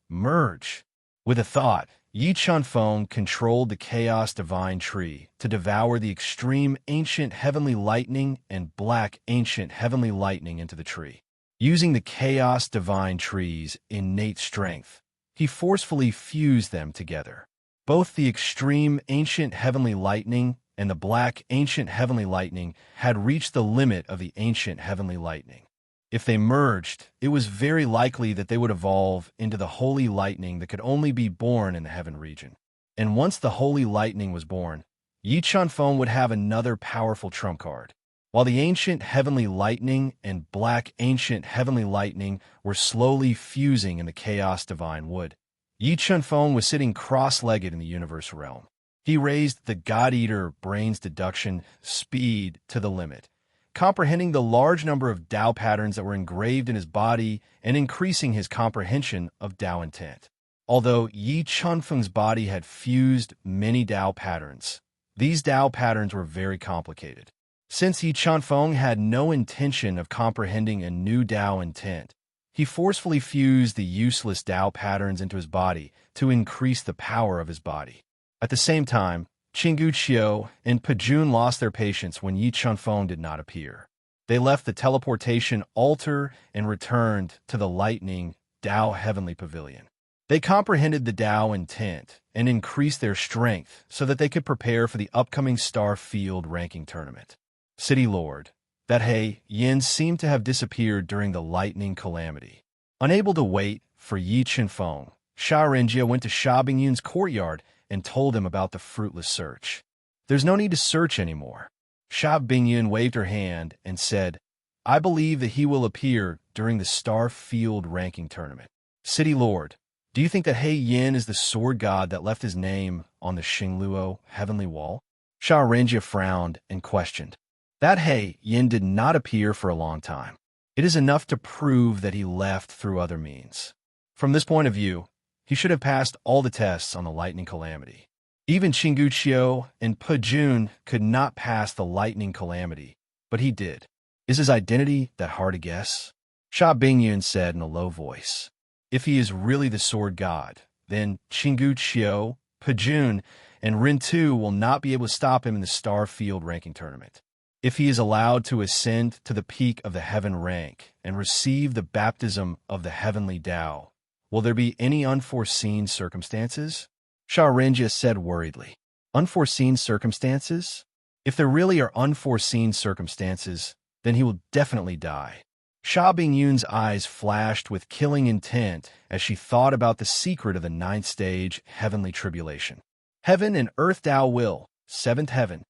merge. With a thought, Yi Chunfeng controlled the Chaos Divine Tree to devour the extreme ancient heavenly lightning and black ancient heavenly lightning into the tree. Using the Chaos Divine Tree's innate strength, he forcefully fused them together. Both the extreme ancient heavenly lightning and the black ancient heavenly lightning had reached the limit of the ancient heavenly lightning. If they merged, it was very likely that they would evolve into the holy lightning that could only be born in the heaven region. And once the holy lightning was born, Yi Chunfeng would have another powerful trump card. While the ancient heavenly lightning and black ancient heavenly lightning were slowly fusing in the chaos divine wood, Yi Chunfeng was sitting cross-legged in the universe realm. He raised the God-Eater brain's deduction speed to the limit, comprehending the large number of Tao patterns that were engraved in his body and increasing his comprehension of Tao intent. Although Yi Chunfeng's body had fused many Tao patterns, these Tao patterns were very complicated. Since Yi Chunfeng had no intention of comprehending a new Tao intent, he forcefully fused the useless Tao patterns into his body to increase the power of his body. At the same time, Qiu and Pejun lost their patience when Yi Chunfeng did not appear. They left the teleportation altar and returned to the lightning Tao heavenly pavilion. They comprehended the Tao intent and increased their strength so that they could prepare for the upcoming Star Field ranking tournament. City Lord, that He Yin seemed to have disappeared during the lightning calamity. Unable to wait for Yi Chunfeng, Sha Renjia went to Sha Bingyun's courtyard and told him about the fruitless search. There's no need to search anymore. Sha Bingyun waved her hand and said, I believe that he will appear during the Star Field ranking tournament. City Lord, do you think that He Yin is the sword god that left his name on the Xingluo heavenly wall? Sha Renjia frowned and questioned. That He Yin did not appear for a long time. It is enough to prove that he left through other means. From this point of view, he should have passed all the tests on the lightning calamity. Even Qinggu Qiu and Pe Jun could not pass the lightning calamity, but he did. Is his identity that hard to guess? Sha Bingyun said in a low voice. If he is really the sword god, then Qinggu Qiu, Pe Jun, and Rin Tu will not be able to stop him in the Star Field ranking tournament. If he is allowed to ascend to the peak of the heaven rank and receive the baptism of the heavenly Tao, will there be any unforeseen circumstances? Sha Renjia said worriedly. Unforeseen circumstances? If there really are unforeseen circumstances, then he will definitely die. Sha Bingyun's eyes flashed with killing intent as she thought about the secret of the ninth stage heavenly tribulation. Heaven and earth Tao will, seventh heaven.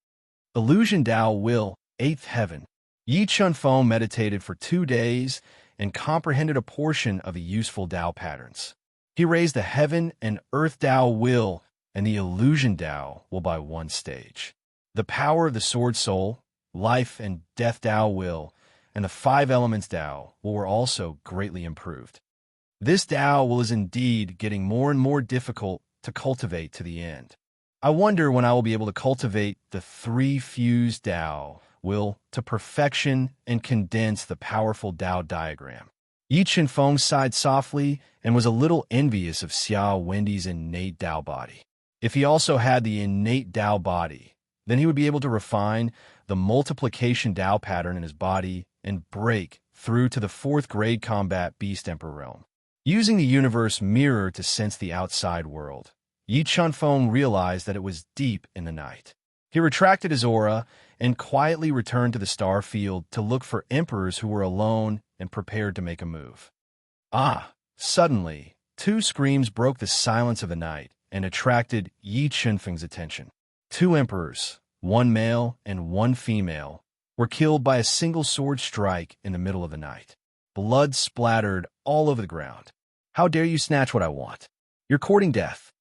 Illusion Tao will, eighth heaven. Yi Chunfeng meditated for 2 days and comprehended a portion of the useful Tao patterns. He raised the heaven and earth Tao will and the illusion Tao will by 1 stage. The power of the sword soul, life and death Tao will, and the 5 elements Tao were also greatly improved. This Tao will is indeed getting more and more difficult to cultivate to the end. I wonder when I will be able to cultivate the 3 fused Tao will to perfection and condense the powerful Tao diagram. Yi Chunfeng sighed softly and was a little envious of Xiao Wendy's innate Tao body. If he also had the innate Tao body, then he would be able to refine the multiplication Tao pattern in his body and break through to the 4th grade combat Beast Emperor realm. Using the universe mirror to sense the outside world, Yi Chunfeng realized that it was deep in the night. He retracted his aura and quietly returned to the star field to look for emperors who were alone and prepared to make a move. Suddenly, 2 screams broke the silence of the night and attracted Yi Chunfeng's attention. 2 emperors, 1 male and 1 female, were killed by a single sword strike in the middle of the night. Blood splattered all over the ground. How dare you snatch what I want? You're courting death.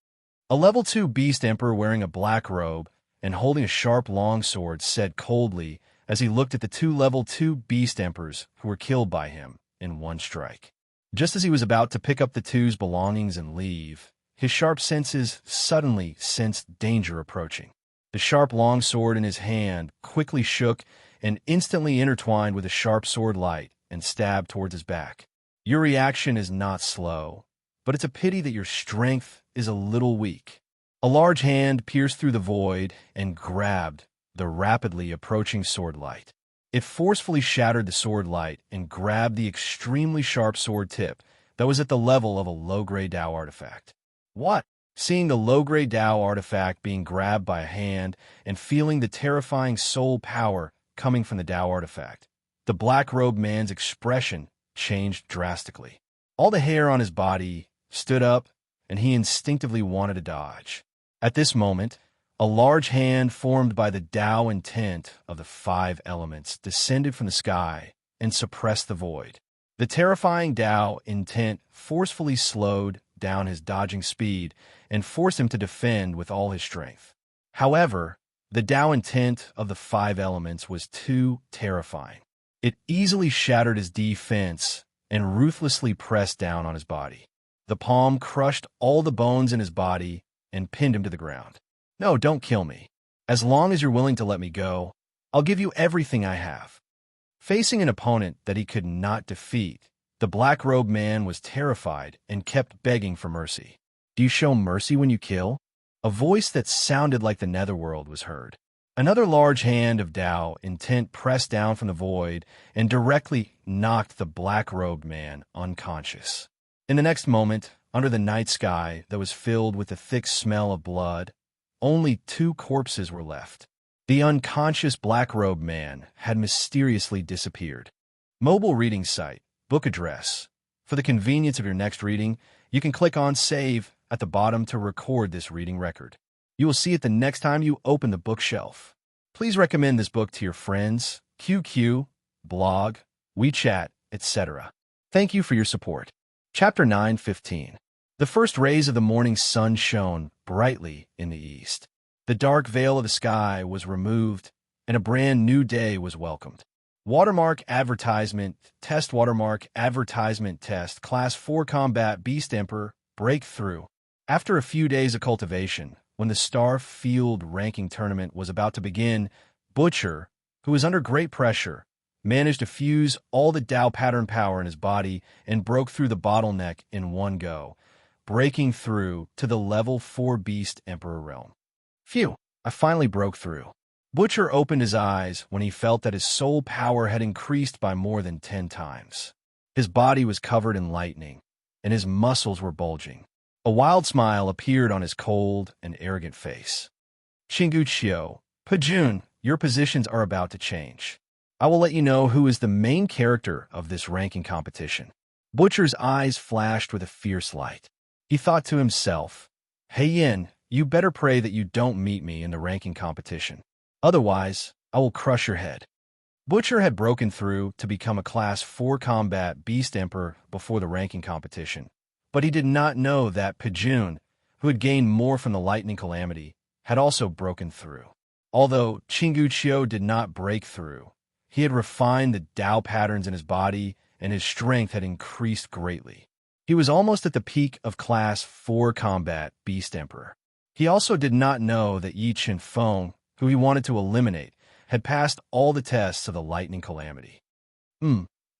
A level 2 beast emperor wearing a black robe and holding a sharp longsword said coldly as he looked at the 2 level 2 beast emperors who were killed by him in 1 strike. Just as he was about to pick up the 2's belongings and leave, his sharp senses suddenly sensed danger approaching. The sharp longsword in his hand quickly shook and instantly intertwined with a sharp sword light and stabbed towards his back. Your reaction is not slow, but it's a pity that your strength is a little weak. A large hand pierced through the void and grabbed the rapidly approaching sword light. It forcefully shattered the sword light and grabbed the extremely sharp sword tip that was at the level of a low-grade Tao artifact. What? Seeing the low-grade Tao artifact being grabbed by a hand and feeling the terrifying soul power coming from the Tao artifact, the black-robed man's expression changed drastically. All the hair on his body stood up, and he instinctively wanted to dodge. At this moment, a large hand formed by the Tao intent of the 5 elements descended from the sky and suppressed the void. The terrifying Tao intent forcefully slowed down his dodging speed and forced him to defend with all his strength. However, the Tao intent of the 5 elements was too terrifying. It easily shattered his defense and ruthlessly pressed down on his body. The palm crushed all the bones in his body and pinned him to the ground. No, don't kill me. As long as you're willing to let me go, I'll give you everything I have. Facing an opponent that he could not defeat, the black-robed man was terrified and kept begging for mercy. Do you show mercy when you kill? A voice that sounded like the netherworld was heard. Another large hand of Tao intent pressed down from the void and directly knocked the black-robed man unconscious. In the next moment, under the night sky that was filled with the thick smell of blood, only 2 corpses were left. The unconscious black-robed man had mysteriously disappeared. Mobile reading site, book address. For the convenience of your next reading, you can click on Save at the bottom to record this reading record. You will see it the next time you open the bookshelf. Please recommend this book to your friends, QQ, blog, WeChat, etc. Thank you for your support. Chapter 9:15. The first rays of the morning sun shone brightly in the east. The dark veil of the sky was removed, and a brand new day was welcomed. Watermark advertisement test class 4 combat beast emperor breakthrough. After a few days of cultivation, when the Star Field ranking tournament was about to begin, Butcher, who was under great pressure, managed to fuse all the Tao pattern power in his body and broke through the bottleneck in one go, breaking through to the level 4 Beast Emperor realm. Phew, I finally broke through. Butcher opened his eyes when he felt that his soul power had increased by more than 10 times. His body was covered in lightning, and his muscles were bulging. A wild smile appeared on his cold and arrogant face. Chingguo, Pajun, your positions are about to change. I will let you know who is the main character of this ranking competition. Butcher's eyes flashed with a fierce light. He thought to himself, Hey Yin, you better pray that you don't meet me in the ranking competition. Otherwise, I will crush your head. Butcher had broken through to become a Class 4 combat Beast Emperor before the ranking competition, but he did not know that Pajun, who had gained more from the lightning calamity, had also broken through. Although Chingguo did not break through, he had refined the Tao patterns in his body, and his strength had increased greatly. He was almost at the peak of Class 4 combat Beast Emperor. He also did not know that Yi Chenfeng, who he wanted to eliminate, had passed all the tests of the lightning calamity.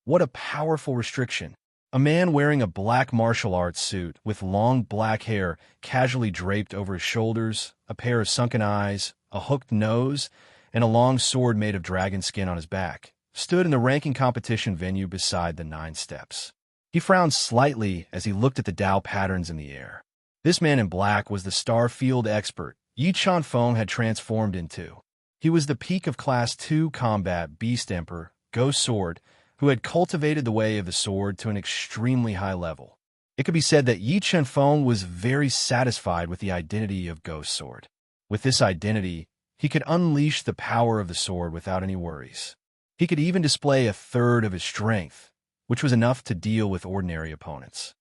What a powerful restriction. A man wearing a black martial arts suit with long black hair casually draped over his shoulders, a pair of sunken eyes, a hooked nose, and a long sword made of dragon skin on his back, stood in the ranking competition venue beside the 9 steps. He frowned slightly as he looked at the Tao patterns in the air. This man in black was the Star Field expert Yi Chenfeng had transformed into. He was the peak of Class 2 combat Beast Emperor, Ghost Sword, who had cultivated the way of the sword to an extremely high level. It could be said that Yi Chenfeng was very satisfied with the identity of Ghost Sword. With this identity, he could unleash the power of the sword without any worries. He could even display a third of his strength, which was enough to deal with ordinary opponents.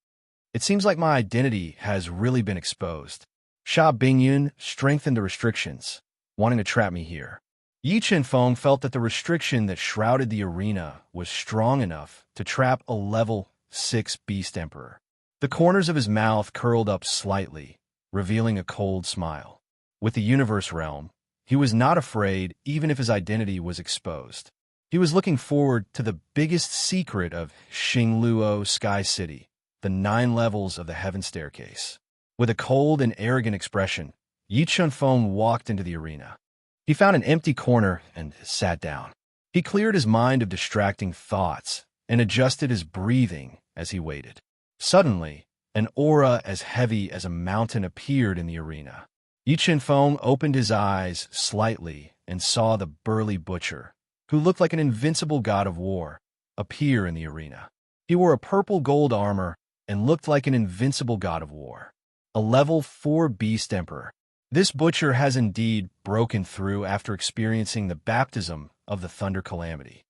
It seems like my identity has really been exposed. Sha Bingyun strengthened the restrictions, wanting to trap me here. Yi Chenfeng felt that the restriction that shrouded the arena was strong enough to trap a level 6 Beast Emperor. The corners of his mouth curled up slightly, revealing a cold smile. With the universe realm, he was not afraid even if his identity was exposed. He was looking forward to the biggest secret of Xingluo Sky City, the 9 levels of the Heaven Staircase. With a cold and arrogant expression, Yi Chenfeng walked into the arena. He found an empty corner and sat down. He cleared his mind of distracting thoughts and adjusted his breathing as he waited. Suddenly, an aura as heavy as a mountain appeared in the arena. Yi Chenfeng opened his eyes slightly and saw the burly Butcher, who looked like an invincible god of war, appear in the arena. He wore a purple gold armor and looked like an invincible god of war. A level 4 Beast Emperor. This Butcher has indeed broken through after experiencing the baptism of the Thunder Calamity.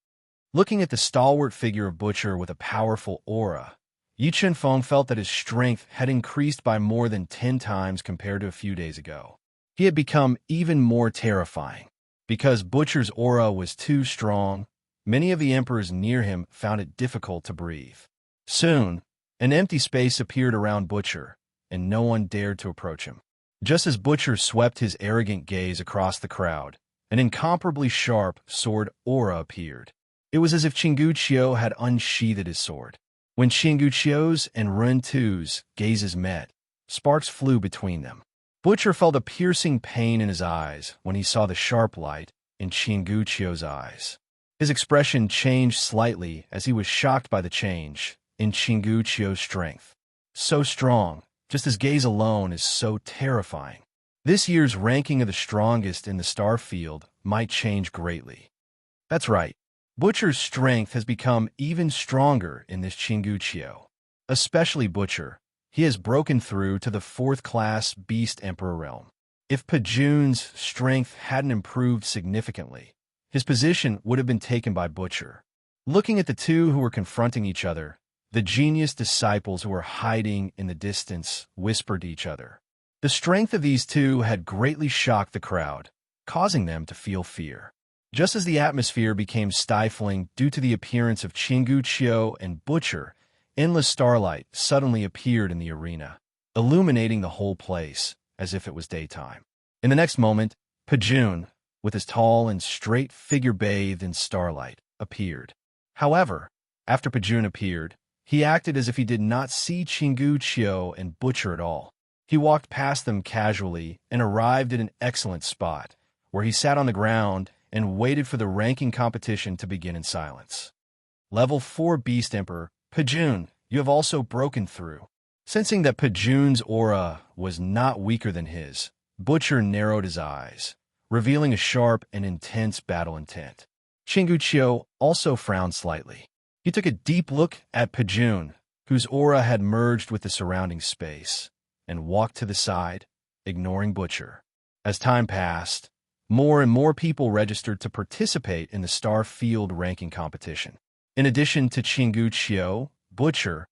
Looking at the stalwart figure of Butcher with a powerful aura, Yi Chenfeng felt that his strength had increased by more than 10 times compared to a few days ago. He had become even more terrifying. Because Butcher's aura was too strong, many of the emperors near him found it difficult to breathe. Soon, an empty space appeared around Butcher, and no one dared to approach him. Just as Butcher swept his arrogant gaze across the crowd, an incomparably sharp sword aura appeared. It was as if Chingguo had unsheathed his sword. When Chingguo's and Ren Tu's gazes met, sparks flew between them. Butcher felt a piercing pain in his eyes when he saw the sharp light in Chingguo's eyes. His expression changed slightly as he was shocked by the change in Chingguo's strength. So strong, just as gaze alone is so terrifying. This year's ranking of the strongest in the star field might change greatly. That's right. Butcher's strength has become even stronger in this Chingguo. Especially Butcher. He has broken through to the 4th class Beast Emperor realm. If Pajun's strength hadn't improved significantly, his position would have been taken by Butcher. Looking at the two who were confronting each other, The genius disciples who were hiding in the distance whispered to each other. The strength of these two had greatly shocked the crowd, causing them to feel fear. Just as the atmosphere became stifling due to the appearance of Chingu Chiu and Butcher, endless starlight suddenly appeared in the arena, illuminating the whole place as if it was daytime. In the next moment, Pajun, with his tall and straight figure bathed in starlight, appeared. However, after Pajun appeared, he acted as if he did not see Chingu Chiu and Butcher at all. He walked past them casually and arrived at an excellent spot, where he sat on the ground and waited for the ranking competition to begin in silence. Level 4 Beast Emperor, Pajun, you have also broken through. Sensing that Pajun's aura was not weaker than his, Butcher narrowed his eyes, revealing a sharp and intense battle intent. Chingu Chiu also frowned slightly. He took a deep look at Pajun, whose aura had merged with the surrounding space, and walked to the side, ignoring Butcher. As time passed, more and more people registered to participate in the Star Field ranking competition. In addition to Chingu Chiu, Butcher,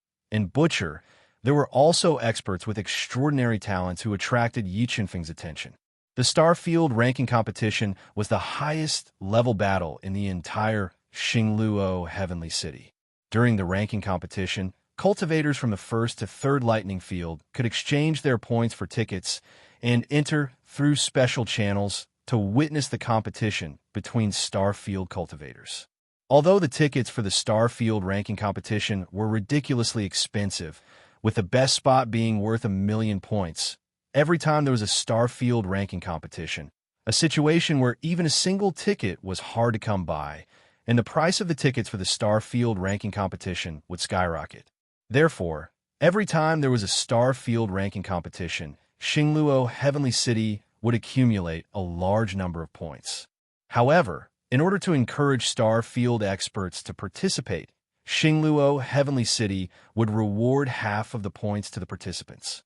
there were also experts with extraordinary talents who attracted Yi Qinfeng's attention. The Star Field ranking competition was the highest level battle in the entire Xingluo Heavenly City. During the ranking competition, cultivators from the first to third lightning field could exchange their points for tickets and enter through special channels to witness the competition between Star Field cultivators. Although the tickets for the Star Field ranking competition were ridiculously expensive, with the best spot being worth 1,000,000 points, every time there was a Star Field ranking competition, a situation where even a single ticket was hard to come by, and the price of the tickets for the Star Field ranking competition would skyrocket. Therefore, every time there was a Star Field ranking competition, Xingluo Heavenly City would accumulate a large number of points. However, in order to encourage Star Field experts to participate, Xingluo Heavenly City would reward half of the points to the participants.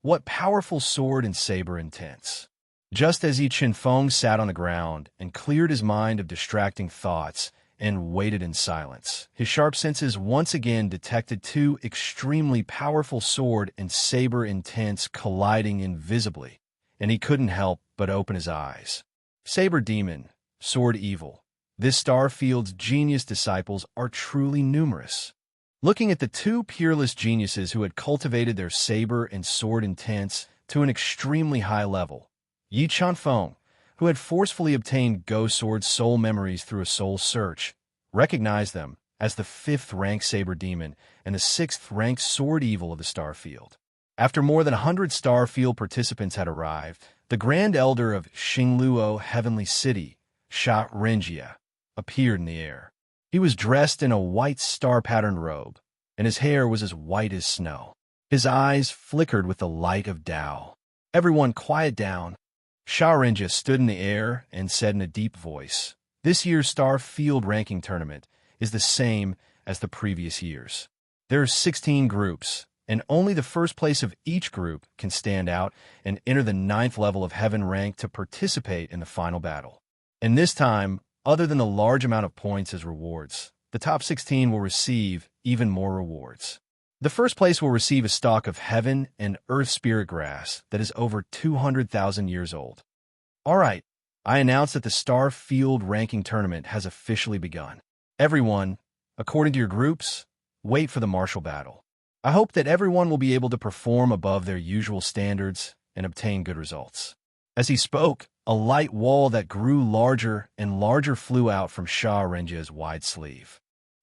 What powerful sword and saber intents! Just as Yi Qinfeng sat on the ground and cleared his mind of distracting thoughts and waited in silence, his sharp senses once again detected two extremely powerful sword and saber intents colliding invisibly, and he couldn't help but open his eyes. Saber Demon, Sword Evil. This Star Field's genius disciples are truly numerous. Looking at the two peerless geniuses who had cultivated their saber and sword intents to an extremely high level, Yi Qinfeng, who had forcefully obtained Go Sword's soul memories through a soul search, recognized them as the 5th-rank Saber Demon and the 6th-rank Sword Evil of the Star Field. After more than 100 Star Field participants had arrived, the Grand Elder of Xingluo Heavenly City, Sha Renjia, appeared in the air. He was dressed in a white star-patterned robe, and his hair was as white as snow. His eyes flickered with the light of Tao. "Everyone quiet down." Sha Renjia stood in the air and said in a deep voice, "This year's Star Field ranking tournament is the same as the previous years. There are 16 groups, and only the first place of each group can stand out and enter the 9th level of Heaven rank to participate in the final battle. And this time, other than the large amount of points as rewards, the top 16 will receive even more rewards. The first place will receive a stalk of Heaven and Earth Spirit Grass that is over 200,000 years old. All right, I announce that the Star Field ranking tournament has officially begun. Everyone, according to your groups, wait for the martial battle. I hope that everyone will be able to perform above their usual standards and obtain good results." As he spoke, a light wall that grew larger and larger flew out from Sha Renjia's wide sleeve.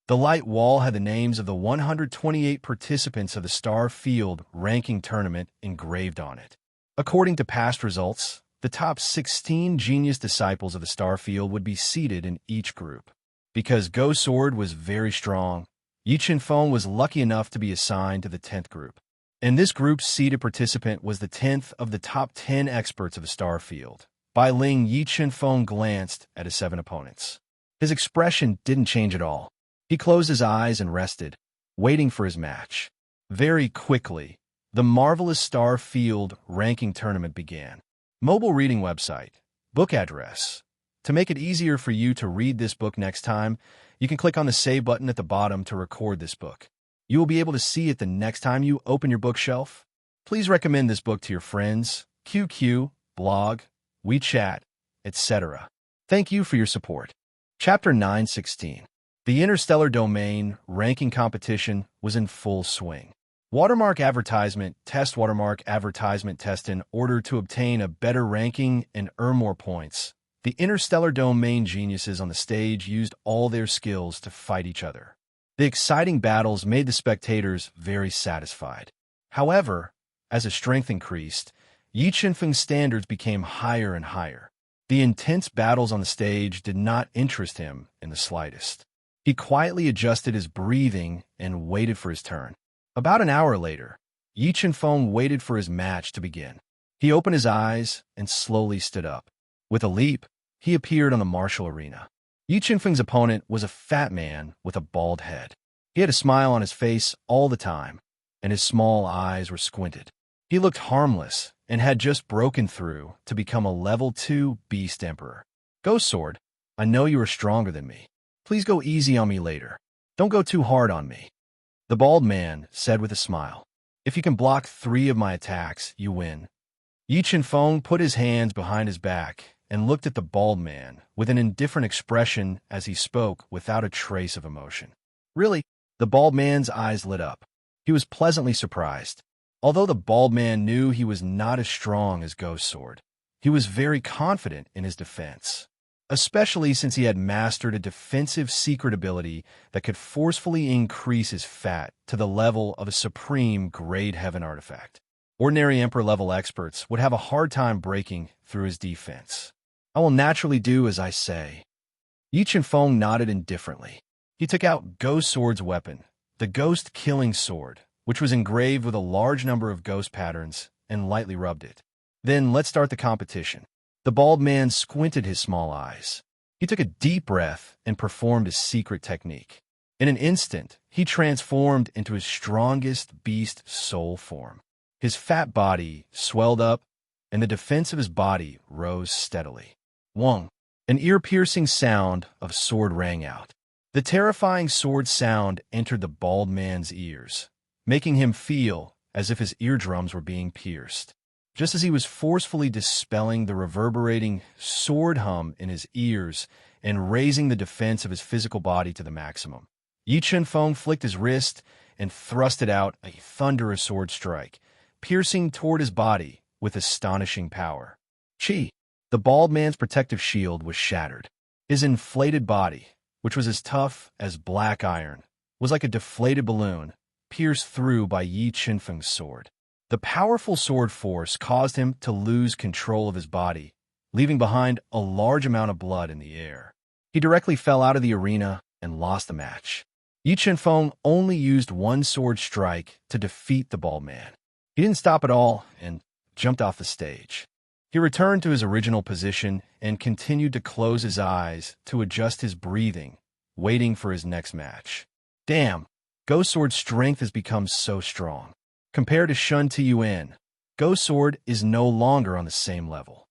The light wall had the names of the 128 participants of the Star Field ranking tournament engraved on it. According to past results, the top 16 genius disciples of the Star Field would be seated in each group. Because Go Sword was very strong, Yi Qinfeng was lucky enough to be assigned to the 10th group. And this group's seated participant was the 10th of the top 10 experts of the Star Field. Bai Ling, Yi Qinfeng glanced at his 7 opponents. His expression didn't change at all. He closed his eyes and rested, waiting for his match. Very quickly, the marvelous Star Field ranking tournament began. Mobile reading website. Book address. To make it easier for you to read this book next time, you can click on the Save button at the bottom to record this book. You will be able to see it the next time you open your bookshelf. Please recommend this book to your friends, QQ, blog, WeChat, etc. Thank you for your support. Chapter 916. The interstellar domain ranking competition was in full swing. Watermark advertisement test in order to obtain a better ranking and earn more points. The interstellar domain geniuses on the stage used all their skills to fight each other. The exciting battles made the spectators very satisfied. However, as his strength increased, Yi Qinfeng's standards became higher and higher. The intense battles on the stage did not interest him in the slightest. He quietly adjusted his breathing and waited for his turn. About an hour later, Yi Qinfeng waited for his match to begin. He opened his eyes and slowly stood up. With a leap, he appeared on the martial arena. Yi Qinfeng's opponent was a fat man with a bald head. He had a smile on his face all the time, and his small eyes were squinted. He looked harmless and had just broken through to become a level 2 Beast Emperor. Ghost Sword, I know you are stronger than me. Please go easy on me later. Don't go too hard on me. The bald man said with a smile. If you can block 3 of my attacks, you win. Yi Qinfeng put his hands behind his back and looked at the bald man with an indifferent expression as he spoke without a trace of emotion. Really? The bald man's eyes lit up. He was pleasantly surprised. Although the bald man knew he was not as strong as Ghost Sword, he was very confident in his defense, especially since he had mastered a defensive secret ability that could forcefully increase his fat to the level of a supreme grade heaven artifact. Ordinary Emperor-level experts would have a hard time breaking through his defense. I will naturally do as I say. Yi Qinfeng nodded indifferently. He took out Ghost Sword's weapon, the Ghost Killing Sword, which was engraved with a large number of ghost patterns, and lightly rubbed it. Then let's start the competition. The bald man squinted his small eyes. He took a deep breath and performed his secret technique. In an instant, he transformed into his strongest beast soul form. His fat body swelled up, and the defense of his body rose steadily. Wong! An ear-piercing sound of sword rang out. The terrifying sword sound entered the bald man's ears, making him feel as if his eardrums were being pierced. Just as he was forcefully dispelling the reverberating sword hum in his ears and raising the defense of his physical body to the maximum, Yi Qinfeng flicked his wrist and thrusted out a thunderous sword strike, piercing toward his body with astonishing power. Chi! The bald man's protective shield was shattered. His inflated body, which was as tough as black iron, was like a deflated balloon, pierced through by Yi Qinfeng's sword. The powerful sword force caused him to lose control of his body, leaving behind a large amount of blood in the air. He directly fell out of the arena and lost the match. Yi Qinfeng only used one sword strike to defeat the bald man. He didn't stop at all and jumped off the stage. He returned to his original position and continued to close his eyes to adjust his breathing, waiting for his next match. Damn, Ghost Sword's strength has become so strong. Compared to Shun Tiyuan, Ghost Sword is no longer on the same level.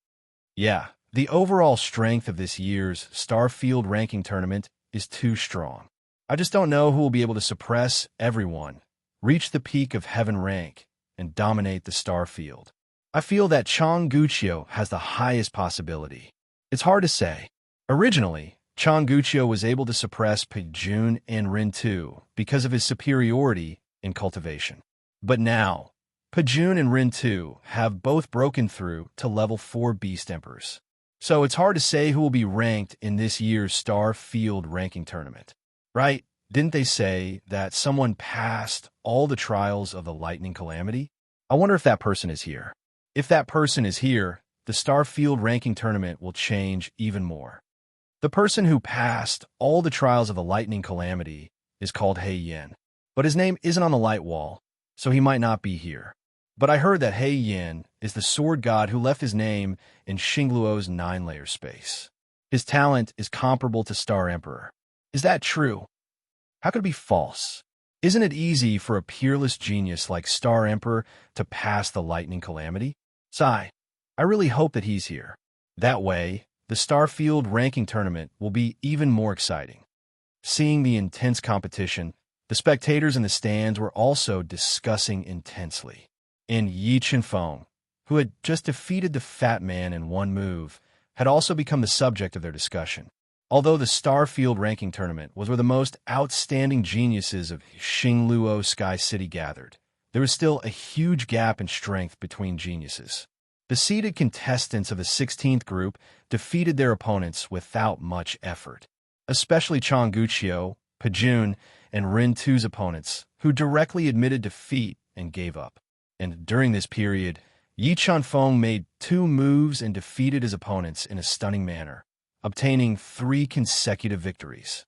Yeah, the overall strength of this year's Starfield ranking tournament is too strong. I just don't know who will be able to suppress everyone, reach the peak of heaven rank, and dominate the Starfield. I feel that Chang Guqiu has the highest possibility. It's hard to say. Originally, Chang Guqiu was able to suppress Pejun and Rin Tu because of his superiority in cultivation. But now, Pejun and Rin Tu have both broken through to level 4 Beast Emperors. So it's hard to say who will be ranked in this year's Starfield ranking tournament. Right? Didn't they say that someone passed all the trials of the lightning calamity? I wonder if that person is here. If that person is here, the Starfield ranking tournament will change even more. The person who passed all the trials of the lightning calamity is called He Yin, but his name isn't on the light wall, so he might not be here. But I heard that He Yin is the sword god who left his name in Xingluo's 9-layer space. His talent is comparable to Star Emperor. Is that true? How could it be false? Isn't it easy for a peerless genius like Star Emperor to pass the lightning calamity? Sigh, I really hope that he's here. That way, the Starfield ranking tournament will be even more exciting. Seeing the intense competition, The spectators in the stands were also discussing intensely. And Yi Chenfeng, who had just defeated the Fat Man in one move, had also become the subject of their discussion. Although the Starfield ranking tournament was where the most outstanding geniuses of Xingluo Sky City gathered, there was still a huge gap in strength between geniuses. The seeded contestants of the 16th group defeated their opponents without much effort, especially Chang Guqiu, Pajun, and Rin Tu's opponents, who directly admitted defeat and gave up. And during this period, Yi Chenfeng made 2 moves and defeated his opponents in a stunning manner, obtaining 3 consecutive victories.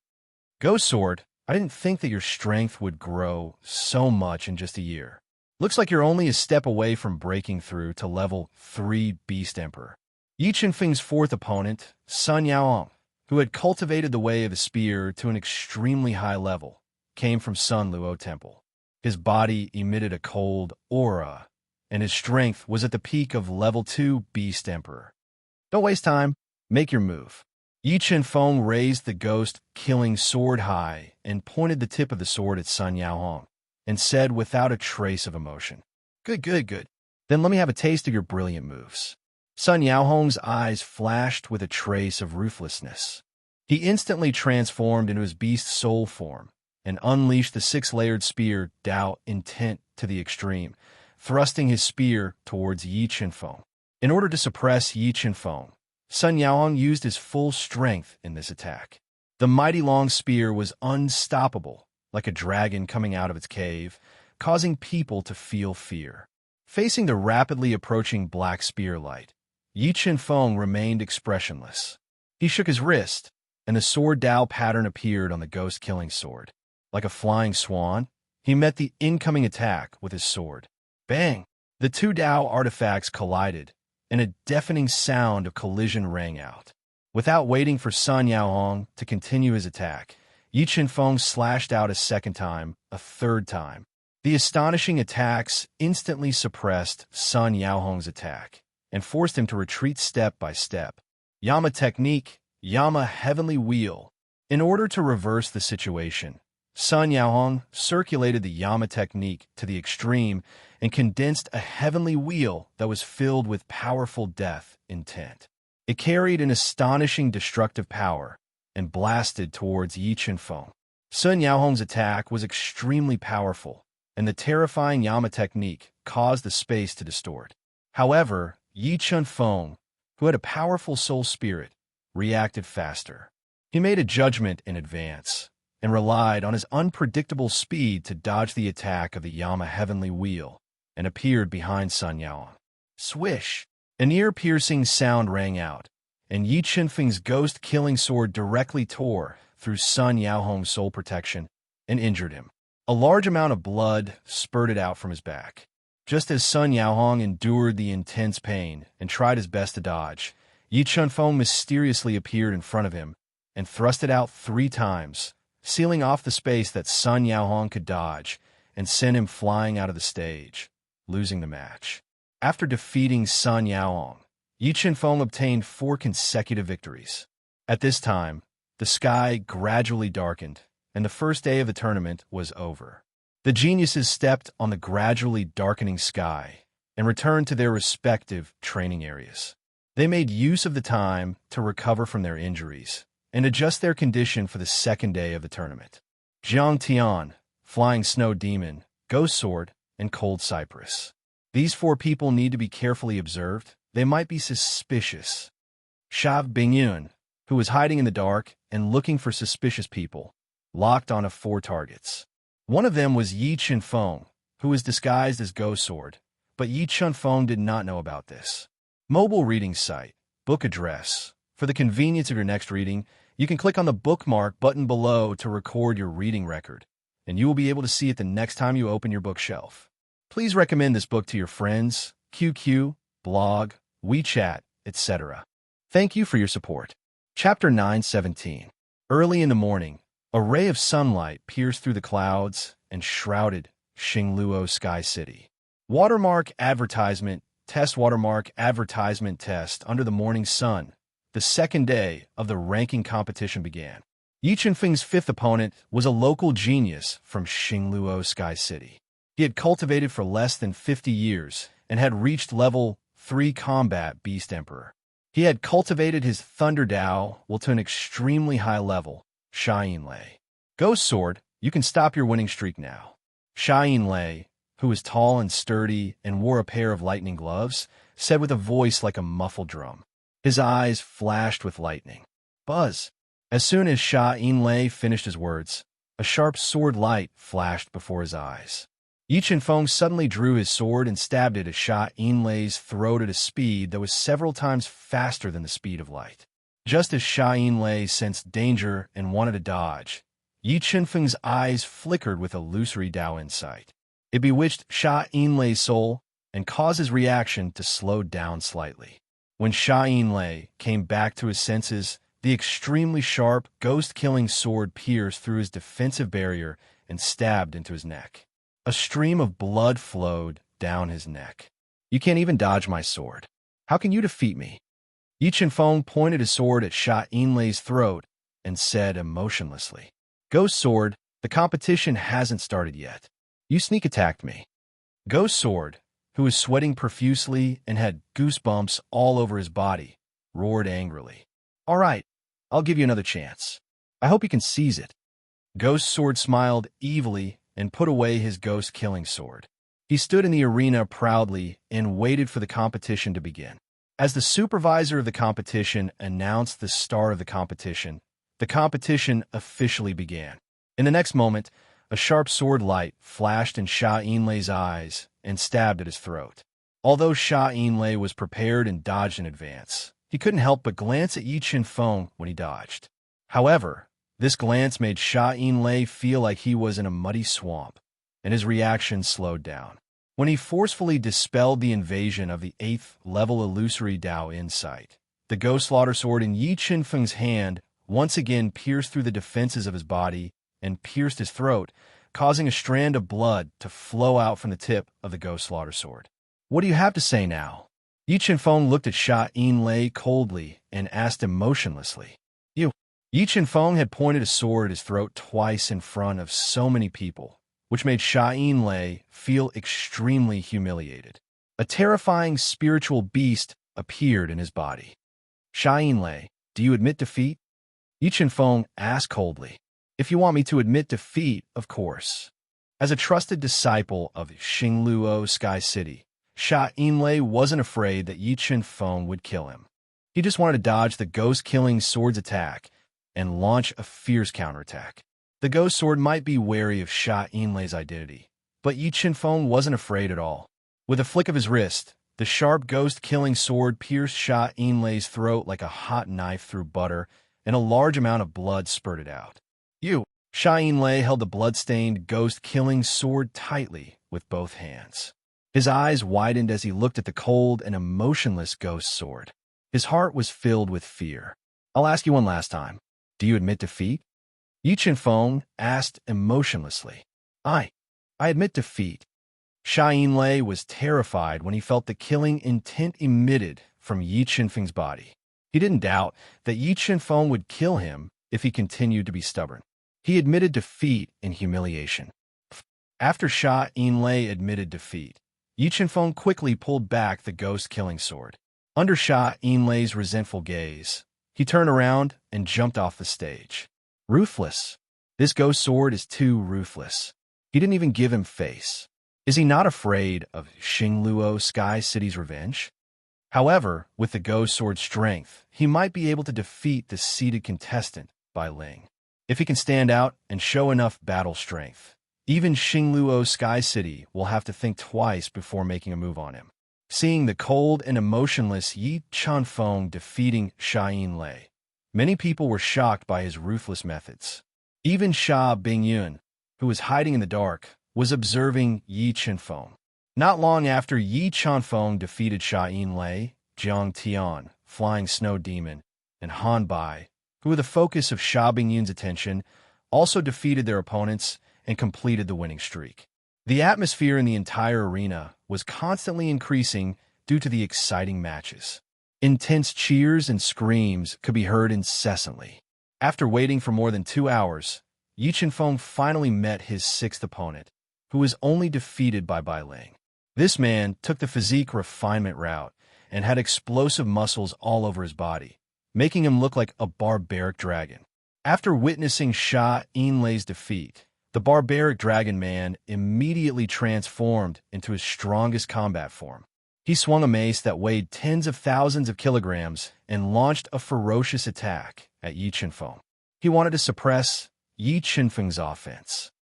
Ghost Sword, I didn't think that your strength would grow so much in just a year. Looks like you're only a step away from breaking through to level 3 Beast Emperor. Yi Chenfeng's 4th opponent, Sun Yaohong, who had cultivated the way of the spear to an extremely high level, came from Sun Luo Temple. His body emitted a cold aura, and his strength was at the peak of level 2 Beast Emperor. Don't waste time, make your move. Yi Chenfeng raised the ghost-killing sword high and pointed the tip of the sword at Sun Yaohong, and said without a trace of emotion, Good. Then let me have a taste of your brilliant moves. Sun Yaohong's eyes flashed with a trace of ruthlessness. He instantly transformed into his beast soul form and unleashed the 6-layered spear Dao intent to the extreme, thrusting his spear towards Yi Chenfeng. In order to suppress Yi Chenfeng, Sun Yaohong used his full strength in this attack. The mighty long spear was unstoppable, like a dragon coming out of its cave, causing people to feel fear. Facing the rapidly approaching black spear light, Yi Chenfeng remained expressionless. He shook his wrist, and the sword Dao pattern appeared on the ghost-killing sword. Like a flying swan, he met the incoming attack with his sword. Bang! The 2 Dao artifacts collided, and a deafening sound of collision rang out. Without waiting for Sun Yaohong to continue his attack, Yi Chenfeng slashed out a second time, a third time. The astonishing attacks instantly suppressed Sun Yaohong's attack and forced him to retreat step by step. Yama technique, Yama heavenly wheel. In order to reverse the situation, Sun Yaohong circulated the Yama technique to the extreme and condensed a heavenly wheel that was filled with powerful death intent. It carried an astonishing destructive power and blasted towards Yi Chenfeng. Sun Yaohong's attack was extremely powerful, and the terrifying Yama technique caused the space to distort. However, Yi Chenfeng, who had a powerful soul spirit, reacted faster. He made a judgment in advance and relied on his unpredictable speed to dodge the attack of the Yama heavenly wheel and appeared behind Sun Yaohong. Swish! An ear-piercing sound rang out, and Yi Chenfeng's ghost-killing sword directly tore through Sun Yaohong's soul protection and injured him. A large amount of blood spurted out from his back. Just as Sun Yaohong endured the intense pain and tried his best to dodge, Yi Chenfeng mysteriously appeared in front of him and thrust it out 3 times, sealing off the space that Sun Yaohong could dodge and sent him flying out of the stage, losing the match. After defeating Sun Yaohong, Yi Chenfeng obtained 4 consecutive victories. At this time, the sky gradually darkened, and the first day of the tournament was over. The geniuses stepped on the gradually darkening sky and returned to their respective training areas. They made use of the time to recover from their injuries and adjust their condition for the second day of the tournament. Jiang Tian, Flying Snow Demon, Ghost Sword, and Cold Cypress. These 4 people need to be carefully observed. They might be suspicious. Shav Bingyun, who was hiding in the dark and looking for suspicious people, locked onto 4 targets. One of them was Yi Chenfeng, who was disguised as Ghost Sword, but Yi Chenfeng did not know about this. Mobile reading site, book address. For the convenience of your next reading, you can click on the bookmark button below to record your reading record, and you will be able to see it the next time you open your bookshelf. Please recommend this book to your friends, QQ, blog, WeChat, etc. Thank you for your support. Chapter 9:17. Early in the morning, a ray of sunlight pierced through the clouds and shrouded Xingluo Sky City. Watermark advertisement, test watermark advertisement test under the morning sun. The second day of the ranking competition began. Yi Chunfeng's fifth opponent was a local genius from Xingluo Sky City. He had cultivated for less than 50 years and had reached level 3 combat Beast Emperor. He had cultivated his Thunder Dao to an extremely high level, Xiayin Lei. Ghost Sword, you can stop your winning streak now. Xiayin Lei, who was tall and sturdy and wore a pair of lightning gloves, said with a voice like a muffled drum. His eyes flashed with lightning. Buzz! As soon as Xiayin Lei finished his words, a sharp sword light flashed before his eyes. Yi Chunfeng suddenly drew his sword and stabbed it at Xiayin Lei's throat at a speed that was several times faster than the speed of light. Just as Xiayin Lei sensed danger and wanted to dodge, Yi Chunfeng's eyes flickered with illusory Dao insight. It bewitched Xiayin Lei's soul and caused his reaction to slow down slightly. When Xiayin Lei came back to his senses, the extremely sharp, ghost-killing sword pierced through his defensive barrier and stabbed into his neck. A stream of blood flowed down his neck. You can't even dodge my sword. How can you defeat me? Yi Chunfeng pointed his sword at Xiayin Lei's throat and said emotionlessly, Ghost Sword, the competition hasn't started yet. You sneak attacked me. Ghost Sword, who was sweating profusely and had goosebumps all over his body, roared angrily. All right, I'll give you another chance. I hope you can seize it. Ghost Sword smiled evilly and put away his ghost-killing sword. He stood in the arena proudly and waited for the competition to begin. As the supervisor of the competition announced the start of the competition officially began. In the next moment, a sharp sword light flashed in Xiayin Lei's eyes and stabbed at his throat. Although Xiayin Lei was prepared and dodged in advance, he couldn't help but glance at Yi Chunfeng when he dodged. However, this glance made Xiayin Lei feel like he was in a muddy swamp, and his reaction slowed down. When he forcefully dispelled the invasion of the 8th level illusory Dao insight, the Ghost Slaughter Sword in Yi Chunfeng's hand once again pierced through the defenses of his body and pierced his throat, causing a strand of blood to flow out from the tip of the Ghost Slaughter Sword. What do you have to say now? Yi Chunfeng looked at Xiayin Lei coldly and asked emotionlessly. Yi Chunfeng had pointed a sword at his throat twice in front of so many people, which made Xiayin Lei feel extremely humiliated. A terrifying spiritual beast appeared in his body. Xiayin Lei, do you admit defeat? Yi Chunfeng asked coldly. If you want me to admit defeat, of course. As a trusted disciple of Xingluo Sky City, Xiayin Lei wasn't afraid that Yi Chunfeng would kill him. He just wanted to dodge the ghost-killing sword's attack and launch a fierce counterattack. The ghost sword might be wary of Xiayin Lei's identity, but Yi Chunfeng wasn't afraid at all. With a flick of his wrist, the sharp ghost-killing sword pierced Xiayin Lei's throat like a hot knife through butter, and a large amount of blood spurted out. Xiayin Lei held the blood-stained, ghost-killing sword tightly with both hands. His eyes widened as he looked at the cold and emotionless ghost sword. His heart was filled with fear. I'll ask you one last time. Do you admit defeat? Yi Chunfeng asked emotionlessly. I admit defeat. Xiayin Lei was terrified when he felt the killing intent emitted from Yi Chunfeng's body. He didn't doubt that Yi Chunfeng would kill him if he continued to be stubborn. He admitted defeat in humiliation. After Xiayin Lei admitted defeat, Yi Chunfeng quickly pulled back the ghost-killing sword. Under Xiayin Lei's resentful gaze, he turned around and jumped off the stage. Ruthless. This ghost sword is too ruthless. He didn't even give him face. Is he not afraid of Xingluo Sky City's revenge? However, with the ghost sword's strength, he might be able to defeat the seeded contestant Bai Ling. If he can stand out and show enough battle strength, even Xingluo Sky City will have to think twice before making a move on him. Seeing the cold and emotionless Yi Chunfeng defeating Xiayin Lei, many people were shocked by his ruthless methods. Even Xia Bingyun, who was hiding in the dark, was observing Yi Chunfeng. Not long after Yi Chunfeng defeated Xiayin Lei, Jiang Tian, Flying Snow Demon, and Han Bai, who were the focus of Xia Bingyun's attention, also defeated their opponents and completed the winning streak. The atmosphere in the entire arena was constantly increasing due to the exciting matches. Intense cheers and screams could be heard incessantly. After waiting for more than 2 hours, Yi Chenfeng finally met his sixth opponent, who was only defeated by Bai Ling. This man took the physique refinement route and had explosive muscles all over his body, making him look like a barbaric dragon. After witnessing Sha Yinlei's defeat, the barbaric dragon man immediately transformed into his strongest combat form. He swung a mace that weighed tens of thousands of kilograms and launched a ferocious attack at Yi Chenfeng. He wanted to suppress Yi Chenfeng's offense.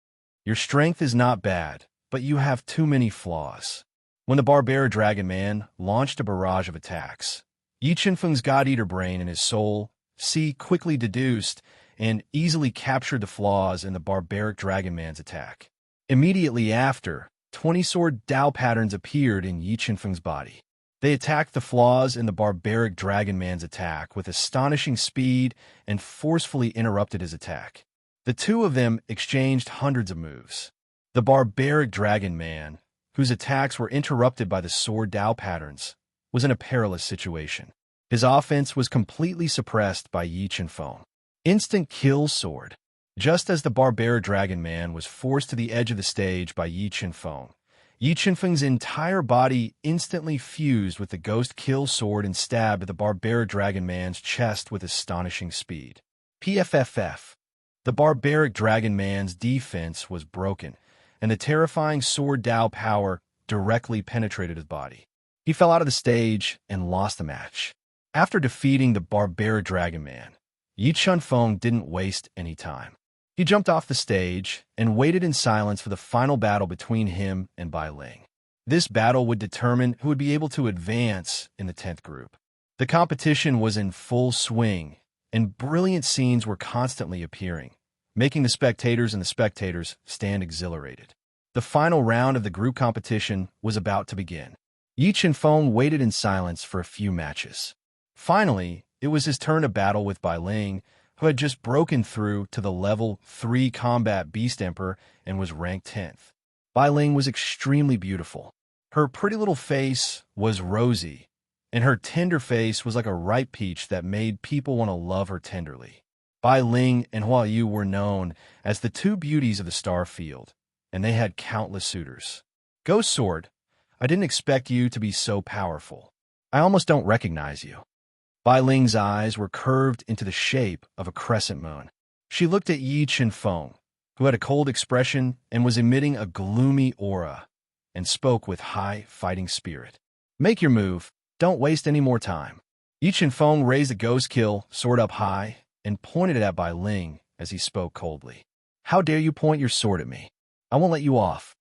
Your strength is not bad, but you have too many flaws. When the barbaric dragon man launched a barrage of attacks, Yi Chenfeng's God-Eater brain and his soul, Si, quickly deduced and easily captured the flaws in the barbaric dragon man's attack. Immediately after, 20 sword Dao patterns appeared in Yi Chenfeng's body. They attacked the flaws in the barbaric dragon man's attack with astonishing speed and forcefully interrupted his attack. The two of them exchanged hundreds of moves. The barbaric dragon man, whose attacks were interrupted by the sword Dao patterns, was in a perilous situation. His offense was completely suppressed by Yi Chenfeng. Instant kill sword. Just as the barbaric dragon man was forced to the edge of the stage by Yi Chenfeng's entire body instantly fused with the ghost kill sword and stabbed the barbaric dragon man's chest with astonishing speed. PFFF. The barbaric dragon man's defense was broken, and the terrifying sword Dao power directly penetrated his body. He fell out of the stage and lost the match. After defeating the barbaric dragon man, Yi Chenfeng didn't waste any time. He jumped off the stage and waited in silence for the final battle between him and Bai Ling. This battle would determine who would be able to advance in the 10th group. The competition was in full swing, and brilliant scenes were constantly appearing, making the spectators stand exhilarated. The final round of the group competition was about to begin. Yi Chenfeng waited in silence for a few matches. Finally, it was his turn to battle with Bai Ling, who had just broken through to the level 3 combat beast emperor and was ranked 10th. Bai Ling was extremely beautiful. Her pretty little face was rosy, and her tender face was like a ripe peach that made people want to love her tenderly. Bai Ling and Hua Yu were known as the two beauties of the star field, and they had countless suitors. Ghost Sword, I didn't expect you to be so powerful. I almost don't recognize you. Bai Ling's eyes were curved into the shape of a crescent moon. She looked at Yi Chenfeng, who had a cold expression and was emitting a gloomy aura, and spoke with high fighting spirit. Make your move. Don't waste any more time. Yi Chenfeng raised the ghost kill sword up high and pointed it at Bai Ling as he spoke coldly. How dare you point your sword at me? I won't let you off.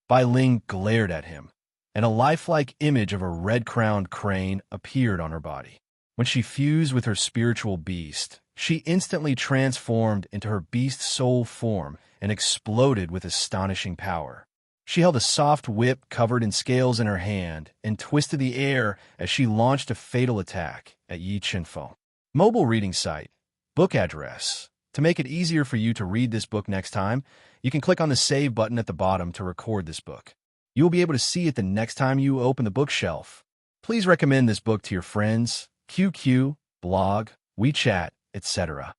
Bai Ling glared at him, and a lifelike image of a red-crowned crane appeared on her body. When she fused with her spiritual beast, she instantly transformed into her beast soul form and exploded with astonishing power. She held a soft whip covered in scales in her hand and twisted the air as she launched a fatal attack at Yi Chenfeng. Mobile reading site. Book address. To make it easier for you to read this book next time, you can click on the Save button at the bottom to record this book. You will be able to see it the next time you open the bookshelf. Please recommend this book to your friends, QQ, blog, WeChat, etc.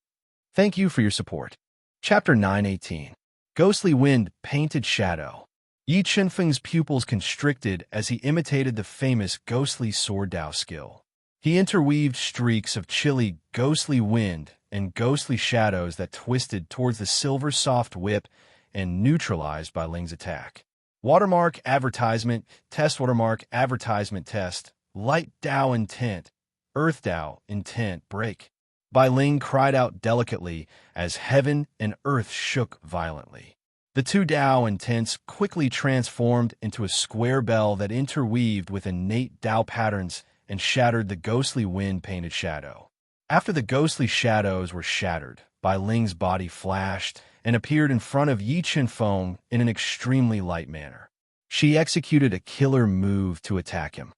Thank you for your support. Chapter 918. Ghostly Wind, Painted Shadow. Yi Chenfeng's pupils constricted as he imitated the famous ghostly sword Dao skill. He interweaved streaks of chilly, ghostly wind and ghostly shadows that twisted towards the silver soft whip and neutralized Bai Ling's attack. Watermark advertisement, test watermark advertisement test, light Dao intent, Earth Dao intent break. Bai Ling cried out delicately as heaven and earth shook violently. The two Dao intents quickly transformed into a square bell that interweaved with innate Dao patterns and shattered the ghostly wind-painted shadow. After the ghostly shadows were shattered, Bai Ling's body flashed and appeared in front of Yi Chenfeng in an extremely light manner. She executed a killer move to attack him.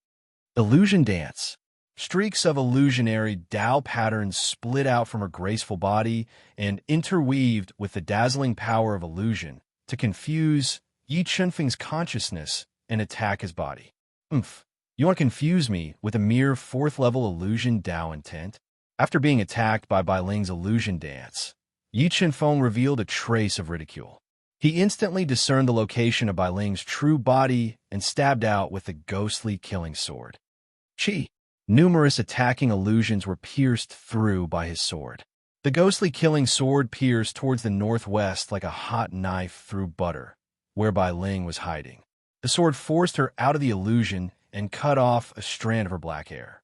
Illusion Dance. Streaks of illusionary Dao patterns split out from her graceful body and interweaved with the dazzling power of illusion to confuse Yi Chenfeng's consciousness and attack his body. You want to confuse me with a mere 4th-level illusion Dao intent? After being attacked by Bai Ling's illusion dance, Yi Qinfeng revealed a trace of ridicule. He instantly discerned the location of Bai Ling's true body and stabbed out with the ghostly killing sword. Chi. Numerous attacking illusions were pierced through by his sword. The ghostly killing sword pierced towards the northwest like a hot knife through butter, where Bai Ling was hiding. The sword forced her out of the illusion and cut off a strand of her black hair.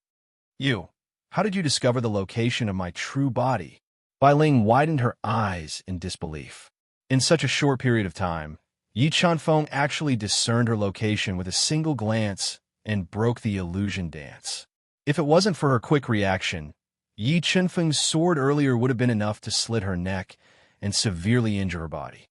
You, how did you discover the location of my true body? Bai Ling widened her eyes in disbelief. In such a short period of time, Yi Qinfeng actually discerned her location with a single glance and broke the illusion dance. If it wasn't for her quick reaction, Yi Qinfeng's sword earlier would have been enough to slit her neck and severely injure her body.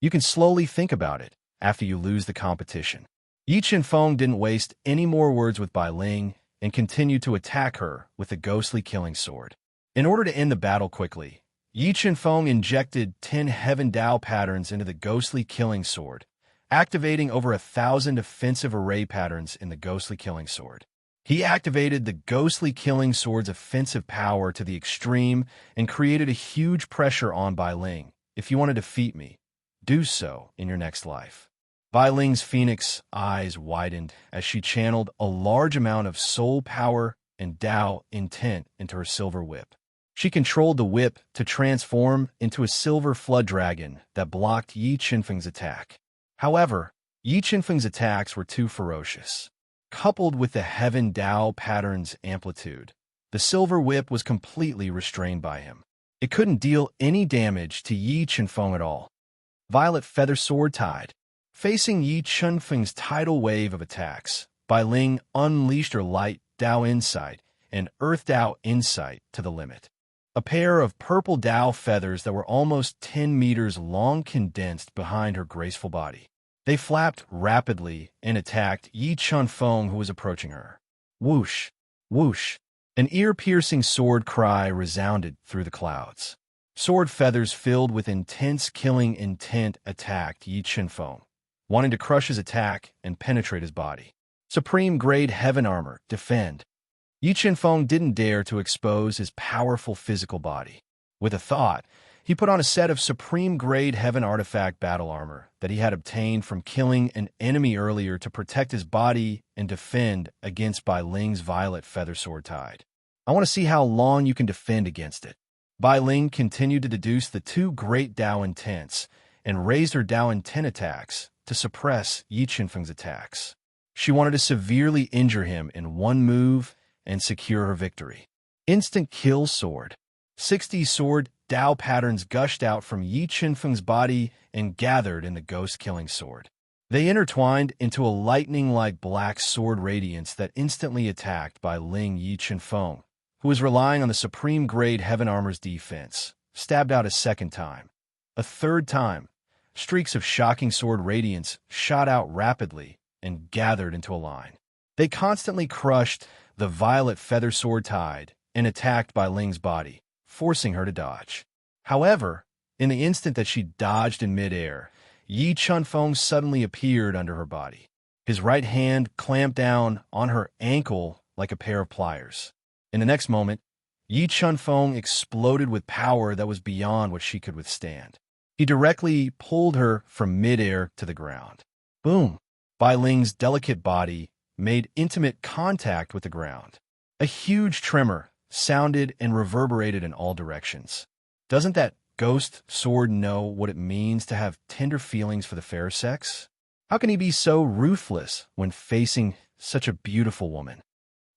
You can slowly think about it after you lose the competition. Yi Qinfeng didn't waste any more words with Bai Ling and continued to attack her with the ghostly killing sword. In order to end the battle quickly, Yi Qinfeng injected 10 Heaven Dao patterns into the ghostly killing sword, activating over 1,000 offensive array patterns in the ghostly killing sword. He activated the ghostly killing sword's offensive power to the extreme and created a huge pressure on Bai Ling. If you want to defeat me, do so in your next life. Bai Ling's phoenix eyes widened as she channeled a large amount of soul power and Dao intent into her silver whip. She controlled the whip to transform into a silver flood dragon that blocked Yi Qinfeng's attack. However, Yi Qinfeng's attacks were too ferocious. Coupled with the Heaven Dao pattern's amplitude, the silver whip was completely restrained by him. It couldn't deal any damage to Yi Qinfeng at all. Violet Feather Sword Tide. Facing Yi Qinfeng's tidal wave of attacks, Bai Ling unleashed her light Dao insight and Earth Dao insight to the limit. A pair of purple Dao feathers that were almost 10 meters long condensed behind her graceful body. They flapped rapidly and attacked Yi Qinfeng, who was approaching her. Whoosh! Whoosh! An ear-piercing sword cry resounded through the clouds. Sword feathers filled with intense killing intent attacked Yi Qinfeng, wanting to crush his attack and penetrate his body. Supreme Grade Heaven Armor, defend. Yi Qinfeng didn't dare to expose his powerful physical body. With a thought, he put on a set of Supreme Grade Heaven Artifact battle armor that he had obtained from killing an enemy earlier to protect his body and defend against Bai Ling's Violet Feather Sword Tide. I want to see how long you can defend against it. Bai Ling continued to deduce the 2 great Dao intents and raised her Dao intent attacks to suppress Yi Qinfeng's attacks. She wanted to severely injure him in one move and secure her victory. Instant Kill Sword. 60 sword Dao patterns gushed out from Yi Qinfeng's body and gathered in the ghost-killing sword. They intertwined into a lightning-like black sword radiance that instantly attacked Bai Ling. Yi Qinfeng, who was relying on the Supreme Grade Heaven Armor's defense, stabbed out a second time. A third time, streaks of shocking sword radiance shot out rapidly and gathered into a line. They constantly crushed the Violet Feather Sword Tide and attacked Bai Ling's body, forcing her to dodge. However, in the instant that she dodged in midair, Yi Qinfeng suddenly appeared under her body. His right hand clamped down on her ankle like a pair of pliers. In the next moment, Yi Qinfeng exploded with power that was beyond what she could withstand. He directly pulled her from midair to the ground. Boom! Bai Ling's delicate body made intimate contact with the ground. A huge tremor sounded and reverberated in all directions. Doesn't that ghost sword know what it means to have tender feelings for the fair sex? How can he be so ruthless when facing such a beautiful woman?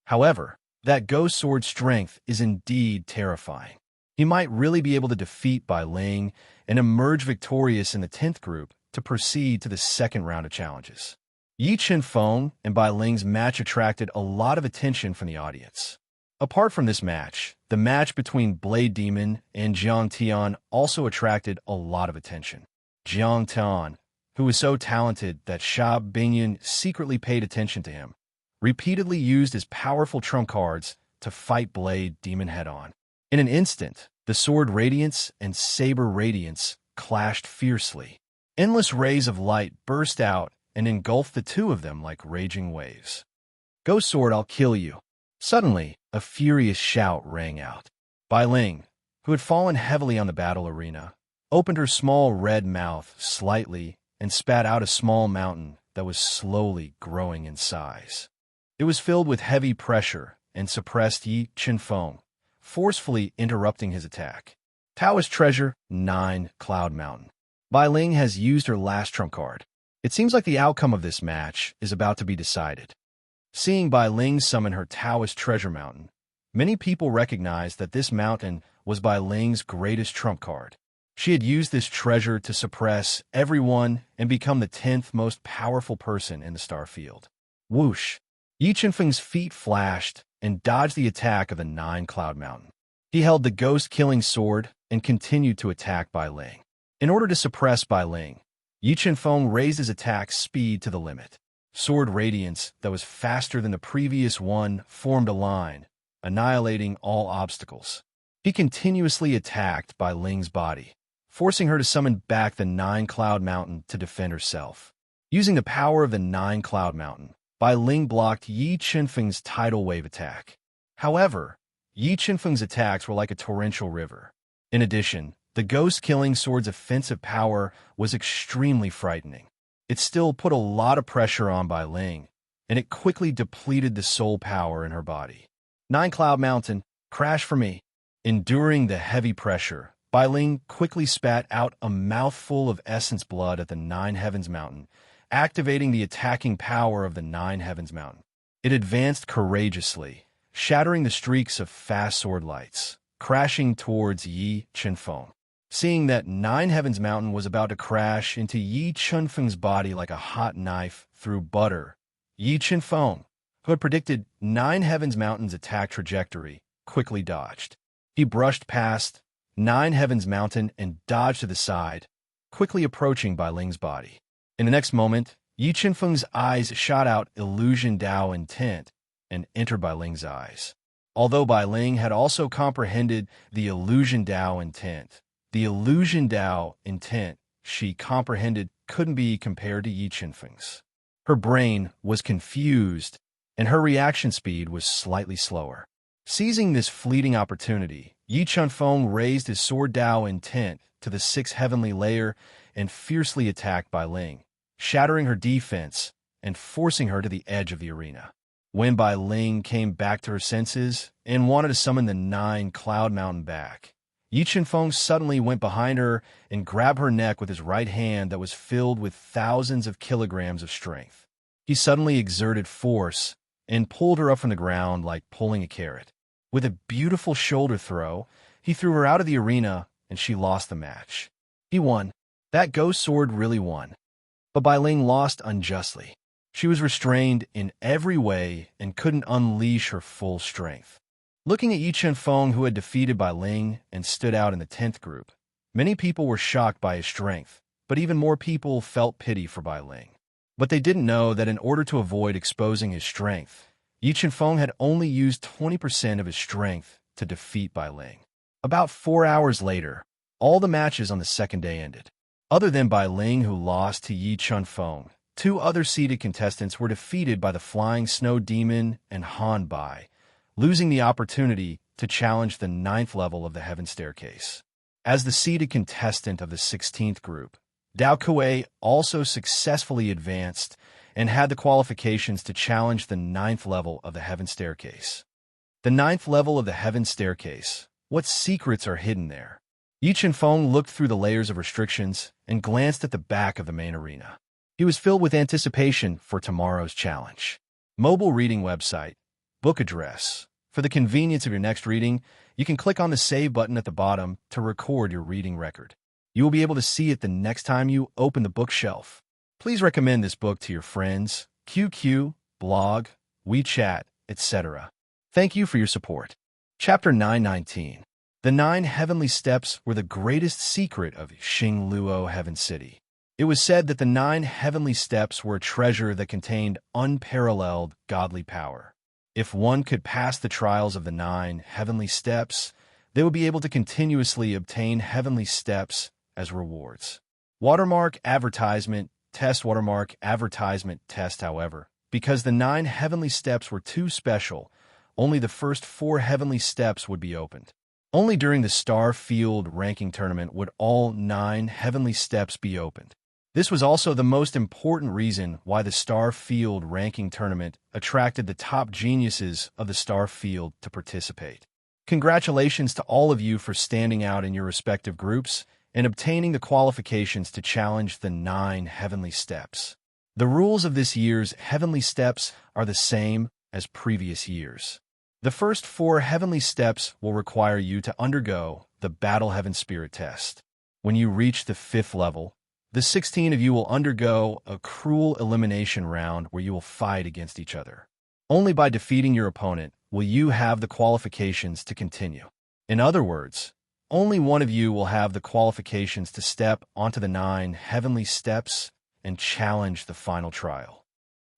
However, that ghost sword's strength is indeed terrifying. He might really be able to defeat Bai Ling and emerge victorious in the 10th group to proceed to the second round of challenges. Yi Qinfeng and Bai Ling's match attracted a lot of attention from the audience. Apart from this match, the match between Blade Demon and Jiang Tian also attracted a lot of attention. Jiang Tian, who was so talented that Sha Bingyan secretly paid attention to him, repeatedly used his powerful trump cards to fight Blade Demon head-on. In an instant, the sword radiance and saber radiance clashed fiercely. Endless rays of light burst out and engulfed the two of them like raging waves. "Ghost sword, I'll kill you." Suddenly, a furious shout rang out. Bai Ling, who had fallen heavily on the battle arena, opened her small red mouth slightly and spat out a small mountain that was slowly growing in size. It was filled with heavy pressure and suppressed Yi Qinfeng, forcefully interrupting his attack. Taoist Treasure 9 Cloud Mountain. Bai Ling has used her last trump card. It seems like the outcome of this match is about to be decided. Seeing Bai Ling summon her Taoist Treasure Mountain, many people recognized that this mountain was Bai Ling's greatest trump card. She had used this treasure to suppress everyone and become the 10th most powerful person in the star field. Whoosh! Yi Qinfeng's feet flashed and dodged the attack of the 9 Cloud Mountain. He held the ghost-killing sword and continued to attack Bai Ling. In order to suppress Bai Ling, Yi Qinfeng raised his attack speed to the limit. Sword radiance that was faster than the previous one formed a line, annihilating all obstacles. He continuously attacked Bai Ling's body, forcing her to summon back the 9 Cloud Mountain to defend herself. Using the power of the 9 Cloud Mountain, Bai Ling blocked Yi Qinfeng's tidal wave attack. However, Yi Qinfeng's attacks were like a torrential river. In addition, the ghost-killing sword's offensive power was extremely frightening. It still put a lot of pressure on Bai Ling, and it quickly depleted the soul power in her body. 9 Cloud Mountain, crash for me. Enduring the heavy pressure, Bai Ling quickly spat out a mouthful of essence blood at the 9 Heavens Mountain, activating the attacking power of the 9 Heavens Mountain. It advanced courageously, shattering the streaks of fast sword lights, crashing towards Yi Qinfeng. Seeing that 9 Heavens Mountain was about to crash into Yi Qinfeng's body like a hot knife through butter, Yi Qinfeng, who had predicted 9 Heavens Mountain's attack trajectory, quickly dodged. He brushed past 9 Heavens Mountain and dodged to the side, quickly approaching Bai Ling's body. In the next moment, Yi Qinfeng's eyes shot out Illusion Dao intent and entered Bai Ling's eyes. Although Bai Ling had also comprehended the Illusion Dao intent, the Illusion Dao intent she comprehended couldn't be compared to Yi Qinfeng's. Her brain was confused, and her reaction speed was slightly slower. Seizing this fleeting opportunity, Yi Qinfeng raised his Sword Dao intent to the 6th heavenly layer and fiercely attacked Bai Ling, shattering her defense and forcing her to the edge of the arena. When Bai Ling came back to her senses and wanted to summon the 9 Cloud Mountain back, Yi Qinfeng suddenly went behind her and grabbed her neck with his right hand that was filled with thousands of kilograms of strength. He suddenly exerted force and pulled her up from the ground like pulling a carrot. With a beautiful shoulder throw, he threw her out of the arena and she lost the match. He won. That ghost sword really won. But Bai Ling lost unjustly. She was restrained in every way and couldn't unleash her full strength. Looking at Yi Qinfeng, who had defeated Bai Ling and stood out in the 10th group, many people were shocked by his strength, but even more people felt pity for Bai Ling. But they didn't know that in order to avoid exposing his strength, Yi Qinfeng had only used 20% of his strength to defeat Bai Ling. About 4 hours later, all the matches on the second day ended. Other than Bai Ling, who lost to Yi Qinfeng, 2 other seeded contestants were defeated by the Flying Snow Demon and Han Bai, losing the opportunity to challenge the 9th level of the Heaven Staircase. As the seeded contestant of the 16th group, Dao Kuei also successfully advanced and had the qualifications to challenge the 9th level of the Heaven Staircase. The 9th level of the Heaven Staircase. What secrets are hidden there? Yi Qinfeng looked through the layers of restrictions and glanced at the back of the main arena. He was filled with anticipation for tomorrow's challenge. Mobile reading website. Book address. For the convenience of your next reading, you can click on the Save button at the bottom to record your reading record. You will be able to see it the next time you open the bookshelf. Please recommend this book to your friends, QQ, blog, WeChat, etc. Thank you for your support. Chapter 919. The 9 heavenly steps were the greatest secret of Xingluo Heaven City. It was said that the 9 heavenly steps were a treasure that contained unparalleled godly power. If one could pass the trials of the 9 heavenly steps, they would be able to continuously obtain heavenly steps as rewards. Watermark advertisement test. Watermark advertisement test. However, because the 9 heavenly steps were too special, only the first 4 heavenly steps would be opened. Only during the Star Field ranking tournament would all 9 heavenly steps be opened. This was also the most important reason why the Star Field ranking tournament attracted the top geniuses of the Star Field to participate. Congratulations to all of you for standing out in your respective groups and obtaining the qualifications to challenge the 9 heavenly steps. The rules of this year's heavenly steps are the same as previous years. The first 4 heavenly steps will require you to undergo the Battle Heaven Spirit test. When you reach the 5th level, the 16 of you will undergo a cruel elimination round where you will fight against each other. Only by defeating your opponent will you have the qualifications to continue. In other words, only one of you will have the qualifications to step onto the 9 heavenly steps and challenge the final trial.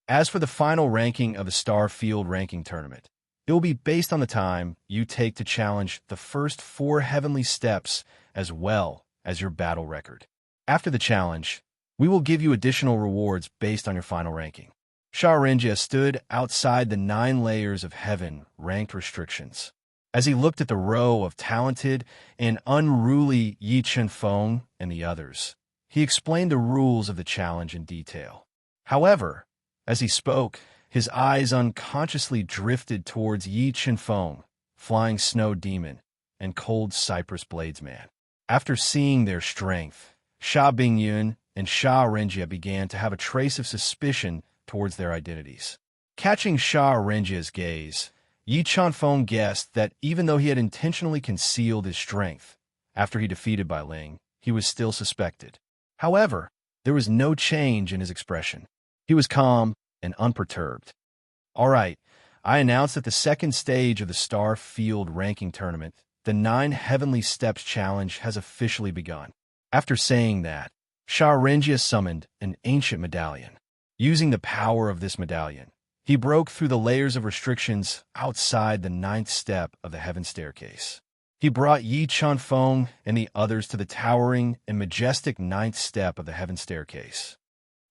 As for the final ranking of the Star Field ranking tournament, it will be based on the time you take to challenge the first 4 heavenly steps as well as your battle record. After the challenge, we will give you additional rewards based on your final ranking. Sharinja stood outside the 9 layers of heaven ranked restrictions. As he looked at the row of talented and unruly Yi Chen-feng and the others, he explained the rules of the challenge in detail. However, as he spoke, his eyes unconsciously drifted towards Yi Chen-feng, Flying Snow Demon, and Cold Cypress Bladesman. After seeing their strength, Sha Bingyun and Sha Renjia began to have a trace of suspicion towards their identities. Catching Sha Renjia's gaze, Yi Chen-feng guessed that even though he had intentionally concealed his strength after he defeated Bai Ling, he was still suspected. However, there was no change in his expression. He was calm and unperturbed. All right, I announce that the second stage of the Star Field ranking tournament, the 9 Heavenly Steps Challenge, has officially begun. After saying that, Sha Renjia summoned an ancient medallion. Using the power of this medallion, he broke through the layers of restrictions outside the 9th step of the Heaven Staircase. He brought Yi Chen-feng and the others to the towering and majestic 9th step of the Heaven Staircase.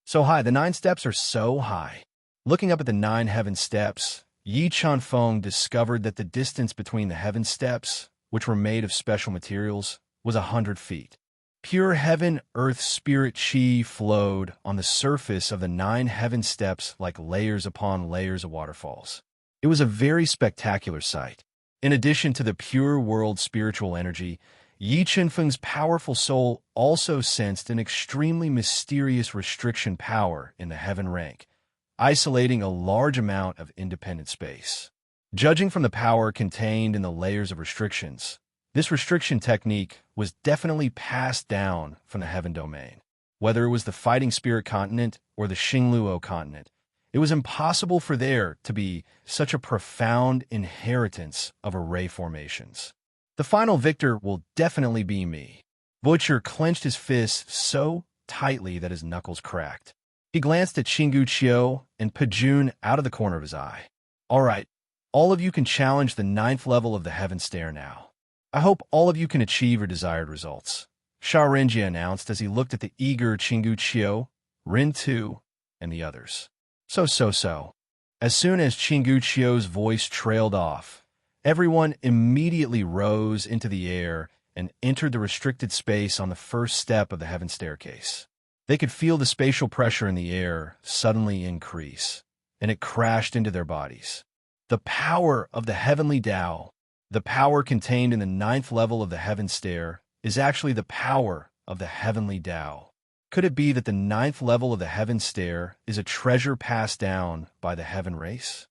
So high, the 9 steps are so high. Looking up at the 9 heaven steps, Yi Chen-feng discovered that the distance between the heaven steps, which were made of special materials, was 100 feet. Pure heaven earth spirit chi flowed on the surface of the 9 heaven steps like layers upon layers of waterfalls. It was a very spectacular sight. In addition to the pure world spiritual energy, Yi Chen-feng's powerful soul also sensed an extremely mysterious restriction power in the heaven rank, isolating a large amount of independent space. Judging from the power contained in the layers of restrictions, this restriction technique was definitely passed down from the heaven domain. Whether it was the Fighting Spirit continent or the Xingluo continent, it was impossible for there to be such a profound inheritance of array formations. The final victor will definitely be me. Butcher clenched his fists so tightly that his knuckles cracked. He glanced at Xingu Qiu and Pejun out of the corner of his eye. All right, all of you can challenge the 9th level of the Heaven Stair now. I hope all of you can achieve your desired results, Sha Renjia announced as he looked at the eager Xingu Qiu, Rin Tu, and the others. So. As soon as Xingu Qiu's voice trailed off, everyone immediately rose into the air and entered the restricted space on the first step of the Heaven Staircase. They could feel the spatial pressure in the air suddenly increase, and it crashed into their bodies. The power of the heavenly Tao, the power contained in the 9th level of the Heaven Stair, is actually the power of the heavenly Tao. Could it be that the 9th level of the Heaven Stair is a treasure passed down by the heaven race?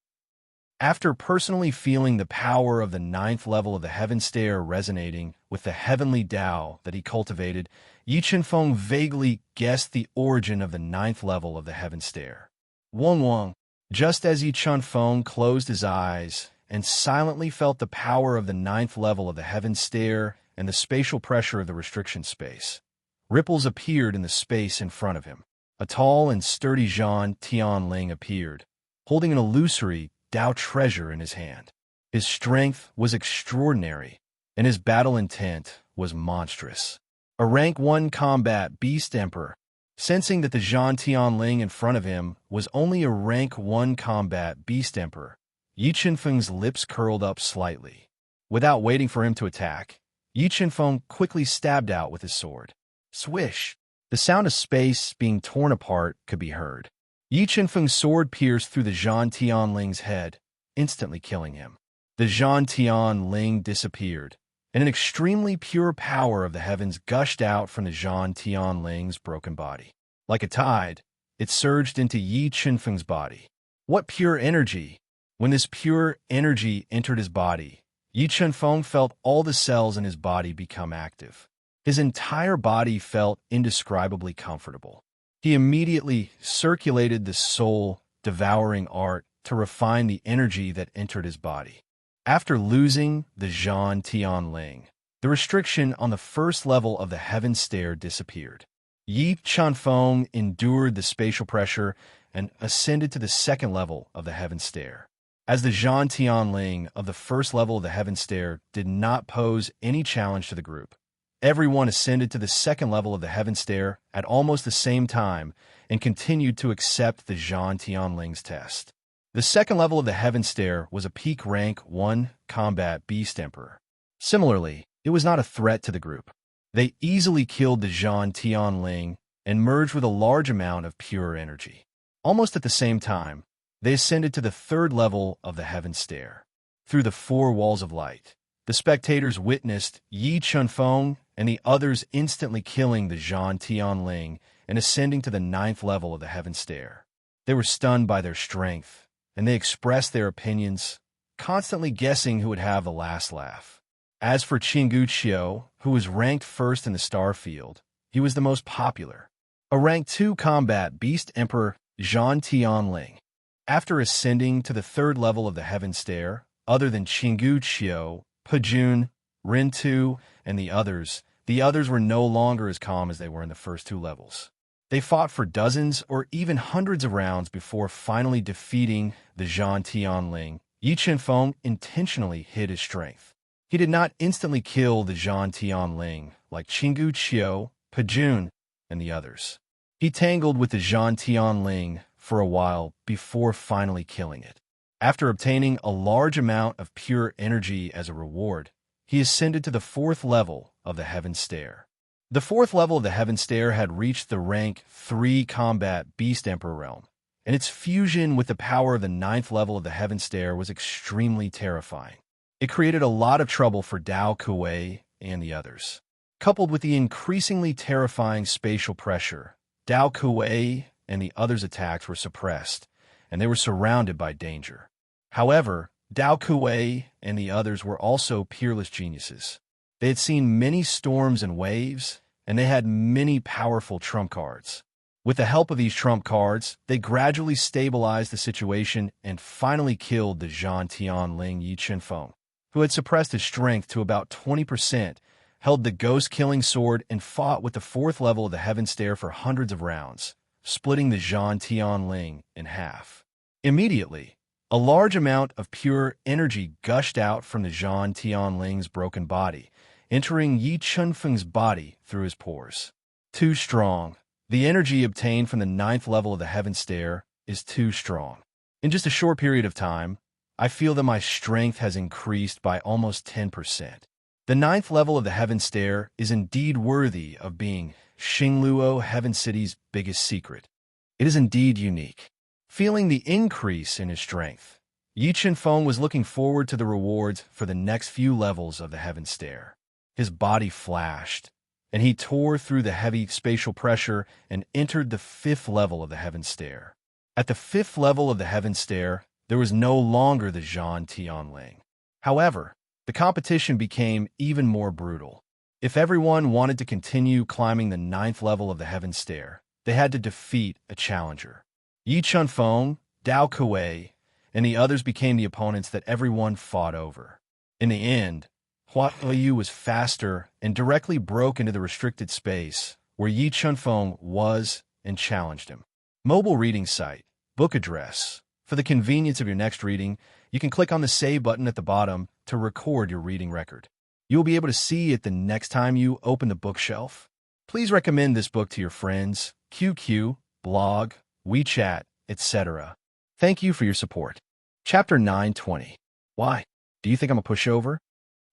After personally feeling the power of the 9th level of the Heaven Stair resonating with the heavenly Tao that he cultivated, Yi Chen-feng vaguely guessed the origin of the 9th level of the Heaven Stair. Wang. Just as Yi Chen-feng closed his eyes and silently felt the power of the 9th level of the Heaven Stair and the spatial pressure of the restriction space, ripples appeared in the space in front of him. A tall and sturdy Zhan Tianling appeared, holding an illusory Tao treasure in his hand. His strength was extraordinary, and his battle intent was monstrous. A rank 1 combat beast emperor. Sensing that the Zhan Tianling in front of him was only a rank 1 combat beast emperor, Yi Chen-feng's lips curled up slightly. Without waiting for him to attack, Yi Chenfeng quickly stabbed out with his sword. Swish! The sound of space being torn apart could be heard. Yi Chenfeng's sword pierced through the Zhan Tianling's head, instantly killing him. The Zhan Tianling disappeared, and an extremely pure power of the heavens gushed out from the Zhan Tianling's broken body. Like a tide, it surged into Yi Chenfeng's body. What pure energy! When this pure energy entered his body, Yi Chenfeng felt all the cells in his body become active. His entire body felt indescribably comfortable. He immediately circulated the soul-devouring art to refine the energy that entered his body. After losing the Zhan Tianling, the restriction on the first level of the heaven stair disappeared. Yi Chenfeng endured the spatial pressure and ascended to the second level of the heaven stair. As the Zhan Tianling of the first level of the heaven stair did not pose any challenge to the group, everyone ascended to the second level of the heaven stair at almost the same time and continued to accept the Zhan Tianling's test. The second level of the heaven stair was a peak rank 1 combat beast emperor. Similarly, it was not a threat to the group. They easily killed the Zhan Tianling and merged with a large amount of pure energy. Almost at the same time, they ascended to the third level of the heaven stair. Through the four walls of light, the spectators witnessed Yi Chenfeng and the others instantly killing the Zhan Tianling and ascending to the ninth level of the heaven stair. They were stunned by their strength, and they expressed their opinions, constantly guessing who would have the last laugh. As for Qinggu Qiu, who was ranked first in the star field, he was the most popular. A rank 2 combat beast emperor, Zhan Tianling. After ascending to the third level of the heaven stair, other than Qinggu Qiu, Pejun, Rintu, and the others were no longer as calm as they were in the first two levels. They fought for dozens or even hundreds of rounds before finally defeating the Zhan Tianling. Yi Chenfeng intentionally hid his strength. He did not instantly kill the Zhan Tianling like Qinggu Qiu, Pejun, and the others. He tangled with the Zhan Tianling for a while before finally killing it. After obtaining a large amount of pure energy as a reward, he ascended to the fourth level of the heaven stair. The fourth level of the heaven stair had reached the rank 3 combat beast emperor realm, and its fusion with the power of the ninth level of the heaven stair was extremely terrifying. It created a lot of trouble for Dao Kuei and the others. Coupled with the increasingly terrifying spatial pressure, Dao Kuei and the others' attacks were suppressed, and they were surrounded by danger. However, Dao Kuei and the others were also peerless geniuses. They had seen many storms and waves, and they had many powerful trump cards. With the help of these trump cards, they gradually stabilized the situation and finally killed the Zhan Tianling Yi Chenfeng, who had suppressed his strength to about 20%, held the ghost-killing sword, and fought with the fourth level of the heaven stair for hundreds of rounds, splitting the Zhan Tianling in half. Immediately, a large amount of pure energy gushed out from the Zhan Tianling's broken body, entering Yi Chenfeng's body through his pores. Too strong. The energy obtained from the ninth level of the heaven stair is too strong. In just a short period of time, I feel that my strength has increased by almost 10%. The ninth level of the heaven stair is indeed worthy of being Xingluo Heaven City's biggest secret. It is indeed unique. Feeling the increase in his strength, Yi Chenfeng was looking forward to the rewards for the next few levels of the heaven stair. His body flashed, and he tore through the heavy spatial pressure and entered the fifth level of the heaven stair. At the fifth level of the heaven stair, there was no longer the Zhan Tianling. However, the competition became even more brutal. If everyone wanted to continue climbing the ninth level of the heaven stair, they had to defeat a challenger. Yi Chenfeng, Dao Kuei, and the others became the opponents that everyone fought over. In the end, Hua Yu was faster and directly broke into the restricted space where Yi Chenfeng was and challenged him. Mobile reading site, book address. For the convenience of your next reading, you can click on the save button at the bottom to record your reading record. You will be able to see it the next time you open the bookshelf. Please recommend this book to your friends, QQ, blog, WeChat, etc. Thank you for your support. Chapter 920. Why? Do you think I'm a pushover?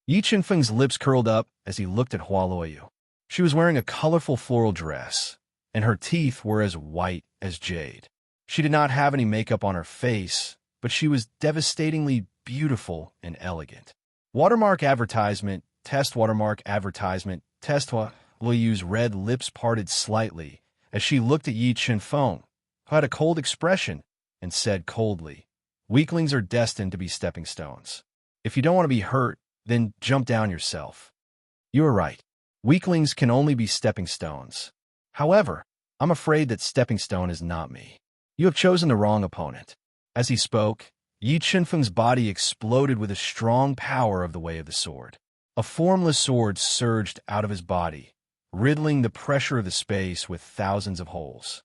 Yi Chenfeng's lips curled up as he looked at Hua Luoyu. She was wearing a colorful floral dress, and her teeth were as white as jade. She did not have any makeup on her face, but she was devastatingly beautiful and elegant. Watermark advertisement, test watermark advertisement, test Hua Luoyu's red lips parted slightly as she looked at Yi Chenfeng, who had a cold expression, and said coldly, "Weaklings are destined to be stepping stones. If you don't want to be hurt, then jump down yourself." "You are right. Weaklings can only be stepping stones. However, I'm afraid that stepping stone is not me. You have chosen the wrong opponent." As he spoke, Yi Chenfeng's body exploded with the strong power of the Way of the Sword. A formless sword surged out of his body, riddling the pressure of the space with thousands of holes.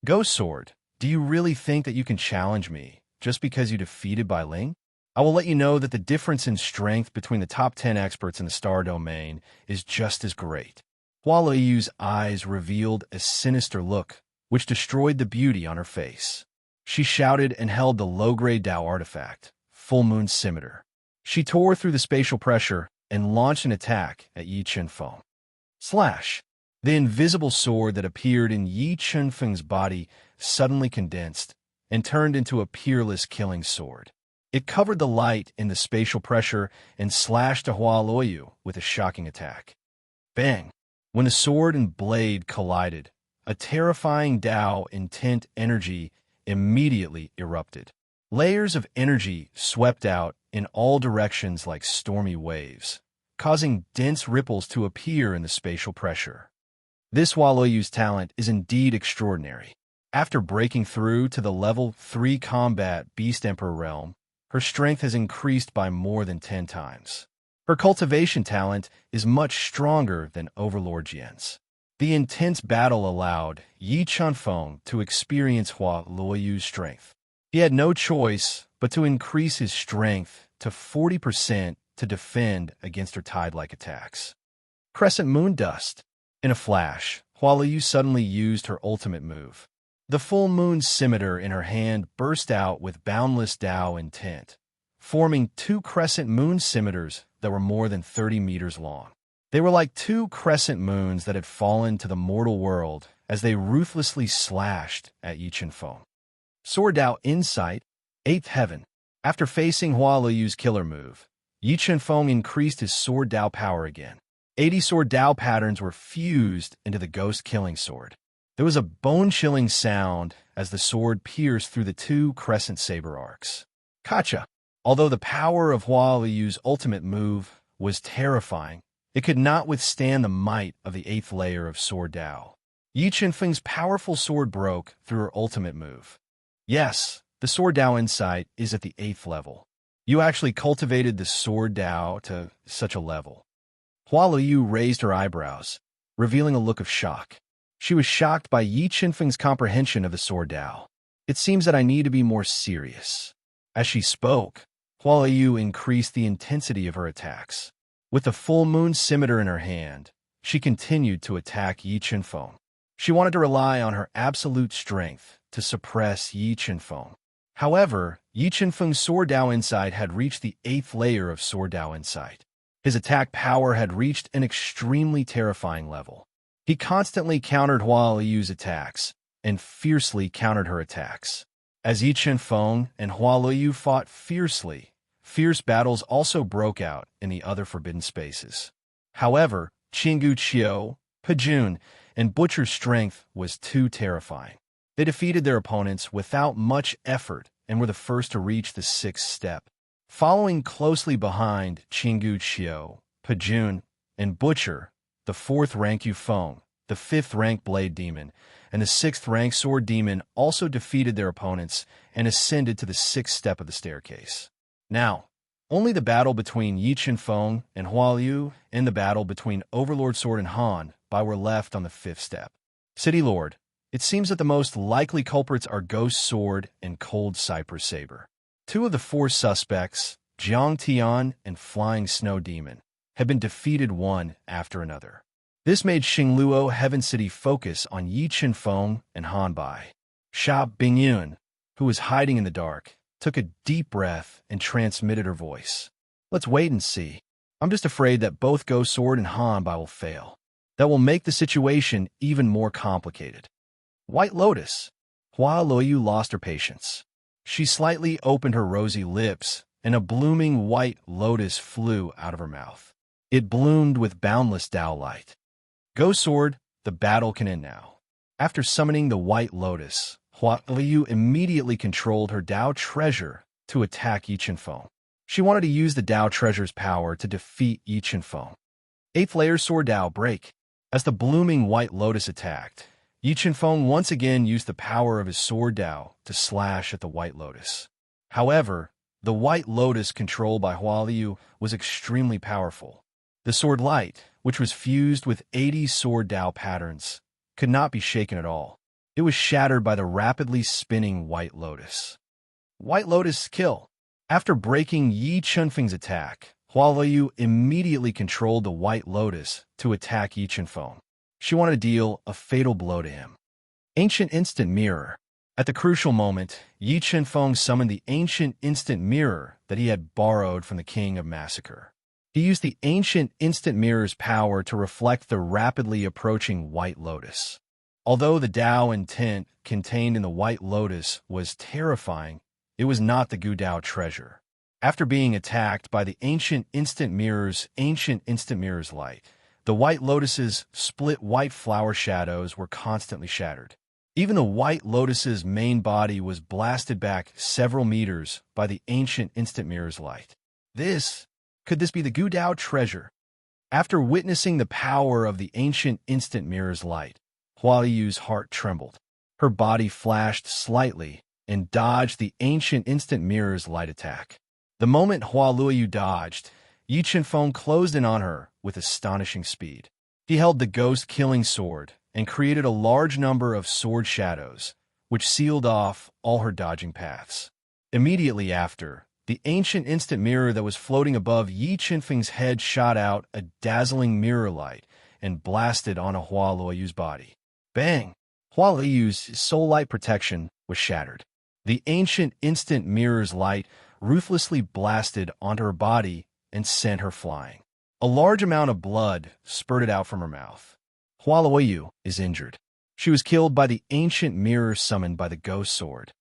"Ghost Sword, do you really think that you can challenge me just because you defeated Bai Ling? I will let you know that the difference in strength between the top 10 experts in the star domain is just as great." Hua Luoyu's eyes revealed a sinister look, which destroyed the beauty on her face. She shouted and held the low-grade Dao artifact, Full Moon Scimitar. She tore through the spatial pressure and launched an attack at Yi Chenfeng. Slash! The invisible sword that appeared in Yi Chenfeng's body suddenly condensed and turned into a peerless killing sword. It covered the light in the spatial pressure and slashed to Hua Luoyu with a shocking attack. Bang! When the sword and blade collided, a terrifying Dao intent energy immediately erupted. Layers of energy swept out in all directions like stormy waves, causing dense ripples to appear in the spatial pressure. This Hua Luoyu's talent is indeed extraordinary. After breaking through to the level 3 combat Beast Emperor realm, her strength has increased by more than 10 times. Her cultivation talent is much stronger than Overlord Jian's. The intense battle allowed Yi Chenfeng to experience Hua Luoyu's strength. He had no choice but to increase his strength to 40% to defend against her tide-like attacks. Crescent Moon Dust. In a flash, Hua Luoyu suddenly used her ultimate move. The Full Moon Scimitar in her hand burst out with boundless Dao intent, forming 2 crescent moon scimitars that were more than 30 meters long. They were like 2 crescent moons that had fallen to the mortal world as they ruthlessly slashed at Yi Chenfeng. Sword Dao Insight, 8th Heaven. After facing Hua Luoyu's killer move, Yi Chenfeng increased his Sword Dao power again. 80 Sword Dao patterns were fused into the Ghost Killing Sword. There was a bone-chilling sound as the sword pierced through the 2 crescent saber arcs. Kacha! Although the power of Hua Luoyu's ultimate move was terrifying, it could not withstand the might of the 8th layer of Sword Dao. Yi Chenfeng's powerful sword broke through her ultimate move. Yes, the Sword Dao Insight is at the 8th level. You actually cultivated the Sword Dao to such a level. Hua Luoyu raised her eyebrows, revealing a look of shock. She was shocked by Yi Chenfeng's comprehension of the Sword Dao. "It seems that I need to be more serious." As she spoke, Hua Luoyu increased the intensity of her attacks. With the Full Moon Scimitar in her hand, she continued to attack Yi Chenfeng. She wanted to rely on her absolute strength to suppress Yi Chenfeng. However, Yi Chenfeng's Sword Dao Insight had reached the 8th layer of Sword Dao Insight. His attack power had reached an extremely terrifying level. He constantly countered Hua Luoyu's attacks and fiercely countered her attacks. As Yi Chenfeng and Hua Luoyu fought fiercely, fierce battles also broke out in the other forbidden spaces. However, Qinggu Qiu, Pejun, and Butcher's strength was too terrifying. They defeated their opponents without much effort and were the first to reach the 6th step. Following closely behind Qinggu Qiu, Pejun, and Butcher, the 4th rank Yufeng, the 5th rank Blade Demon, and the 6th rank Sword Demon also defeated their opponents and ascended to the 6th step of the staircase. Now, only the battle between Yi Chenfeng and Hua Luoyu and the battle between Overlord Sword and Han Bai were left on the 5th step. City Lord, it seems that the most likely culprits are Ghost Sword and Cold Cypress Saber. 2 of the 4 suspects, Jiang Tian and Flying Snow Demon, had been defeated one after another. This made Xingluo Heaven City focus on Yi Chenfeng and Han Bai. Sha Bingyun, who was hiding in the dark, took a deep breath and transmitted her voice. "Let's wait and see." I'm just afraid that both Ghost Sword and Hanbai will fail. That will make the situation even more complicated. White Lotus. Hua Luoyu lost her patience. She slightly opened her rosy lips, and a blooming white lotus flew out of her mouth. It bloomed with boundless Tao light. Ghost Sword, the battle can end now. After summoning the white lotus, Hua Luoyu immediately controlled her Tao treasure to attack Yi Qianfeng. She wanted to use the Tao treasure's power to defeat Yi Qianfeng. 8th layer Sword Tao break. As the blooming white lotus attacked, Yi Qianfeng once again used the power of his sword Tao to slash at the white lotus. However, the white lotus controlled by Hua Luoyu was extremely powerful. The sword light, which was fused with 80 sword Tao patterns, could not be shaken at all. It was shattered by the rapidly spinning white lotus. White lotus kill. After breaking Yi Qianfeng's attack, Hua Luoyu immediately controlled the white lotus to attack Yi Qianfeng. She wanted to deal a fatal blow to him. Ancient Instant Mirror. At the crucial moment, Yi Qianfeng summoned the ancient instant mirror that he had borrowed from the King of Massacre. He used the ancient instant mirror's power to reflect the rapidly approaching white lotus. Although the Tao intent contained in the white lotus was terrifying, it was not the Gu Dao treasure. After being attacked by the ancient instant mirror's light, the white lotus's split white flower shadows were constantly shattered. Even the white lotus's main body was blasted back several meters by the ancient instant mirror's light. Could this be the Gu Dao treasure? After witnessing the power of the ancient instant mirror's light, Hua Luoyu's heart trembled. Her body flashed slightly and dodged the ancient instant mirror's light attack. The moment Hua Luoyu dodged, Yi Qianfeng closed in on her with astonishing speed. He held the ghost-killing sword and created a large number of sword shadows, which sealed off all her dodging paths. Immediately after, the ancient instant mirror that was floating above Yi Qianfeng's head shot out a dazzling mirror light and blasted onto Hua Luoyu's body. Bang! Hua Luoyu's soul light protection was shattered. The ancient instant mirror's light ruthlessly blasted onto her body and sent her flying. A large amount of blood spurted out from her mouth. Hua Luoyu is injured. She was killed by the ancient mirror summoned by the ghost sword.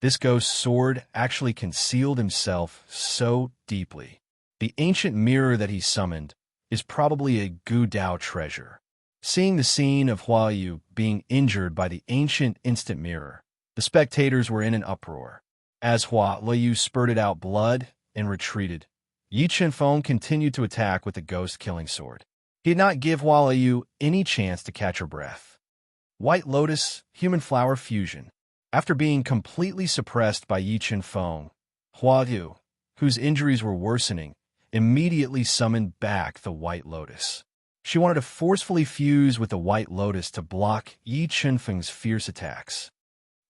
This ghost sword actually concealed himself so deeply. The ancient mirror that he summoned is probably a Gu Dao treasure. Seeing the scene of Hua Luoyu being injured by the ancient instant mirror, the spectators were in an uproar. As Hua Luoyu spurted out blood and retreated, Yi Qianfeng continued to attack with the ghost-killing sword. He did not give Hua Luoyu any chance to catch her breath. White Lotus Human Flower Fusion. After being completely suppressed by Yi Qianfeng, Hua Luoyu, whose injuries were worsening, immediately summoned back the White Lotus. She wanted to forcefully fuse with the White Lotus to block Yi Qianfeng's fierce attacks.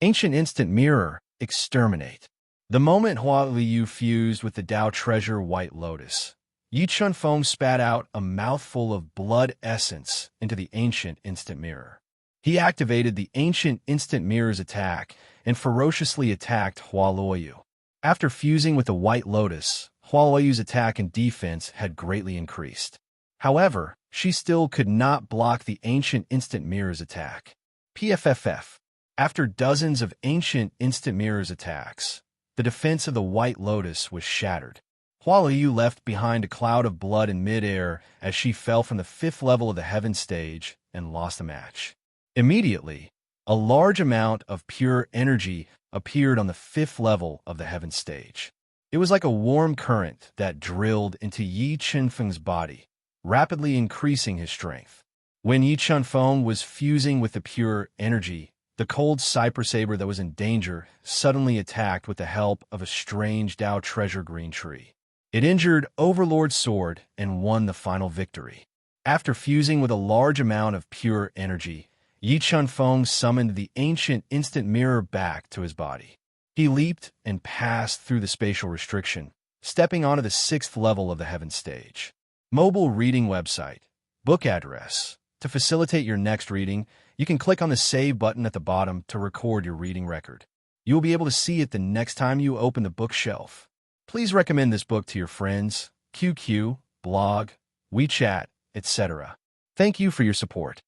Ancient Instant Mirror. Exterminate. The moment Hua Luoyu fused with the Tao treasure White Lotus, Yi Qianfeng spat out a mouthful of blood essence into the ancient instant mirror. He activated the ancient instant mirror's attack and ferociously attacked Hua Luoyu. After fusing with the White Lotus, Hua Luoyu's attack and defense had greatly increased. However, she still could not block the ancient instant mirror's attack. PFFF. After dozens of ancient instant mirror's attacks, the defense of the White Lotus was shattered. Hua Luoyu left behind a cloud of blood in midair as she fell from the 5th level of the heaven stage and lost the match. Immediately, a large amount of pure energy appeared on the 5th level of the heaven stage. It was like a warm current that drilled into Yi Qianfeng's body, rapidly increasing his strength. When Yi Qianfeng was fusing with the pure energy, the cold cypress saber that was in danger suddenly attacked with the help of a strange Tao treasure green tree. It injured Overlord's sword and won the final victory. After fusing with a large amount of pure energy, Yi Qianfeng summoned the ancient instant mirror back to his body. He leaped and passed through the spatial restriction, stepping onto the 6th level of the heaven stage. Mobile reading website. Book address. To facilitate your next reading, you can click on the Save button at the bottom to record your reading record. You will be able to see it the next time you open the bookshelf. Please recommend this book to your friends. QQ blog, WeChat, etc. Thank you for your support.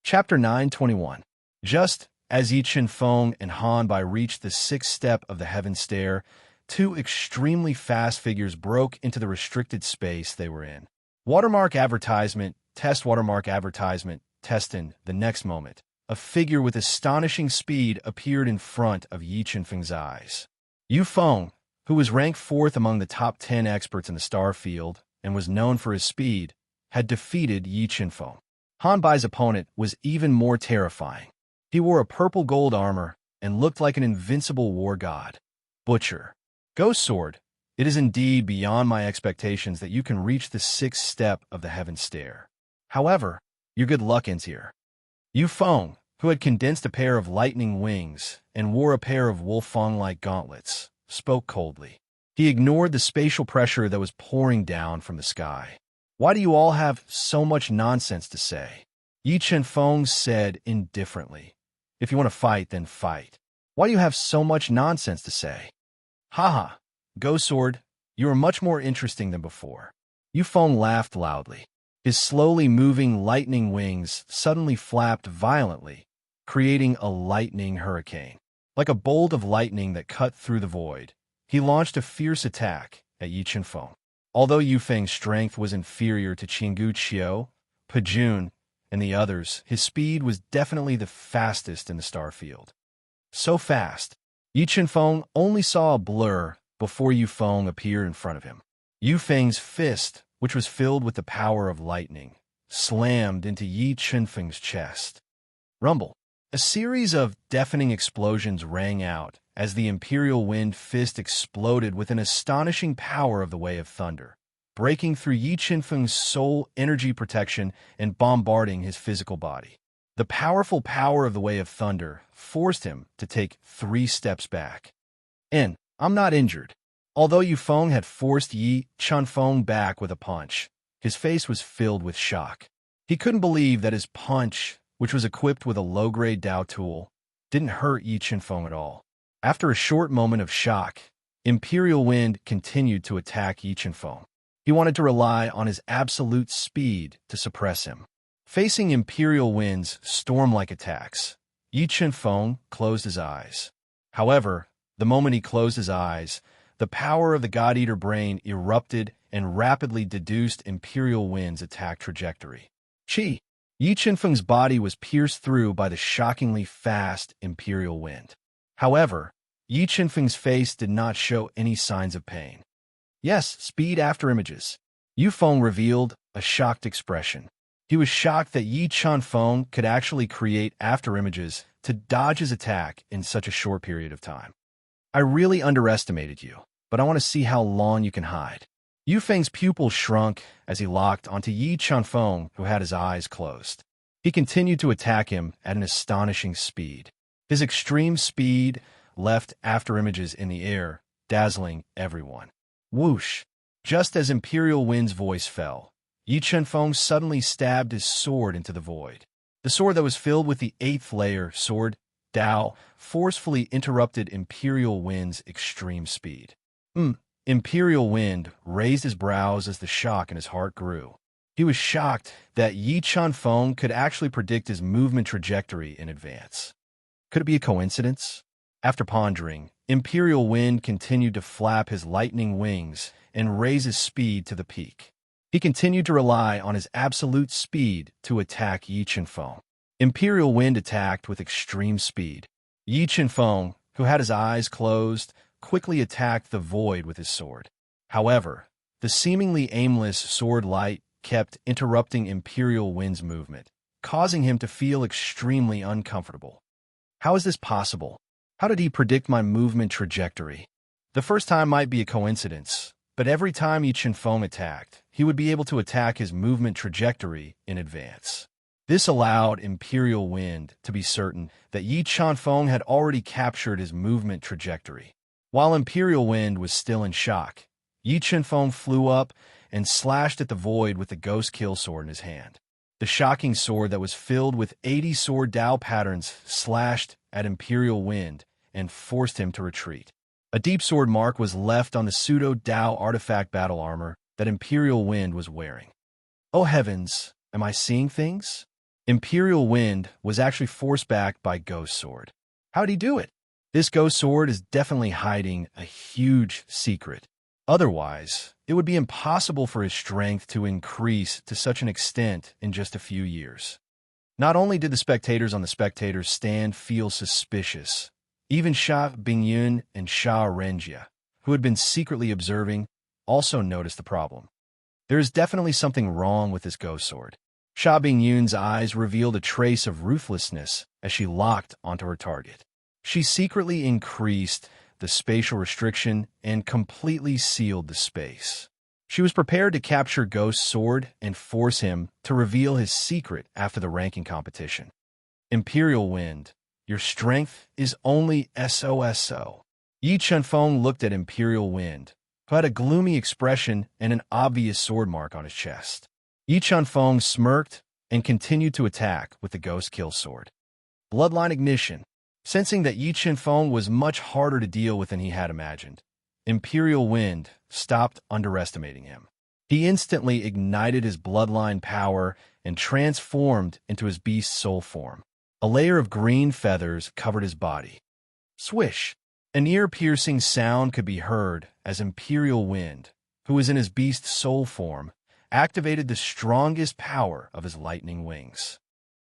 Chapter 921. Just as Yi Chen-feng and Han Bai reached the sixth step of the heaven stair, two extremely fast figures broke into the restricted space they were in. Watermark advertisement, test watermark advertisement, testin. The next moment, a figure with astonishing speed appeared in front of Yi Chen-feng's eyes. Yu Feng, who was ranked fourth among the top 10 experts in the star field and was known for his speed, had defeated Yi Chen-feng. Han Bai's opponent was even more terrifying. He wore a purple gold armor and looked like an invincible war god. Butcher. Ghost Sword, it is indeed beyond my expectations that you can reach the sixth step of the heaven stair. However, your good luck ends here. Yu Feng, who had condensed a pair of lightning wings and wore a pair of Wolfang-like gauntlets, spoke coldly. He ignored the spatial pressure that was pouring down from the sky. Why do you all have so much nonsense to say? Yi Chen-feng said indifferently. If you want to fight, then fight. Why do you have so much nonsense to say? Haha, Ghost Sword, you are much more interesting than before. Yu Feng laughed loudly. His slowly moving lightning wings suddenly flapped violently, creating a lightning hurricane. Like a bolt of lightning that cut through the void, he launched a fierce attack at Yi Chen-feng. Although Yu Feng's strength was inferior to Qinggu Qiu, Pejun, and the others, his speed was definitely the fastest in the star field. So fast, Yi Chen-feng only saw a blur before Yu Feng appeared in front of him. Yu Feng's fist, which was filled with the power of lightning, slammed into Yi Chen-feng's chest. Rumble. A series of deafening explosions rang out as the Imperial Wind Fist exploded with an astonishing power of the Way of Thunder, breaking through Yi Chen-feng's soul energy protection and bombarding his physical body. The powerful power of the Way of Thunder forced him to take 3 steps back. And I'm not injured. Although Yu Feng had forced Yi Chen-feng back with a punch, his face was filled with shock. He couldn't believe that his punch, which was equipped with a low-grade Dao tool, didn't hurt Yi Chen-feng at all. After a short moment of shock, Imperial Wind continued to attack Yi Chen-feng. He wanted to rely on his absolute speed to suppress him. Facing Imperial Wind's storm-like attacks, Yi Chen-feng closed his eyes. However, the moment he closed his eyes, the power of the God-Eater brain erupted and rapidly deduced Imperial Wind's attack trajectory. Chi! Yi Chen-feng's body was pierced through by the shockingly fast Imperial Wind. However, Yi Chen-feng's face did not show any signs of pain. Yes, speed after images. Yu Feng revealed a shocked expression. He was shocked that Yi Chen-feng could actually create after images to dodge his attack in such a short period of time. I really underestimated you, but I want to see how long you can hide. Yu Feng's pupils shrunk as he locked onto Yi Chen-feng, who had his eyes closed. He continued to attack him at an astonishing speed. His extreme speed left after images in the air, dazzling everyone. Whoosh! Just as Imperial Wind's voice fell, Yi Chen-feng suddenly stabbed his sword into the void. The sword that was filled with the 8th layer sword, Dao, forcefully interrupted Imperial Wind's extreme speed. Imperial Wind raised his brows as the shock in his heart grew. He was shocked that Yi Chen-feng could actually predict his movement trajectory in advance. Could it be a coincidence? After pondering, Imperial Wind continued to flap his lightning wings and raise his speed to the peak. He continued to rely on his absolute speed to attack Yi Chen-feng. Imperial Wind attacked with extreme speed. Yi Chen-feng, who had his eyes closed, quickly attacked the void with his sword. However, the seemingly aimless sword light kept interrupting Imperial Wind's movement, causing him to feel extremely uncomfortable. How is this possible? How did he predict my movement trajectory? The first time might be a coincidence, but every time Yi Chen-feng attacked, he would be able to attack his movement trajectory in advance. This allowed Imperial Wind to be certain that Yi Chen-feng had already captured his movement trajectory. While Imperial Wind was still in shock, Yi Chen-feng flew up and slashed at the void with the Ghost Kill Sword in his hand. The shocking sword that was filled with 80 sword Dao patterns slashed at Imperial Wind and forced him to retreat. A deep sword mark was left on the pseudo-Dao artifact battle armor that Imperial Wind was wearing. Oh heavens, am I seeing things? Imperial Wind was actually forced back by Ghost Sword. How'd he do it? This Ghost Sword is definitely hiding a huge secret. Otherwise, it would be impossible for his strength to increase to such an extent in just a few years. Not only did the spectators on the spectators stand feel suspicious, even Sha Bingyun and Sha Renjia, who had been secretly observing, also noticed the problem. There is definitely something wrong with this Ghost Sword. Sha Bingyun's eyes revealed a trace of ruthlessness as she locked onto her target. She secretly increased the spatial restriction and completely sealed the space. She was prepared to capture Ghost's sword and force him to reveal his secret after the ranking competition. Imperial Wind, your strength is only SOSO. Yi Chunfeng looked at Imperial Wind, who had a gloomy expression and an obvious sword mark on his chest. Yi Chunfeng smirked and continued to attack with the Ghost Kill Sword. Bloodline Ignition. Sensing that Yi Chunfeng was much harder to deal with than he had imagined, Imperial Wind stopped underestimating him. He instantly ignited his bloodline power and transformed into his beast soul form. A layer of green feathers covered his body. Swish! An ear-piercing sound could be heard as Imperial Wind, who was in his beast soul form, activated the strongest power of his lightning wings.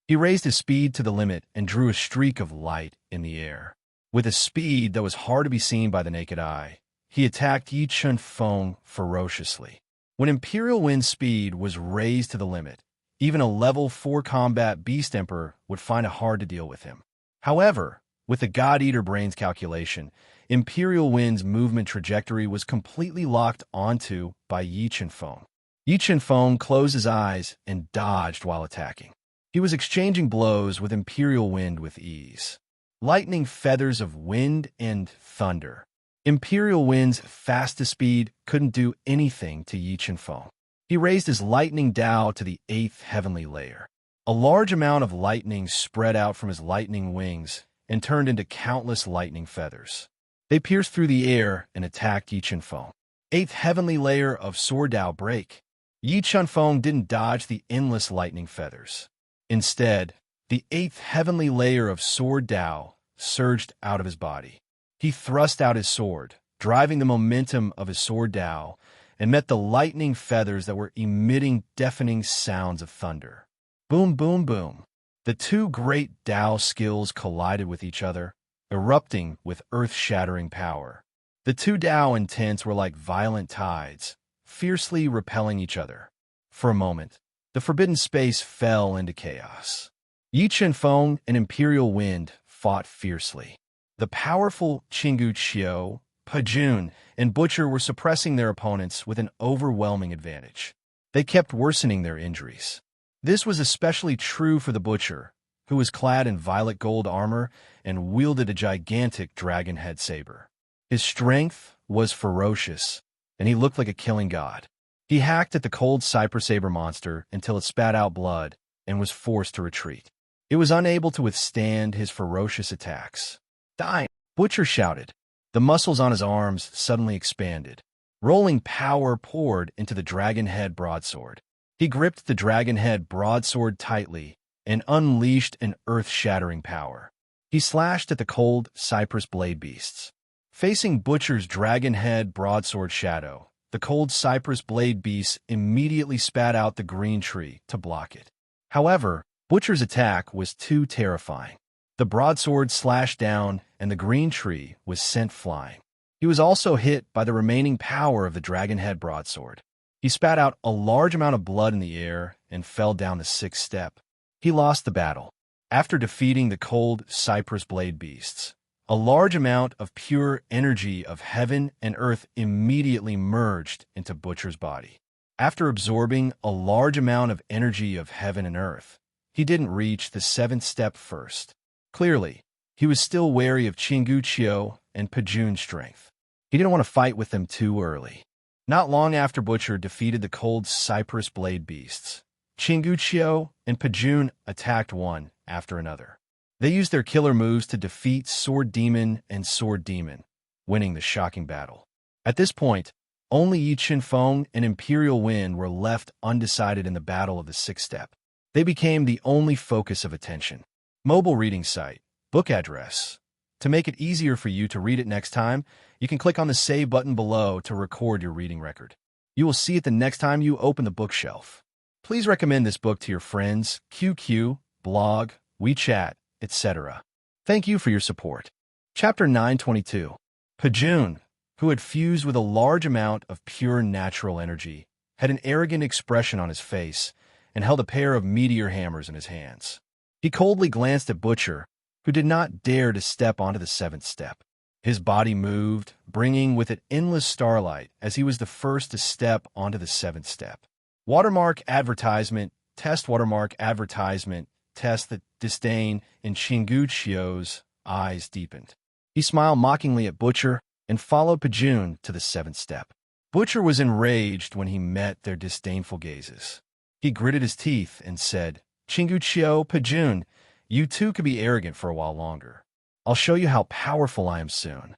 He raised his speed to the limit and drew a streak of light in the air. With a speed that was hard to be seen by the naked eye, he attacked Yi Chunfeng ferociously. When Imperial Wind's speed was raised to the limit, even a level 4 combat Beast Emperor would find it hard to deal with him. However, with the God Eater Brain's calculation, Imperial Wind's movement trajectory was completely locked onto by Yi Chunfeng. Yi Chunfeng closed his eyes and dodged while attacking. He was exchanging blows with Imperial Wind with ease. Lightning feathers of wind and thunder. Imperial Wind's fastest speed couldn't do anything to Yi Chunfeng. He raised his lightning Dao to the 8th heavenly layer. A large amount of lightning spread out from his lightning wings and turned into countless lightning feathers. They pierced through the air and attacked Yi Chunfeng. 8th heavenly layer of Sword Dao break. Yi Chunfeng didn't dodge the endless lightning feathers. Instead, the 8th heavenly layer of Sword Dao surged out of his body. He thrust out his sword, driving the momentum of his Sword Dao, and met the lightning feathers that were emitting deafening sounds of thunder. Boom, boom, boom. The two great Dao skills collided with each other, erupting with earth-shattering power. The two Dao intents were like violent tides, fiercely repelling each other. For a moment, the forbidden space fell into chaos. Yi Chunfeng and Imperial Wind fought fiercely. The powerful Qinggu Qiu, Pajun, and Butcher were suppressing their opponents with an overwhelming advantage. They kept worsening their injuries. This was especially true for the Butcher, who was clad in violet gold armor and wielded a gigantic dragon head saber. His strength was ferocious, and he looked like a killing god. He hacked at the cold cypress saber monster until it spat out blood and was forced to retreat. It was unable to withstand his ferocious attacks. Die! Butcher shouted. The muscles on his arms suddenly expanded. Rolling power poured into the dragon head broadsword. He gripped the dragon head broadsword tightly and unleashed an earth-shattering power. He slashed at the cold cypress blade beasts. Facing Butcher's dragon head broadsword shadow, the cold cypress blade beasts immediately spat out the green tree to block it. However, Butcher's attack was too terrifying. The broadsword slashed down, and the green tree was sent flying. He was also hit by the remaining power of the dragon head broadsword. He spat out a large amount of blood in the air and fell down the 6th step. He lost the battle. After defeating the cold cypress blade beasts, a large amount of pure energy of heaven and earth immediately merged into Butcher's body. After absorbing a large amount of energy of heaven and earth, he didn't reach the 7th step first. Clearly, he was still wary of Qinggu Qiu and Pajun's strength. He didn't want to fight with them too early. Not long after Butcher defeated the cold cypress blade beasts, Qinggu Qiu and Pajun attacked one after another. They used their killer moves to defeat Sword Demon and Sword Demon, winning the shocking battle. At this point, Only Yi Qinfeng and Imperial Wind were left undecided in the battle of the sixth step. They became the only focus of attention. Mobile reading site, book address. To make it easier for you to read it next time, you can click on the Save button below to record your reading record. You will see it the next time you open the bookshelf. Please recommend this book to your friends, QQ, blog, WeChat, etc. Thank you for your support. Chapter 922. Pajun, who had fused with a large amount of pure natural energy, had an arrogant expression on his face and held a pair of meteor hammers in his hands. He coldly glanced at Butcher, who did not dare to step onto the seventh step. His body moved, bringing with it endless starlight as he was the first to step onto the seventh step. Watermark advertisement, test watermark advertisement, test the disdain in Chingu Chio's eyes deepened. He smiled mockingly at Butcher and followed Pajun to the seventh step. Butcher was enraged when he met their disdainful gazes. He gritted his teeth and said, "Chingu Chio, Pajun, you two could be arrogant for a while longer. I'll show you how powerful I am soon."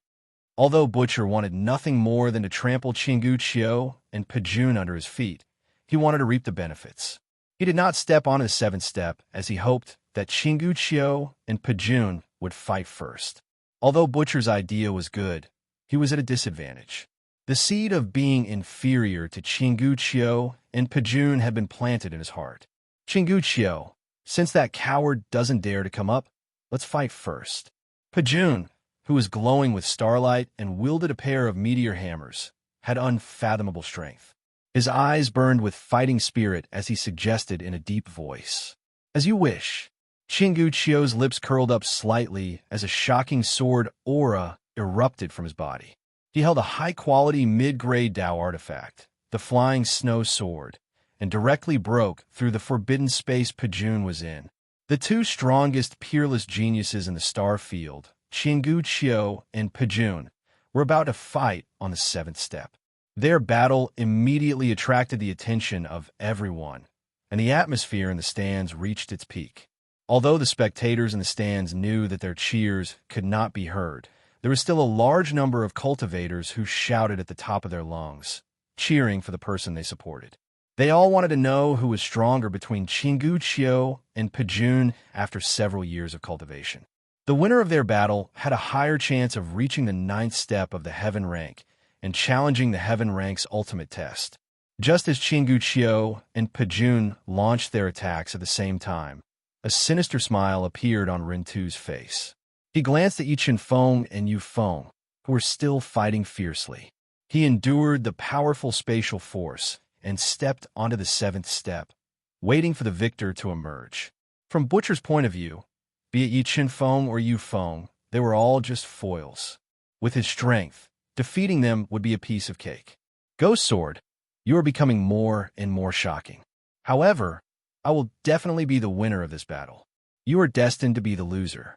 Although Butcher wanted nothing more than to trample Chingu Chio and Pajun under his feet, he wanted to reap the benefits. He did not step onto the seventh step as he hoped that Chingu Chio and Pajun would fight first. Although Butcher's idea was good, he was at a disadvantage. The seed of being inferior to Chingu Chio and Pajun had been planted in his heart. "Chingu Chio, since that coward doesn't dare to come up, let's fight first." Pajun, who was glowing with starlight and wielded a pair of meteor hammers, had unfathomable strength. His eyes burned with fighting spirit as he suggested in a deep voice, "As you wish." Chingu Chio's lips curled up slightly as a shocking sword aura erupted from his body. He held a high-quality mid-grade Dao artifact, the Flying Snow Sword, and directly broke through the forbidden space Pajun was in. The two strongest peerless geniuses in the star field, Chingu Chio and Pajun, were about to fight on the seventh step. Their battle immediately attracted the attention of everyone, and the atmosphere in the stands reached its peak. Although the spectators in the stands knew that their cheers could not be heard, there was still a large number of cultivators who shouted at the top of their lungs, cheering for the person they supported. They all wanted to know who was stronger between Chingu Chio and Pajun after several years of cultivation. The winner of their battle had a higher chance of reaching the ninth step of the Heaven rank and challenging the Heaven rank's ultimate test. Just as Chingu Chio and Pajun launched their attacks at the same time, a sinister smile appeared on Rintu's face. He glanced at Yi Qinfeng and Yu Feng, who were still fighting fiercely. He endured the powerful spatial force and stepped onto the seventh step, waiting for the victor to emerge. From Butcher's point of view, be it Yi Qinfeng or Yu Feng, they were all just foils. With his strength, defeating them would be a piece of cake. Ghost Sword, you are becoming more and more shocking. However, I will definitely be the winner of this battle. You are destined to be the loser.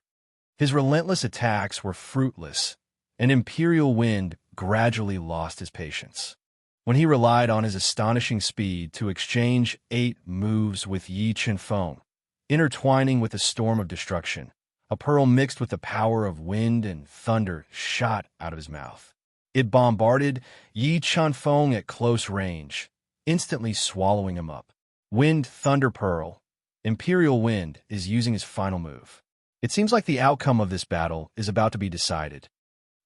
His relentless attacks were fruitless, and Imperial Wind gradually lost his patience. When he relied on his astonishing speed to exchange 8 moves with Yi Qinfeng, intertwining with a storm of destruction, a pearl mixed with the power of wind and thunder shot out of his mouth. It bombarded Yi Qinfeng at close range, instantly swallowing him up. Wind Thunder Pearl, Imperial Wind is using his final move. It seems like the outcome of this battle is about to be decided.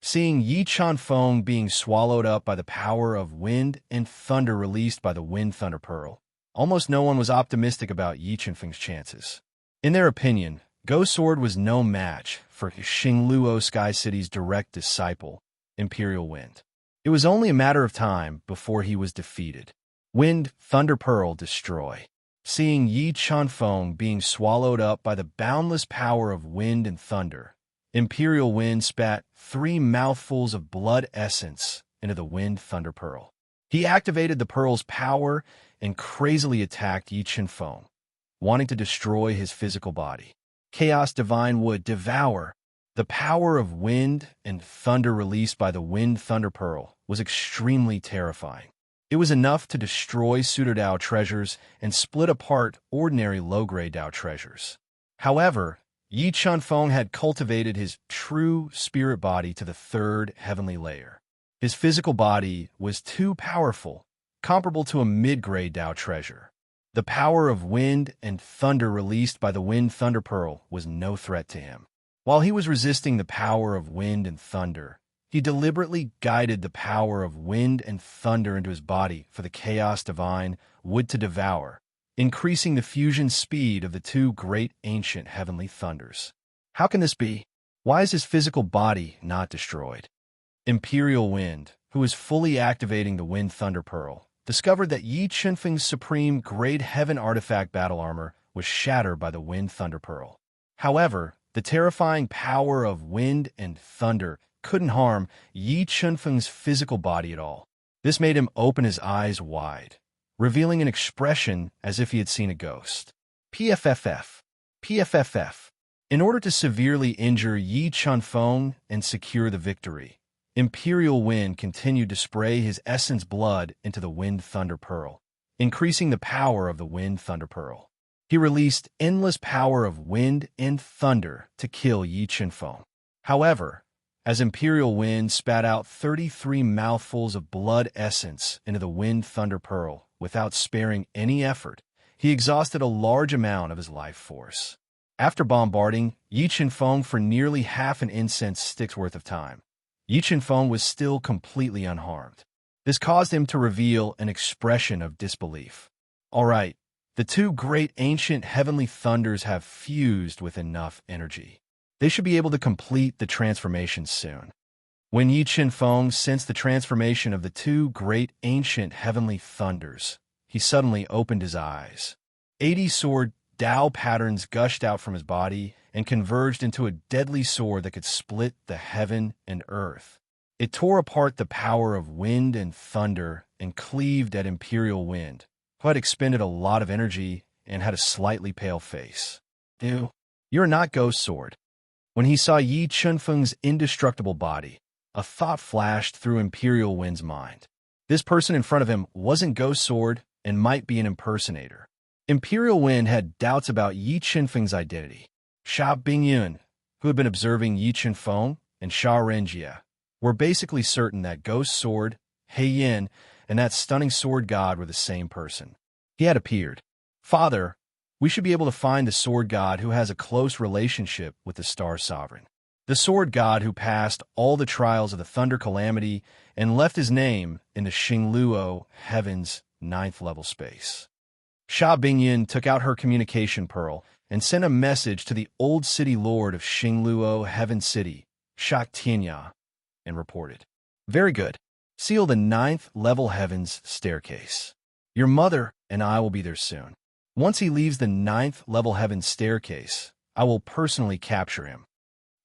Seeing Yi Qinfeng being swallowed up by the power of wind and thunder released by the Wind Thunder Pearl, almost no one was optimistic about Yi Qinfeng's chances. In their opinion, Ghost Sword was no match for Xingluo Sky City's direct disciple, Imperial Wind. It was only a matter of time before he was defeated. Wind Thunder Pearl Destroy. Seeing Yi Qinfeng being swallowed up by the boundless power of wind and thunder, Imperial Wind spat 3 mouthfuls of blood essence into the Wind Thunder Pearl. He activated the pearl's power and crazily attacked Yi Qinfeng, wanting to destroy his physical body. Chaos Divine Wood Devour. The power of wind and thunder released by the Wind Thunder Pearl was extremely terrifying. It was enough to destroy pseudo-Dao treasures and split apart ordinary low-grade Dao treasures. However, Yi Qinfeng had cultivated his true spirit body to the 3rd heavenly layer. His physical body was too powerful, comparable to a mid-grade Tao treasure. The power of wind and thunder released by the wind thunder pearl was no threat to him. While he was resisting the power of wind and thunder, he deliberately guided the power of wind and thunder into his body for the chaos divine would to devour, increasing the fusion speed of the two great ancient heavenly thunders. How can this be? Why is his physical body not destroyed? Imperial Wind, who was fully activating the Wind Thunder Pearl, discovered that Yi Chunfeng's supreme Grade Heaven artifact battle armor was shattered by the Wind Thunder Pearl. However, the terrifying power of wind and thunder couldn't harm Yi Chunfeng's physical body at all. This made him open his eyes wide, revealing an expression as if he had seen a ghost. PFFF. PFFF. In order to severely injure Yi Chunfeng and secure the victory, Imperial Wind continued to spray his essence blood into the Wind Thunder Pearl, increasing the power of the Wind Thunder Pearl. He released endless power of wind and thunder to kill Yi Chunfeng. However, as Imperial Wind spat out 33 mouthfuls of blood essence into the Wind Thunder Pearl without sparing any effort, he exhausted a large amount of his life force. After bombarding Yi Chunfeng for nearly half an incense stick's worth of time, Yi Chunfeng was still completely unharmed. This caused him to reveal an expression of disbelief. All right, the two great ancient heavenly thunders have fused with enough energy. They should be able to complete the transformation soon. When Yi Chunfeng sensed the transformation of the two great ancient heavenly thunders, he suddenly opened his eyes. 80 sword Tao patterns gushed out from his body and converged into a deadly sword that could split the heaven and earth. It tore apart the power of wind and thunder and cleaved at Imperial Wind, who had expended a lot of energy and had a slightly pale face. You're not Ghost Sword. When he saw Yi Chunfeng's indestructible body, a thought flashed through Imperial Wind's mind. This person in front of him wasn't Ghost Sword and might be an impersonator. Imperial Wind had doubts about Yi Chunfeng's identity. Sha Bingyun, who had been observing Yi Chunfeng, and Sha Renjie, were basically certain that Ghost Sword, He Yin, and that stunning sword god were the same person. He had appeared. Father, we should be able to find the sword god who has a close relationship with the Star Sovereign. The sword god who passed all the trials of the Thunder Calamity and left his name in the Xingluo Heaven's 9th level space. Sha Bingyun took out her communication pearl and sent a message to the old city lord of Xingluo Heaven City, Sha Tianya, and reported. Very good. Seal the 9th level heaven's staircase. Your mother and I will be there soon. Once he leaves the 9th level heaven's staircase, I will personally capture him.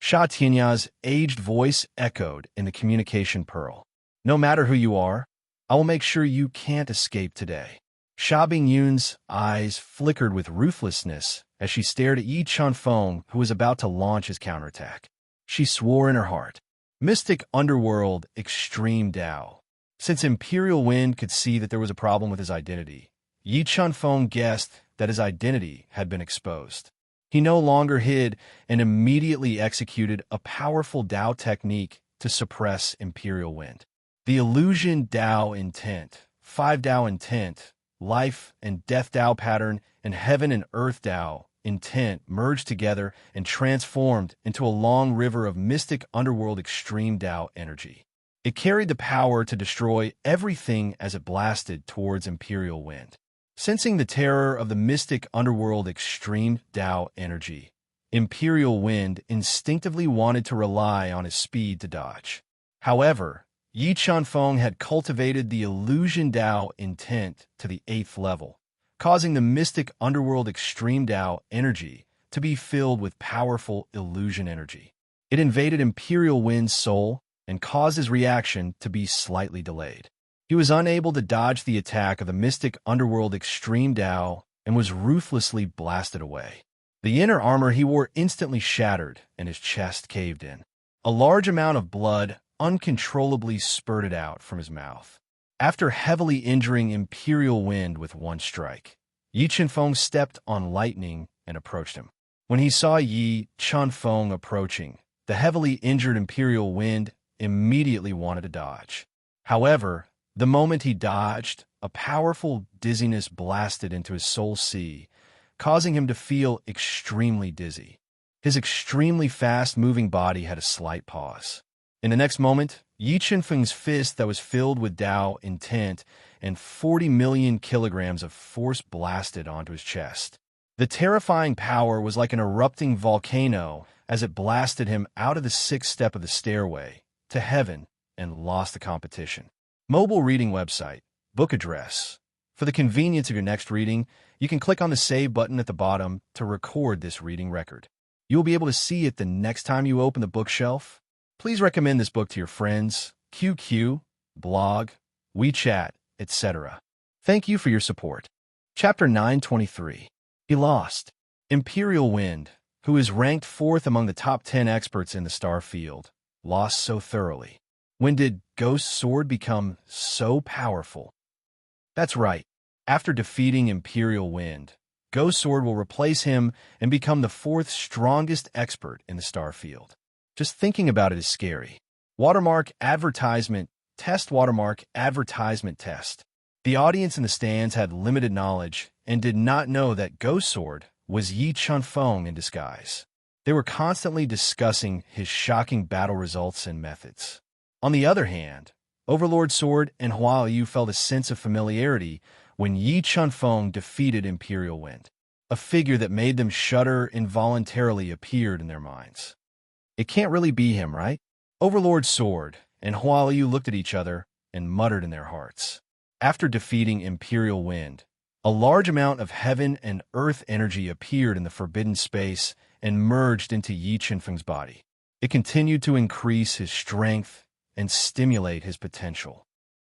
Sha Tianya's aged voice echoed in the communication pearl. No matter who you are, I will make sure you can't escape today. Sha Bingyun's eyes flickered with ruthlessness as she stared at Yi Chunfeng, who was about to launch his counterattack. She swore in her heart, Mystic Underworld Extreme Tao. Since Imperial Wind could see that there was a problem with his identity, Yi Chunfeng guessed that his identity had been exposed. He no longer hid and immediately executed a powerful Tao technique to suppress Imperial Wind. The Illusion Tao Intent, 5 Tao Intent, Life and Death Tao Pattern, and Heaven and Earth Tao Intent merged together and transformed into a long river of mystic underworld extreme Tao energy. It carried the power to destroy everything as it blasted towards Imperial Wind. Sensing the terror of the mystic underworld extreme Tao energy, Imperial Wind instinctively wanted to rely on his speed to dodge. However, Yi Chunfeng had cultivated the Illusion Tao Intent to the 8th level, causing the mystic underworld extreme Tao energy to be filled with powerful illusion energy. It invaded Imperial Wind's soul and caused his reaction to be slightly delayed. He was unable to dodge the attack of the mystic underworld extreme Tao and was ruthlessly blasted away. The inner armor he wore instantly shattered and his chest caved in. A large amount of blood uncontrollably spurted out from his mouth. After heavily injuring Imperial Wind with one strike, Yi Chunfeng stepped on lightning and approached him. When he saw Yi Chunfeng approaching, the heavily injured Imperial Wind immediately wanted to dodge. However, the moment he dodged, a powerful dizziness blasted into his soul sea, causing him to feel extremely dizzy. His extremely fast-moving body had a slight pause. In the next moment, Yi Qinfeng's fist that was filled with Dao intent and 40 million kilograms of force blasted onto his chest. The terrifying power was like an erupting volcano as it blasted him out of the sixth step of the stairway to heaven and lost the competition. Mobile reading website, book address. For the convenience of your next reading, you can click on the Save button at the bottom to record this reading record. You will be able to see it the next time you open the bookshelf. Please recommend this book to your friends, QQ, blog, WeChat, etc. Thank you for your support. Chapter 923. He lost. Imperial Wind, who is ranked 4th among the top 10 experts in the star field, lost so thoroughly. When did Ghost Sword become so powerful? That's right. After defeating Imperial Wind, Ghost Sword will replace him and become the 4th strongest expert in the star field. Just thinking about it is scary. Watermark advertisement test. Watermark advertisement test. The audience in the stands had limited knowledge and did not know that Ghost Sword was Yi Qinfeng in disguise. They were constantly discussing his shocking battle results and methods. On the other hand, Overlord Sword and Hua Yu felt a sense of familiarity when Yi Qinfeng defeated Imperial Wind. A figure that made them shudder involuntarily appeared in their minds. It can't really be him, right? Overlord Sword and Hua Yu looked at each other and muttered in their hearts. After defeating Imperial Wind, a large amount of heaven and earth energy appeared in the forbidden space and merged into Yi Qinfeng's body. It continued to increase his strength and stimulate his potential.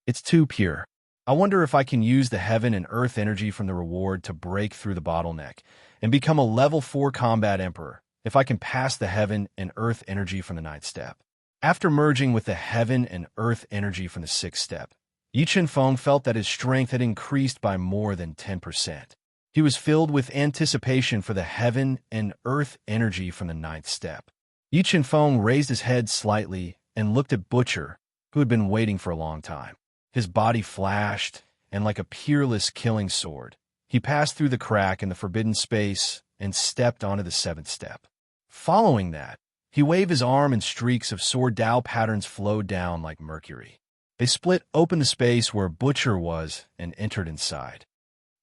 It's too pure. I wonder if I can use the heaven and earth energy from the reward to break through the bottleneck and become a level 4 combat emperor if I can pass the heaven and earth energy from the 9th step. After merging with the heaven and earth energy from the 6th step, Yi Qinfeng felt that his strength had increased by more than 10%. He was filled with anticipation for the heaven and earth energy from the 9th step. Yi Qinfeng raised his head slightly and looked at Butcher, who had been waiting for a long time. His body flashed, and like a peerless killing sword, he passed through the crack in the forbidden space and stepped onto the 7th step. Following that, he waved his arm and streaks of sword Dao patterns flowed down like mercury. They split open the space where Butcher was and entered inside.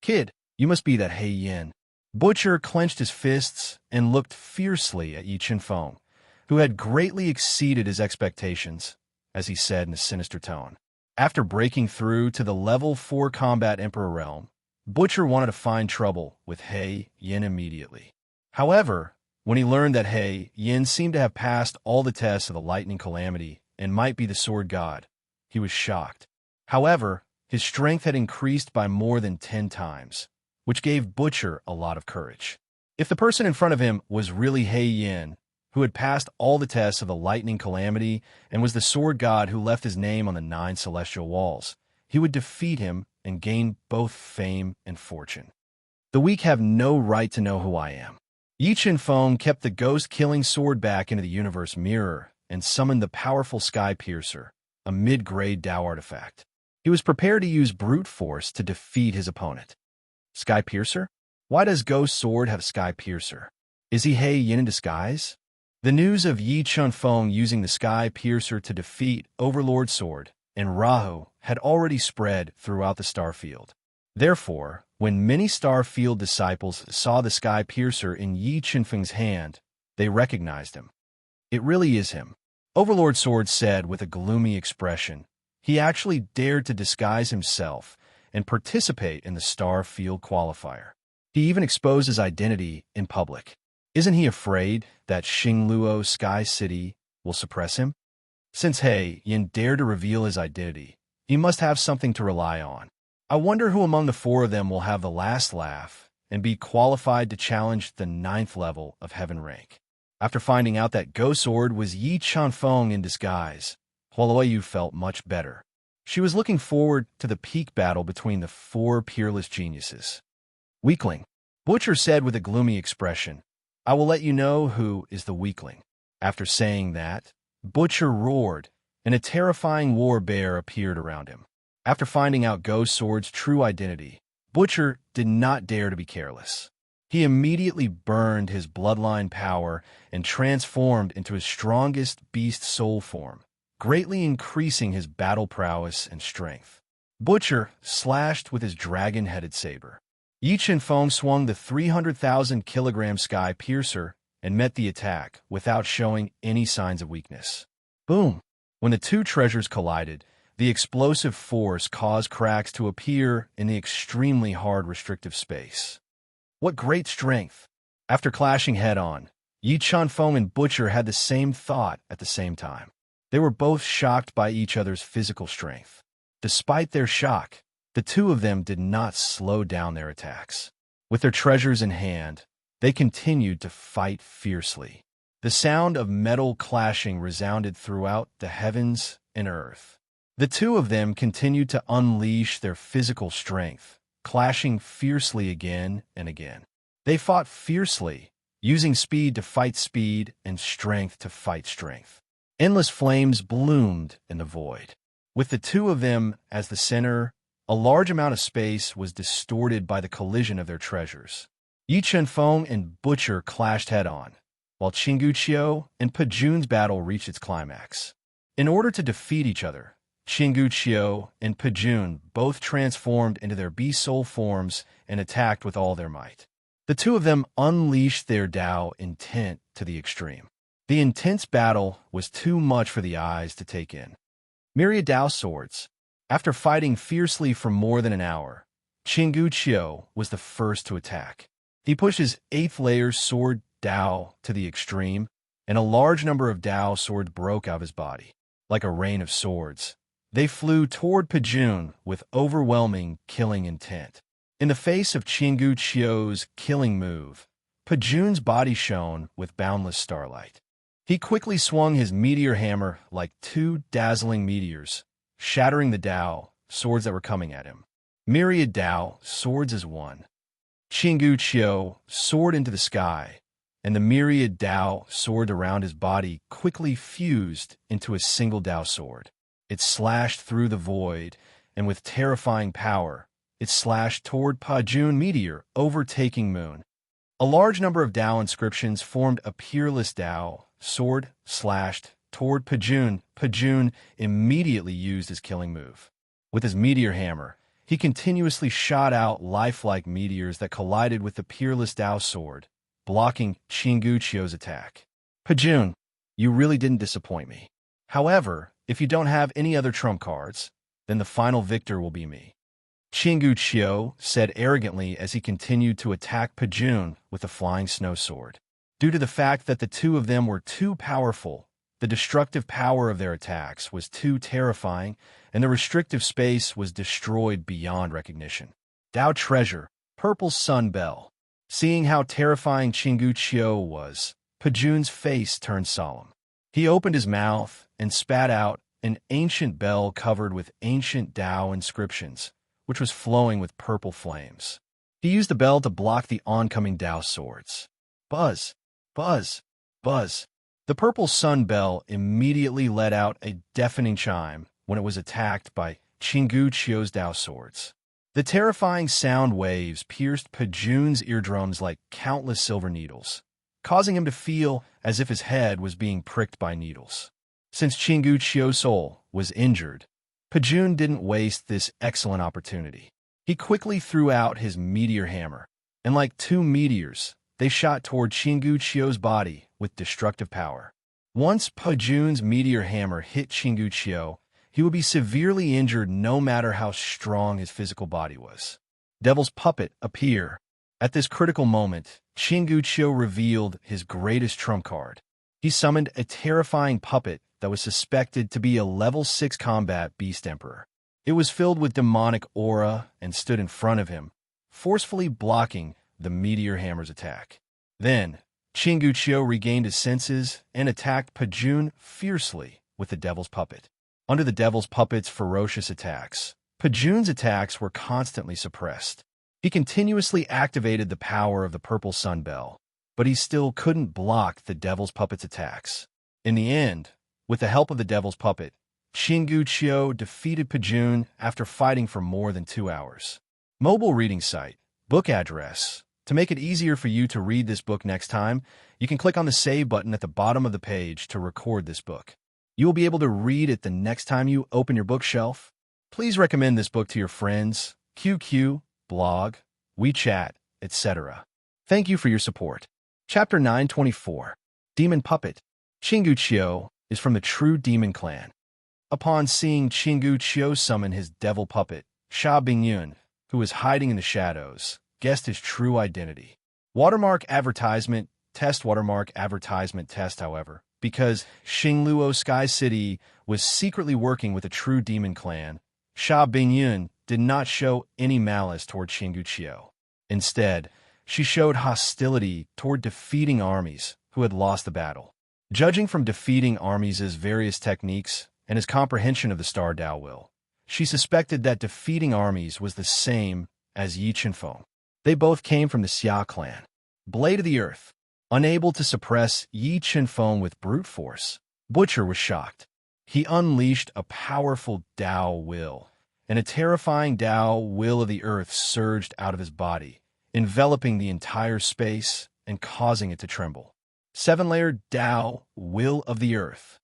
"Kid, you must be that He Yin." Butcher clenched his fists and looked fiercely at Yi Qinfeng, who had greatly exceeded his expectations, as he said in a sinister tone. After breaking through to the level 4 combat emperor realm, Butcher wanted to find trouble with He Yin immediately. However, when he learned that He Yin seemed to have passed all the tests of the lightning calamity and might be the sword god, he was shocked. However, his strength had increased by more than 10 times, which gave Butcher a lot of courage. If the person in front of him was really He Yin, who had passed all the tests of the lightning calamity and was the sword god who left his name on the 9 celestial walls, he would defeat him and gain both fame and fortune. The weak have no right to know who I am. Yi Qinfeng kept the ghost-killing sword back into the universe mirror and summoned the powerful Sky Piercer, a mid-grade Dao artifact. He was prepared to use brute force to defeat his opponent. Sky Piercer? Why does Ghost Sword have Sky Piercer? Is he He Yin in disguise? The news of Yi Qinfeng using the Sky Piercer to defeat Overlord Sword and Rahu had already spread throughout the starfield. Therefore, when many starfield disciples saw the Sky Piercer in Yi Qinfeng's hand, they recognized him. It really is him. Overlord Sword said with a gloomy expression. He actually dared to disguise himself and participate in the star field qualifier. He even exposed his identity in public. Isn't he afraid that Xingluo Sky City will suppress him? Since He Yin dared to reveal his identity, he must have something to rely on. I wonder who among the 4 of them will have the last laugh and be qualified to challenge the 9th level of heaven rank. After finding out that Ghost Sword was Yi Qinfeng in disguise, Hua Yu felt much better. She was looking forward to the peak battle between the 4 peerless geniuses. Weakling, Butcher said with a gloomy expression. I will let you know who is the weakling. After saying that, Butcher roared and a terrifying war bear appeared around him. After finding out Ghost Sword's true identity, Butcher did not dare to be careless. He immediately burned his bloodline power and transformed into his strongest beast soul form, greatly increasing his battle prowess and strength. Butcher slashed with his dragon-headed saber. Yi Chen-Feng swung the 300,000-kilogram Sky Piercer and met the attack without showing any signs of weakness. Boom! When the two treasures collided, the explosive force caused cracks to appear in the extremely hard restrictive space. What great strength! After clashing head-on, Yi Chen-Feng and Butcher had the same thought at the same time. They were both shocked by each other's physical strength. Despite their shock, the two of them did not slow down their attacks. With their treasures in hand, they continued to fight fiercely. The sound of metal clashing resounded throughout the heavens and earth. The two of them continued to unleash their physical strength, clashing fiercely again and again. They fought fiercely, using speed to fight speed and strength to fight strength. Endless flames bloomed in the void. With the two of them as the center, a large amount of space was distorted by the collision of their treasures. Yi Chen-Feng and Butcher clashed head-on, while Qinggu Qiu and Pejun's battle reached its climax. In order to defeat each other, Qinggu Qiu and Pejun both transformed into their beast soul forms and attacked with all their might. The two of them unleashed their Dao intent to the extreme. The intense battle was too much for the eyes to take in. Myriad Dao swords. After fighting fiercely for more than an hour, Qinggu Qiu was the first to attack. He pushed his 8th layer sword Dao to the extreme, and a large number of Dao swords broke out of his body. Like a rain of swords, they flew toward Pejun with overwhelming killing intent. In the face of Qinggu Qiu's killing move, Pejun's body shone with boundless starlight. He quickly swung his meteor hammer like two dazzling meteors, shattering the Dao swords that were coming at him. Myriad Dao swords as one. Qinggu Qiu soared into the sky, and the myriad Dao sword around his body quickly fused into a single Dao sword. It slashed through the void, and with terrifying power, it slashed toward Pejun Meteor, overtaking Moon. A large number of Dao inscriptions formed a peerless Dao sword slashed toward Pejun. Pejun immediately used his killing move. With his meteor hammer, he continuously shot out lifelike meteors that collided with the peerless Dao sword, blocking Qinggu Qiu's attack. Pejun, you really didn't disappoint me. However, if you don't have any other trump cards, then the final victor will be me. Qinggu Qiu said arrogantly as he continued to attack Pejun with a flying snow sword. Due to the fact that the two of them were too powerful, the destructive power of their attacks was too terrifying, and the restrictive space was destroyed beyond recognition. Dao Treasure, Purple Sun Bell. Seeing how terrifying Qinggu Qiu was, Pejun's face turned solemn. He opened his mouth and spat out an ancient bell covered with ancient Dao inscriptions, which was flowing with purple flames. He used the bell to block the oncoming Dao swords. Buzz, buzz, buzz. The purple sun bell immediately let out a deafening chime when it was attacked by Qinggu Qiu's Dao swords. The terrifying sound waves pierced Pejun's eardrums like countless silver needles, causing him to feel as if his head was being pricked by needles. Since Qinggu Qiu's soul was injured, Pejun didn't waste this excellent opportunity. He quickly threw out his meteor hammer, and like two meteors, they shot toward Qinggu Qiu's body with destructive power. Once Pejun's meteor hammer hit Qinggu Qiu, he would be severely injured no matter how strong his physical body was. Devil's Puppet appear. At this critical moment, Qinggu Qiu revealed his greatest trump card. He summoned a terrifying puppet that was suspected to be a level 6 combat Beast Emperor. It was filled with demonic aura and stood in front of him, forcefully blocking the meteor hammer's attack. Then, Qinggu Qiu regained his senses and attacked Pejun fiercely with the Devil's Puppet. Under the Devil's Puppet's ferocious attacks, Pejun's attacks were constantly suppressed. He continuously activated the power of the Purple Sun Bell, but he still couldn't block the Devil's Puppet's attacks. In the end, with the help of the Devil's Puppet, Xingu Qiu defeated Pajun after fighting for more than 2 hours. Mobile reading site, book address. To make it easier for you to read this book next time, you can click on the Save button at the bottom of the page to record this book. You will be able to read it the next time you open your bookshelf. Please recommend this book to your friends, QQ, blog, WeChat, etc. Thank you for your support. Chapter 924. Demon Puppet. Xingu Qiu is from the True Demon Clan. Upon seeing Xingu Qiu summon his devil puppet, Sha Bingyun, who was hiding in the shadows, guessed his true identity. Watermark advertisement test, however, because Xingluo Sky City was secretly working with the True Demon Clan, Sha Bingyun did not show any malice toward Xingu Qiu. Instead, she showed hostility toward defeating armies who had lost the battle. Judging from defeating armies' various techniques and his comprehension of the Star Dao Will, she suspected that defeating armies was the same as Yi Chenfeng. They both came from the Xia clan. Blade of the Earth. Unable to suppress Yi Chenfeng with brute force, Butcher was shocked. He unleashed a powerful Dao Will, and a terrifying Dao Will of the Earth surged out of his body, enveloping the entire space and causing it to tremble. 7-layered Dao Will of the Earth.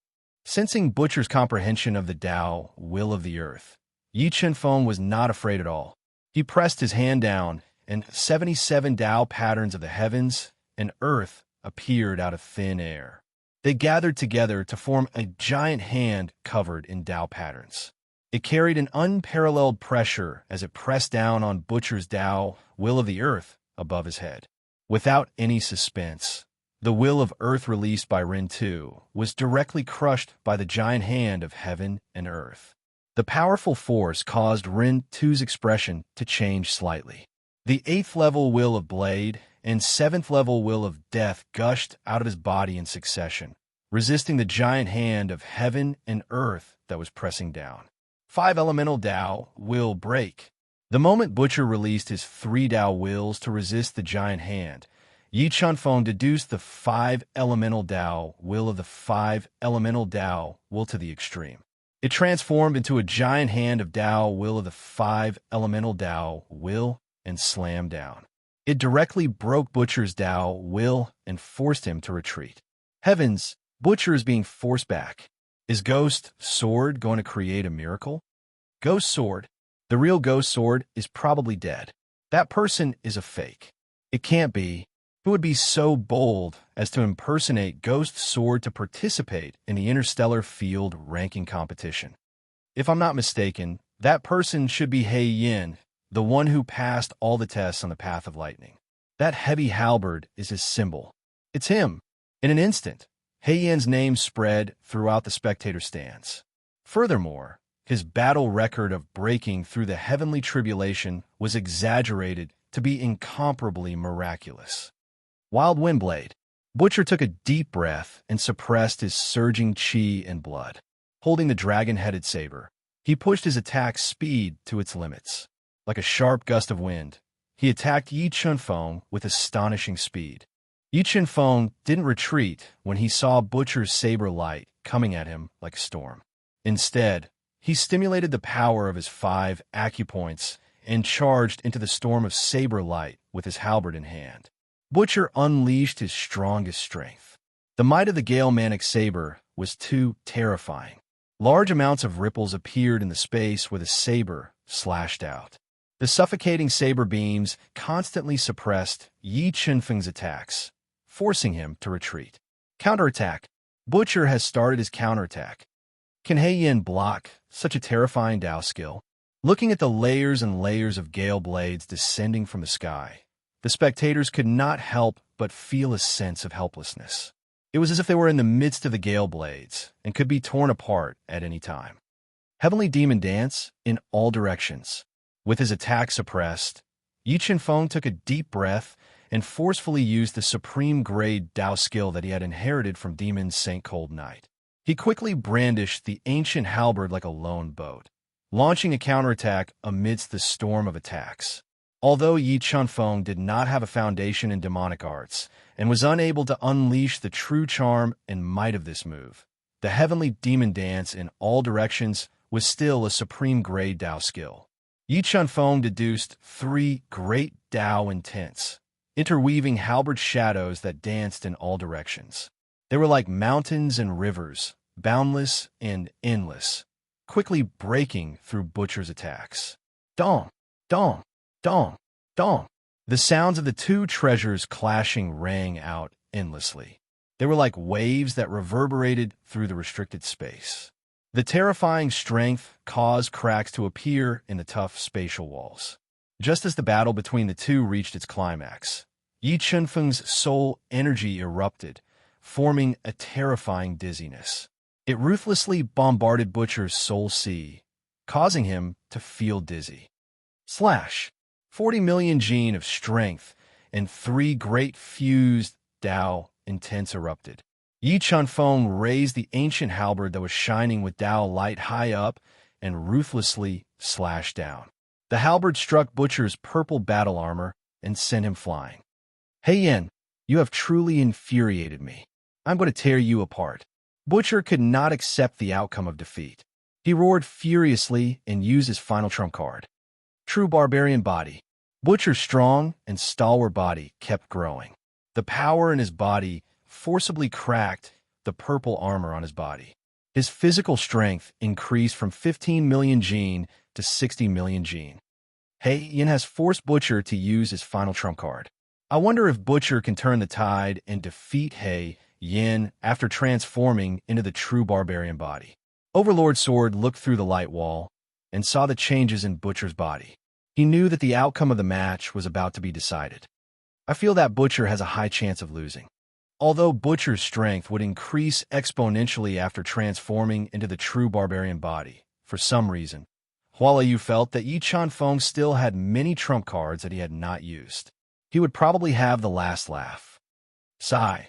Sensing Butcher's comprehension of the Dao Will of the Earth, Yi Chenfeng was not afraid at all. He pressed his hand down, and 77 Dao patterns of the heavens and earth appeared out of thin air. They gathered together to form a giant hand covered in Dao patterns. It carried an unparalleled pressure as it pressed down on Butcher's Dao Will of the Earth above his head. Without any suspense, the Will of Earth released by Ren 2 was directly crushed by the giant hand of heaven and earth. The powerful force caused Ren 2's expression to change slightly. The 8th level Will of Blade and 7th level Will of Death gushed out of his body in succession, resisting the giant hand of heaven and earth that was pressing down. 5 elemental Dao Will Break. The moment Butcher released his 3 Dao Wills to resist the giant hand, Yi Chenfeng deduced the 5 elemental Dao Will of the 5 elemental Dao Will to the extreme. It transformed into a giant hand of Dao Will of the 5 elemental Dao Will and slammed down. It directly broke Butcher's Dao Will and forced him to retreat. Heavens, Butcher is being forced back. Is Ghost Sword going to create a miracle? Ghost Sword. The real Ghost Sword is probably dead. That person is a fake. It can't be. Who would be so bold as to impersonate Ghost Sword to participate in the interstellar field ranking competition? If I'm not mistaken, that person should be He Yin, the one who passed all the tests on the path of lightning. That heavy halberd is his symbol. It's him. In an instant, He Yin's name spread throughout the spectator stands. Furthermore, his battle record of breaking through the heavenly tribulation was exaggerated to be incomparably miraculous. Wild Windblade. Butcher took a deep breath and suppressed his surging chi and blood. Holding the dragon-headed saber, he pushed his attack speed to its limits. Like a sharp gust of wind, he attacked Yi Chenfeng with astonishing speed. Yi Chenfeng didn't retreat when he saw Butcher's saber light coming at him like a storm. Instead, he stimulated the power of his 5 acupoints and charged into the storm of saber light with his halberd in hand. Butcher unleashed his strongest strength. The might of the Gale Manic saber was too terrifying. Large amounts of ripples appeared in the space where the saber slashed out. The suffocating saber beams constantly suppressed Yi Chenfeng's attacks, forcing him to retreat. Counterattack. Butcher has started his counterattack. Can He Yin block such a terrifying Dao skill? Looking at the layers and layers of gale blades descending from the sky, the spectators could not help but feel a sense of helplessness. It was as if they were in the midst of the gale blades and could be torn apart at any time. Heavenly Demon Dance in all directions. With his attack suppressed, Yi Chenfeng took a deep breath and forcefully used the supreme grade Dao skill that he had inherited from Demon Saint Cold Knight. He quickly brandished the ancient halberd like a lone boat, launching a counterattack amidst the storm of attacks. Although Yi Chenfeng did not have a foundation in demonic arts and was unable to unleash the true charm and might of this move, The heavenly demon dance in all directions was still a supreme grade Dao skill. Yi Chunfeng deduced 3 great Dao intents, interweaving halberd shadows that danced in all directions. They were like mountains and rivers, boundless and endless, quickly breaking through Butcher's attacks. Dong, dong, dong, dong. The sounds of the two treasures clashing rang out endlessly. They were like waves that reverberated through the restricted space. The terrifying strength caused cracks to appear in the tough spatial walls. Just as the battle between the two reached its climax, Yi Chunfeng's soul energy erupted, forming a terrifying dizziness. It ruthlessly bombarded Butcher's soul sea, causing him to feel dizzy. Slash! 40 million gene of strength and 3 great fused Dao intents erupted. Yi Chunfeng raised the ancient halberd that was shining with Dao light high up and ruthlessly slashed down. The halberd struck Butcher's purple battle armor and sent him flying. Hey Yen, you have truly infuriated me. I'm going to tear you apart. Butcher could not accept the outcome of defeat. He roared furiously and used his final trump card. True barbarian body. Butcher's strong and stalwart body kept growing. The power in his body forcibly cracked the purple armor on his body. His physical strength increased from 15 million gene to 60 million gene. Hey Yin has forced Butcher to use his final trump card. I wonder if Butcher can turn the tide and defeat He Yin after transforming into the true barbarian body. Overlord Sword looked through the light wall and saw the changes in Butcher's body. He knew that the outcome of the match was about to be decided. I feel that Butcher has a high chance of losing. Although Butcher's strength would increase exponentially after transforming into the true barbarian body, for some reason, Hua Yu felt that Yi Chunfeng still had many trump cards that he had not used. He would probably have the last laugh. Sigh.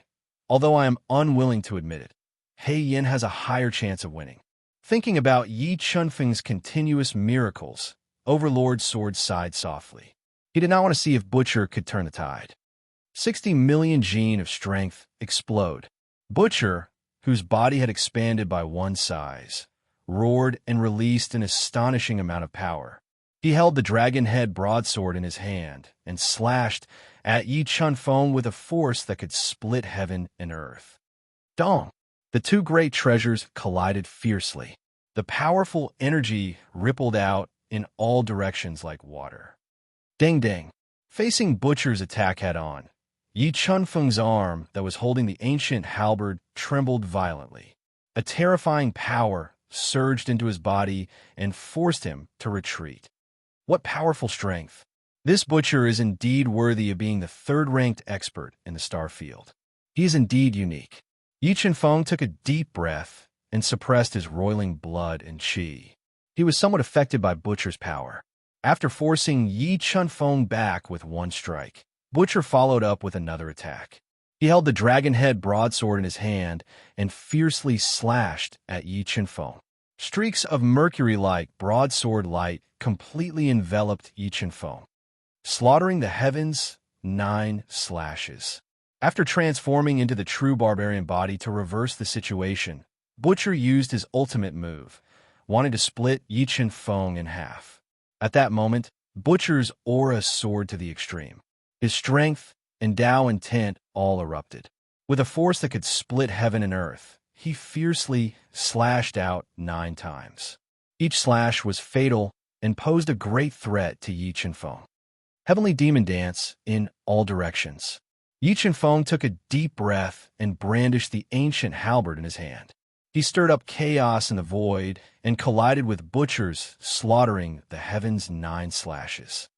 Although I am unwilling to admit it, He Yin has a higher chance of winning. Thinking about Yi Chunfeng's continuous miracles, Overlord Sword sighed softly. He did not want to see if Butcher could turn the tide. 60 million gene of strength explode. Butcher, whose body had expanded by 1 size, roared and released an astonishing amount of power. He held the dragon head broadsword in his hand and slashed at Yi Chunfeng with a force that could split heaven and earth. Dong! The two great treasures collided fiercely. The powerful energy rippled out in all directions like water. Ding ding! Facing Butcher's attack head-on, Yi Chunfeng's arm that was holding the ancient halberd trembled violently. A terrifying power surged into his body and forced him to retreat. What powerful strength! This Butcher is indeed worthy of being the third-ranked expert in the star field. He is indeed unique. Yi Chunfeng took a deep breath and suppressed his roiling blood and qi. He was somewhat affected by Butcher's power. After forcing Yi Chunfeng back with 1 strike, Butcher followed up with another attack. He held the dragon head broadsword in his hand and fiercely slashed at Yi Chunfeng. Streaks of mercury-like broadsword light completely enveloped Yi Chunfeng, slaughtering the heavens 9 slashes. After transforming into the true barbarian body to reverse the situation, Butcher used his ultimate move, wanting to split Yi Chunfeng in half. At that moment, Butcher's aura soared to the extreme. His strength and Dao intent all erupted. With a force that could split heaven and earth, he fiercely slashed out 9 times. Each slash was fatal and posed a great threat to Yi Chunfeng. Heavenly Demon Dance in all directions. Yi Chunfeng took a deep breath and brandished the ancient halberd in his hand. He stirred up chaos in the void and collided with Butcher's, slaughtering the heavens 9 slashes.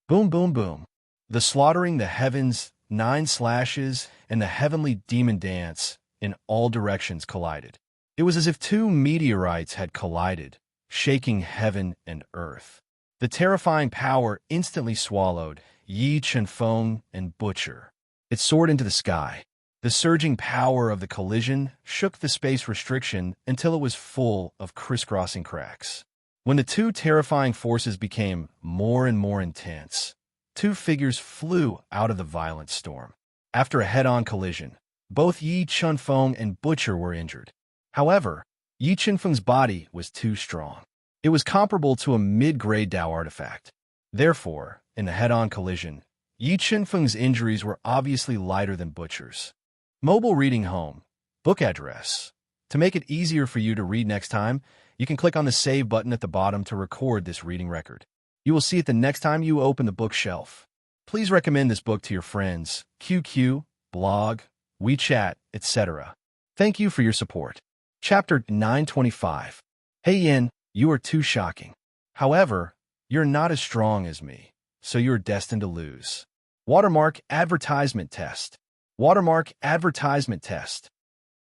Boom, boom, boom. The slaughtering the heavens 9 slashes and the heavenly demon dance in all directions collided. It was as if 2 meteorites had collided, shaking heaven and earth. The terrifying power instantly swallowed Yi Chunfeng and Butcher. It soared into the sky. The surging power of the collision shook the space restriction until it was full of crisscrossing cracks. When the two terrifying forces became more and more intense, 2 figures flew out of the violent storm. After a head-on collision, both Yi Chunfeng and Butcher were injured. However, Yi Qinfeng's body was too strong. It was comparable to a mid-grade Dao artifact. Therefore, in the head-on collision, Yi Qinfeng's injuries were obviously lighter than Butcher's. Mobile reading home. Book address. To make it easier for you to read next time, you can click on the Save button at the bottom to record this reading record. You will see it the next time you open the bookshelf. Please recommend this book to your friends, QQ, blog, WeChat, etc. Thank you for your support. Chapter 925. Hey Yin, you are too shocking. However, you're not as strong as me, so you're destined to lose. Watermark advertisement test. Watermark advertisement test.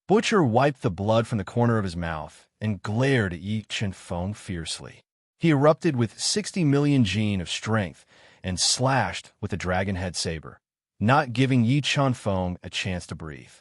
Butcher wiped the blood from the corner of his mouth and glared at Yi Qinfeng fiercely. He erupted with 60 million gene of strength and slashed with the dragon head saber, not giving Yi Qinfeng a chance to breathe.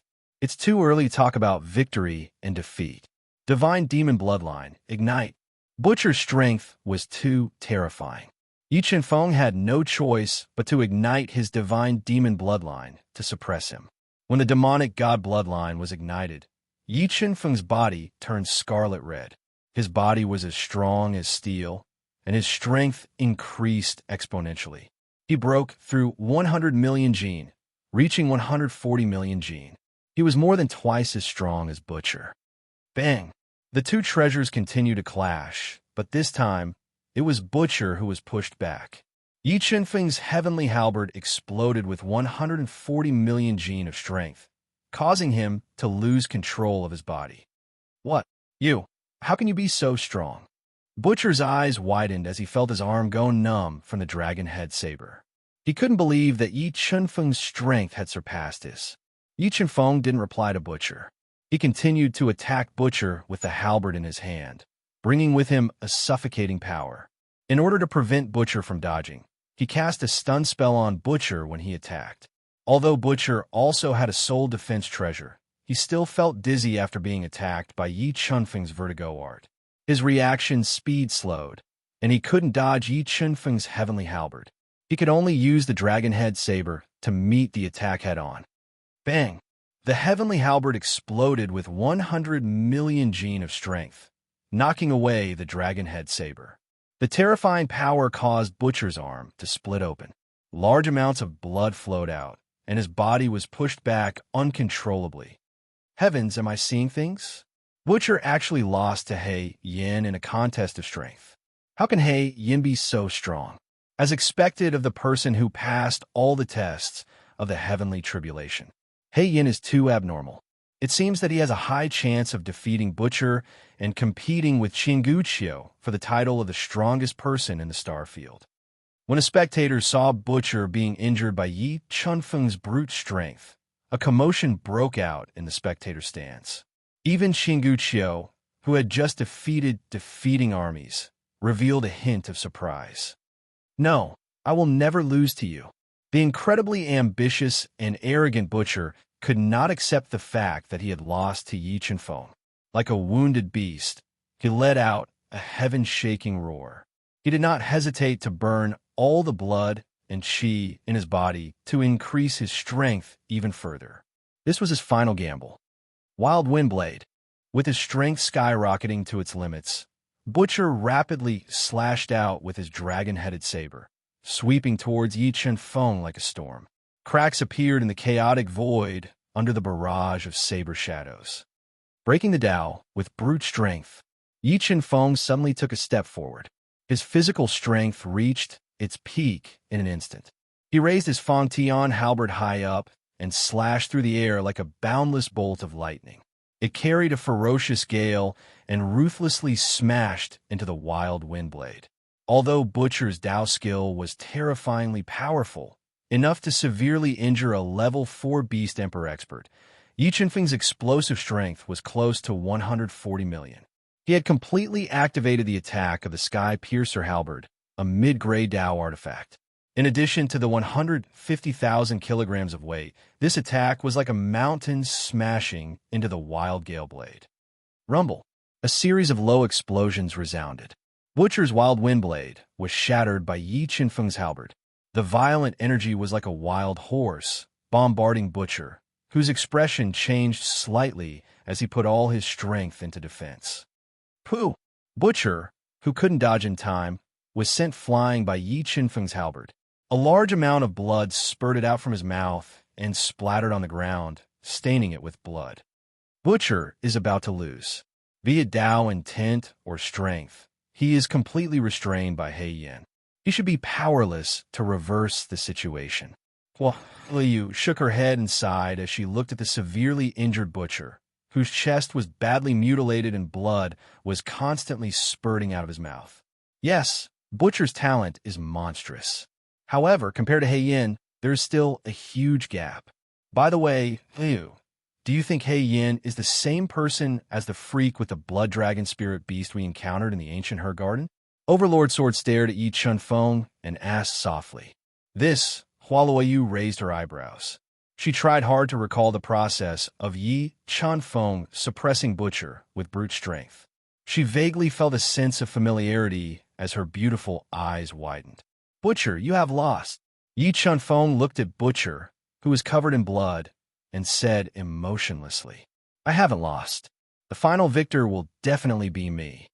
It's too early to talk about victory and defeat. Divine Demon Bloodline, ignite. Butcher's strength was too terrifying. Yi Qinfeng had no choice but to ignite his Divine Demon Bloodline to suppress him. When the demonic god bloodline was ignited, Yi Qinfeng's body turned scarlet red. His body was as strong as steel, and his strength increased exponentially. He broke through 100 million gene, reaching 140 million gene. He was more than twice as strong as Butcher. Bang! The two treasures continued to clash, but this time, it was Butcher who was pushed back. Yi Qinfeng's heavenly halberd exploded with 140 million gene of strength, causing him to lose control of his body. What? You? How can you be so strong? Butcher's eyes widened as he felt his arm go numb from the dragon head saber. He couldn't believe that Yi Qinfeng's strength had surpassed his. Yi Qinfeng didn't reply to Butcher. He continued to attack Butcher with the halberd in his hand, bringing with him a suffocating power. In order to prevent Butcher from dodging, he cast a stun spell on Butcher when he attacked. Although Butcher also had a soul defense treasure, he still felt dizzy after being attacked by Yi Qinfeng's vertigo art. His reaction speed slowed, and he couldn't dodge Yi Qinfeng's heavenly halberd. He could only use the dragon head saber to meet the attack head-on. Bang! The heavenly halberd exploded with 100 million gene of strength, knocking away the dragon head saber. The terrifying power caused Butcher's arm to split open. Large amounts of blood flowed out, and his body was pushed back uncontrollably. Heavens, am I seeing things? Butcher actually lost to He Yin in a contest of strength. How can He Yin be so strong? As expected of the person who passed all the tests of the heavenly tribulation, He Yin is too abnormal. It seems that he has a high chance of defeating Butcher and competing with Qingguqiu for the title of the strongest person in the star field. When a spectator saw Butcher being injured by Yi Qinfeng's brute strength, a commotion broke out in the spectator stands. Even Qingguqiu, who had just defeating armies, revealed a hint of surprise. No, I will never lose to you. The incredibly ambitious and arrogant Butcher could not accept the fact that he had lost to Yi Qinfeng. Like a wounded beast, he let out a heaven-shaking roar. He did not hesitate to burn all the blood and qi in his body to increase his strength even further. This was his final gamble. Wild Windblade. With his strength skyrocketing to its limits, Butcher rapidly slashed out with his dragon-headed saber, sweeping towards Yi Qinfeng like a storm. Cracks appeared in the chaotic void under the barrage of saber shadows. Breaking the Dao with brute strength, Yi Qinfeng suddenly took a step forward. His physical strength reached its peak in an instant. He raised his Feng Tian halberd high up and slashed through the air like a boundless bolt of lightning. It carried a ferocious gale and ruthlessly smashed into the wild Windblade. Although Butcher's Dao skill was terrifyingly powerful, enough to severely injure a level 4 Beast Emperor expert, Yi Qinfeng's explosive strength was close to 140 million. He had completely activated the attack of the Sky Piercer halberd, a mid-grade Dao artifact. In addition to the 150,000 kilograms of weight, this attack was like a mountain smashing into the wild gale blade. Rumble. A series of low explosions resounded. Butcher's wild Windblade was shattered by Yi Qinfeng's halberd. The violent energy was like a wild horse, bombarding Butcher, whose expression changed slightly as he put all his strength into defense. Pooh! Butcher, who couldn't dodge in time, was sent flying by Yi Qinfeng's halberd. A large amount of blood spurted out from his mouth and splattered on the ground, staining it with blood. Butcher is about to lose. Be it Dao intent or strength, he is completely restrained by He Yin. He should be powerless to reverse the situation. Well, Liu shook her head and sighed as she looked at the severely injured Butcher, whose chest was badly mutilated and blood was constantly spurting out of his mouth. Yes, Butcher's talent is monstrous. However, compared to He Yin, there is still a huge gap. By the way, Liu, do you think He Yin is the same person as the freak with the blood dragon spirit beast we encountered in the ancient Her Garden? Overlord Sword stared at Yi Chunfeng and asked softly. This, Hua Luoyu raised her eyebrows. She tried hard to recall the process of Yi Chunfeng suppressing Butcher with brute strength. She vaguely felt a sense of familiarity as her beautiful eyes widened. Butcher, you have lost. Yi Chunfeng looked at Butcher, who was covered in blood, and said emotionlessly, I haven't lost. The final victor will definitely be me.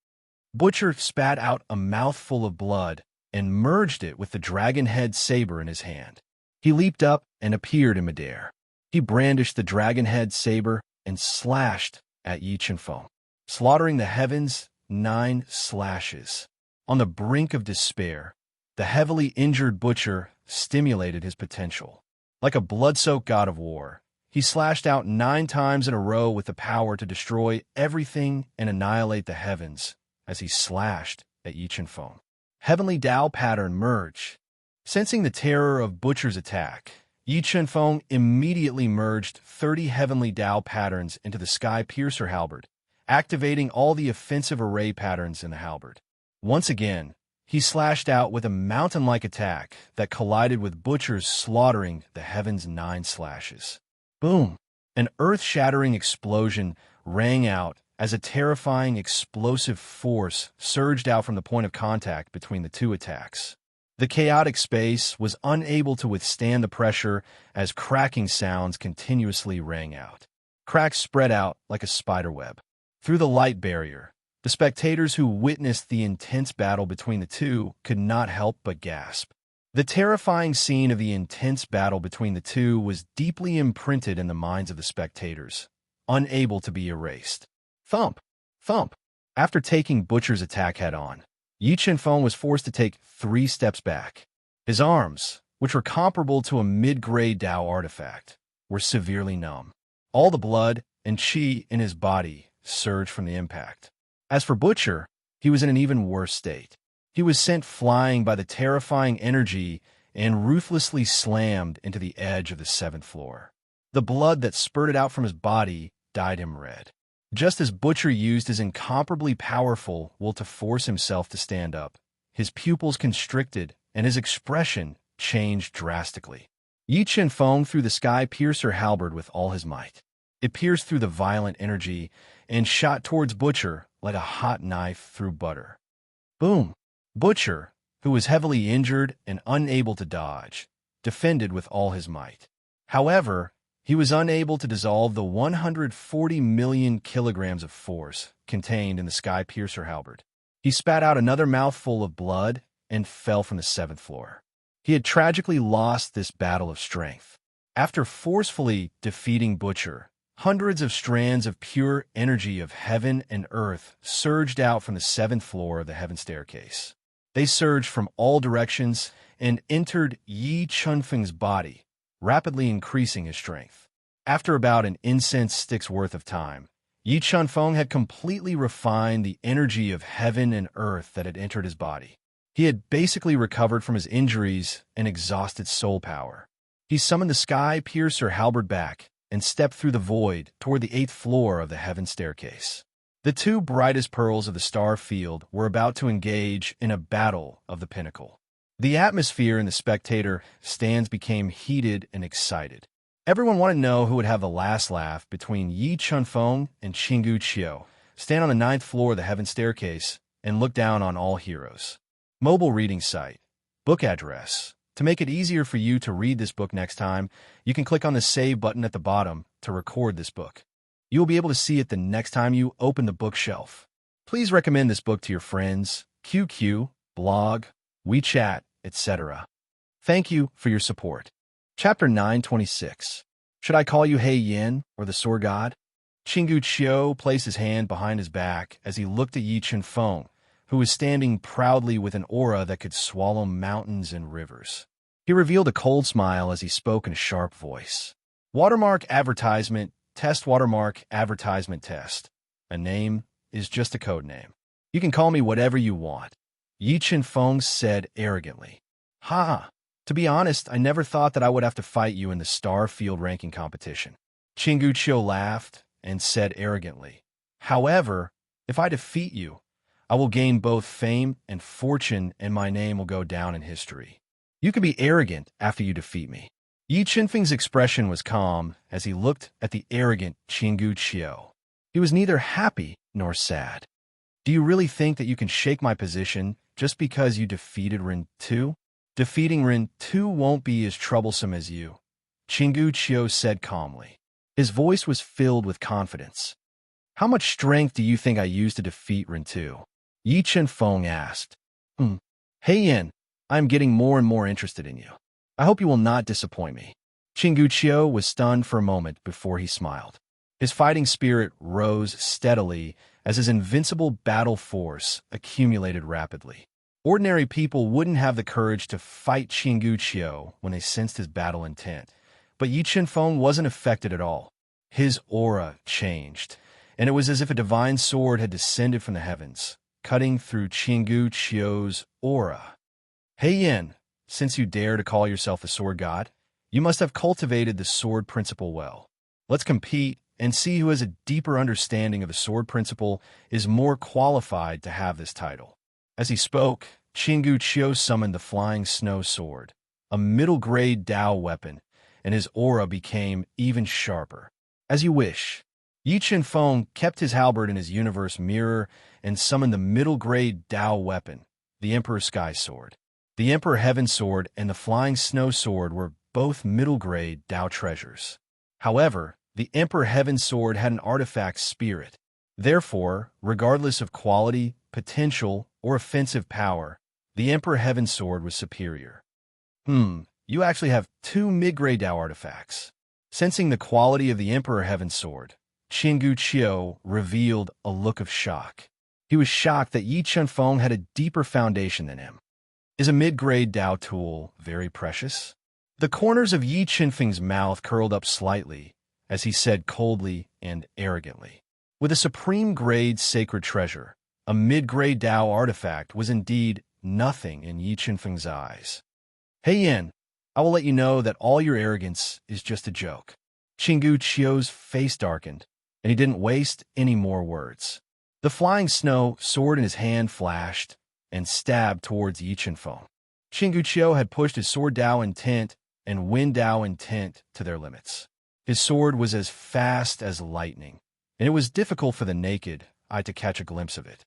Butcher spat out a mouthful of blood and merged it with the dragon head saber in his hand. He leaped up and appeared in midair. He brandished the dragon head saber and slashed at Yi Chunfeng, slaughtering the heavens 9 slashes. On the brink of despair, the heavily injured Butcher stimulated his potential. Like a blood-soaked god of war, he slashed out 9 times in a row with the power to destroy everything and annihilate the heavens as he slashed at Yi Chunfeng. Heavenly Dao pattern merge. Sensing the terror of Butcher's attack, Yi Chunfeng immediately merged 30 Heavenly Dao patterns into the Sky Piercer halberd, activating all the offensive array patterns in the halberd. Once again, he slashed out with a mountain-like attack that collided with Butcher's, slaughtering the heavens 9 slashes. Boom! An earth-shattering explosion rang out as a terrifying explosive force surged out from the point of contact between the two attacks. The chaotic space was unable to withstand the pressure as cracking sounds continuously rang out. Cracks spread out like a spiderweb. Through the light barrier, the spectators who witnessed the intense battle between the two could not help but gasp. The terrifying scene of the intense battle between the two was deeply imprinted in the minds of the spectators, unable to be erased. Thump! Thump! After taking Butcher's attack head-on, Yi Chunfeng was forced to take 3 steps back. His arms, which were comparable to a mid-grade Dao artifact, were severely numb. All the blood and qi in his body surged from the impact. As for Butcher, he was in an even worse state. He was sent flying by the terrifying energy and ruthlessly slammed into the edge of the 7th floor. The blood that spurted out from his body dyed him red. Just as Butcher used his incomparably powerful will to force himself to stand up, his pupils constricted and his expression changed drastically. Yi Chunfeng threw the Sky Piercer halberd with all his might. It pierced through the violent energy and shot towards Butcher like a hot knife through butter. Boom! Butcher, who was heavily injured and unable to dodge, defended with all his might. However, he was unable to dissolve the 140 million kilograms of force contained in the Sky Piercer halberd. He spat out another mouthful of blood and fell from the 7th floor. He had tragically lost this battle of strength. After forcefully defeating Butcher, hundreds of strands of pure energy of heaven and earth surged out from the 7th floor of the heaven staircase. They surged from all directions and entered Yi Chunfeng's body, rapidly increasing his strength. After about an incense stick's worth of time, Yi Chunfeng had completely refined the energy of heaven and earth that had entered his body. He had basically recovered from his injuries and exhausted soul power. He summoned the Sky Piercer halberd back and stepped through the void toward the 8th floor of the heaven staircase. The 2 brightest pearls of the star field were about to engage in a battle of the pinnacle. The atmosphere in the spectator stands became heated and excited. Everyone wanted to know who would have the last laugh between Yi Chunfeng and Qinggu Qiu, stand on the 9th floor of the heaven staircase, and look down on all heroes. Mobile reading site. Book address. To make it easier for you to read this book next time, you can click on the Save button at the bottom to record this book. You will be able to see it the next time you open the bookshelf. Please recommend this book to your friends, QQ, blog, WeChat, etc. Thank you for your support. Chapter 926. Should I call you Hei Yin or the Sword God? Qinggu Qiu placed his hand behind his back as he looked at Yi Chen-feng, who was standing proudly with an aura that could swallow mountains and rivers. He revealed a cold smile as he spoke in a sharp voice. Watermark advertisement, test watermark advertisement test. A name is just a code name. You can call me whatever you want, Yi Chen-feng said arrogantly. Ha! To be honest, I never thought that I would have to fight you in the star field ranking competition. Qinggu Qiu laughed and said arrogantly. However, if I defeat you, I will gain both fame and fortune, and my name will go down in history. You can be arrogant after you defeat me. Yi Chen-feng's expression was calm as he looked at the arrogant Qinggu Qiu. He was neither happy nor sad. Do you really think that you can shake my position just because you defeated Ren Tu? Defeating Ren Tu won't be as troublesome as you, Qinggu Qiu said calmly. His voice was filled with confidence. How much strength do you think I used to defeat Ren Tu? Yi Chen-feng asked. Hei Yin, I am getting more and more interested in you. I hope you will not disappoint me. Qinggu Qiu was stunned for a moment before he smiled. His fighting spirit rose steadily as his invincible battle force accumulated rapidly. Ordinary people wouldn't have the courage to fight Qinggu Qiu when they sensed his battle intent, but Yi Chen-feng wasn't affected at all. His aura changed, and it was as if a divine sword had descended from the heavens, cutting through Qinggu Qiu's aura. Hei Yin, since you dare to call yourself the Sword God, you must have cultivated the sword principle well. Let's compete and see who has a deeper understanding of the sword principle is more qualified to have this title. As he spoke, Qinggu Qiu summoned the flying snow sword, a middle-grade Dao weapon, and his aura became even sharper. As you wish. Yi Chen-feng kept his halberd in his universe mirror and summoned the middle-grade Dao weapon, the Emperor Sky Sword. The Emperor Heaven Sword and the Flying Snow Sword were both middle-grade Dao treasures. However, the Emperor Heaven Sword had an artifact spirit. Therefore, regardless of quality, potential, or offensive power, the Emperor Heaven Sword was superior. You actually have two mid-grade Dao artifacts. Sensing the quality of the Emperor Heaven Sword, Qinggu Qiu revealed a look of shock. He was shocked that Yi Chen-feng had a deeper foundation than him. Is a mid-grade Dao tool very precious? The corners of Yi Chen-feng's mouth curled up slightly as he said coldly and arrogantly. With a supreme-grade sacred treasure, a mid-grade Dao artifact was indeed nothing in Yi Chen-feng's eyes. Hei Yin, I will let you know that all your arrogance is just a joke. Qinggu Qiu's face darkened, and he didn't waste any more words. The flying snow sword in his hand flashed and stabbed towards Yi Chen-feng. Qinggu Qiu had pushed his sword Dao intent and wind Dao intent to their limits. His sword was as fast as lightning, and it was difficult for the naked eye to catch a glimpse of it.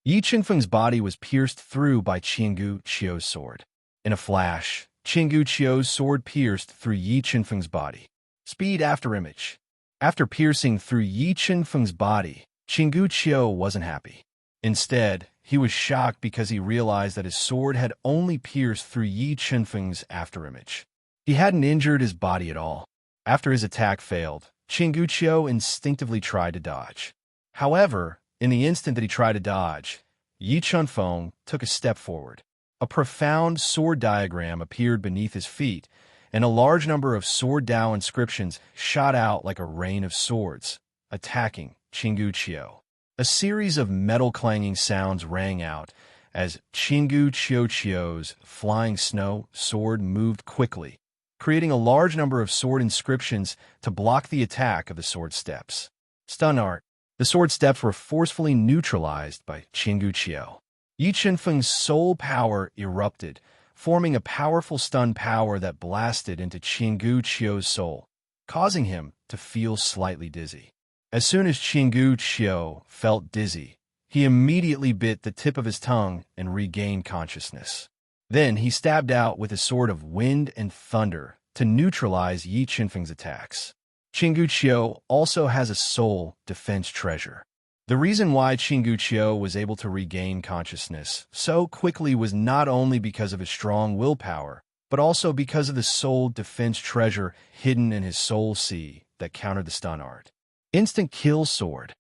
Yi Chen-feng's body was pierced through by Qinggu Qiu's sword. In a flash, Qinggu Qiu's sword pierced through Yi Chen-feng's body. Speed after image. After piercing through Yi Chen-feng's body, Qinggu Qiu wasn't happy. Instead, he was shocked because he realized that his sword had only pierced through Yi Chen-feng's afterimage. He hadn't injured his body at all. After his attack failed, Qinggu Qiu instinctively tried to dodge. However, in the instant that he tried to dodge, Yi Chen-feng took a step forward. A profound sword diagram appeared beneath his feet, and a large number of sword Dao inscriptions shot out like a rain of swords, attacking Qinggu Qiu. A series of metal-clanging sounds rang out as Qinggu Qiu's flying snow sword moved quickly, creating a large number of sword inscriptions to block the attack of the sword steps. Stun art. The sword steps were forcefully neutralized by Qinggu Qiu. Yi Chen-feng's soul power erupted, forming a powerful stun power that blasted into Qinggu Qiu's soul, causing him to feel slightly dizzy. As soon as Qinggu Qiu felt dizzy, he immediately bit the tip of his tongue and regained consciousness. Then he stabbed out with a sword of wind and thunder to neutralize Yi Chen-feng's attacks. Chingguqiu also has a soul defense treasure. The reason why Chingguqiu was able to regain consciousness so quickly was not only because of his strong willpower, but also because of the soul defense treasure hidden in his soul sea that countered the stun art. Instant kill sword.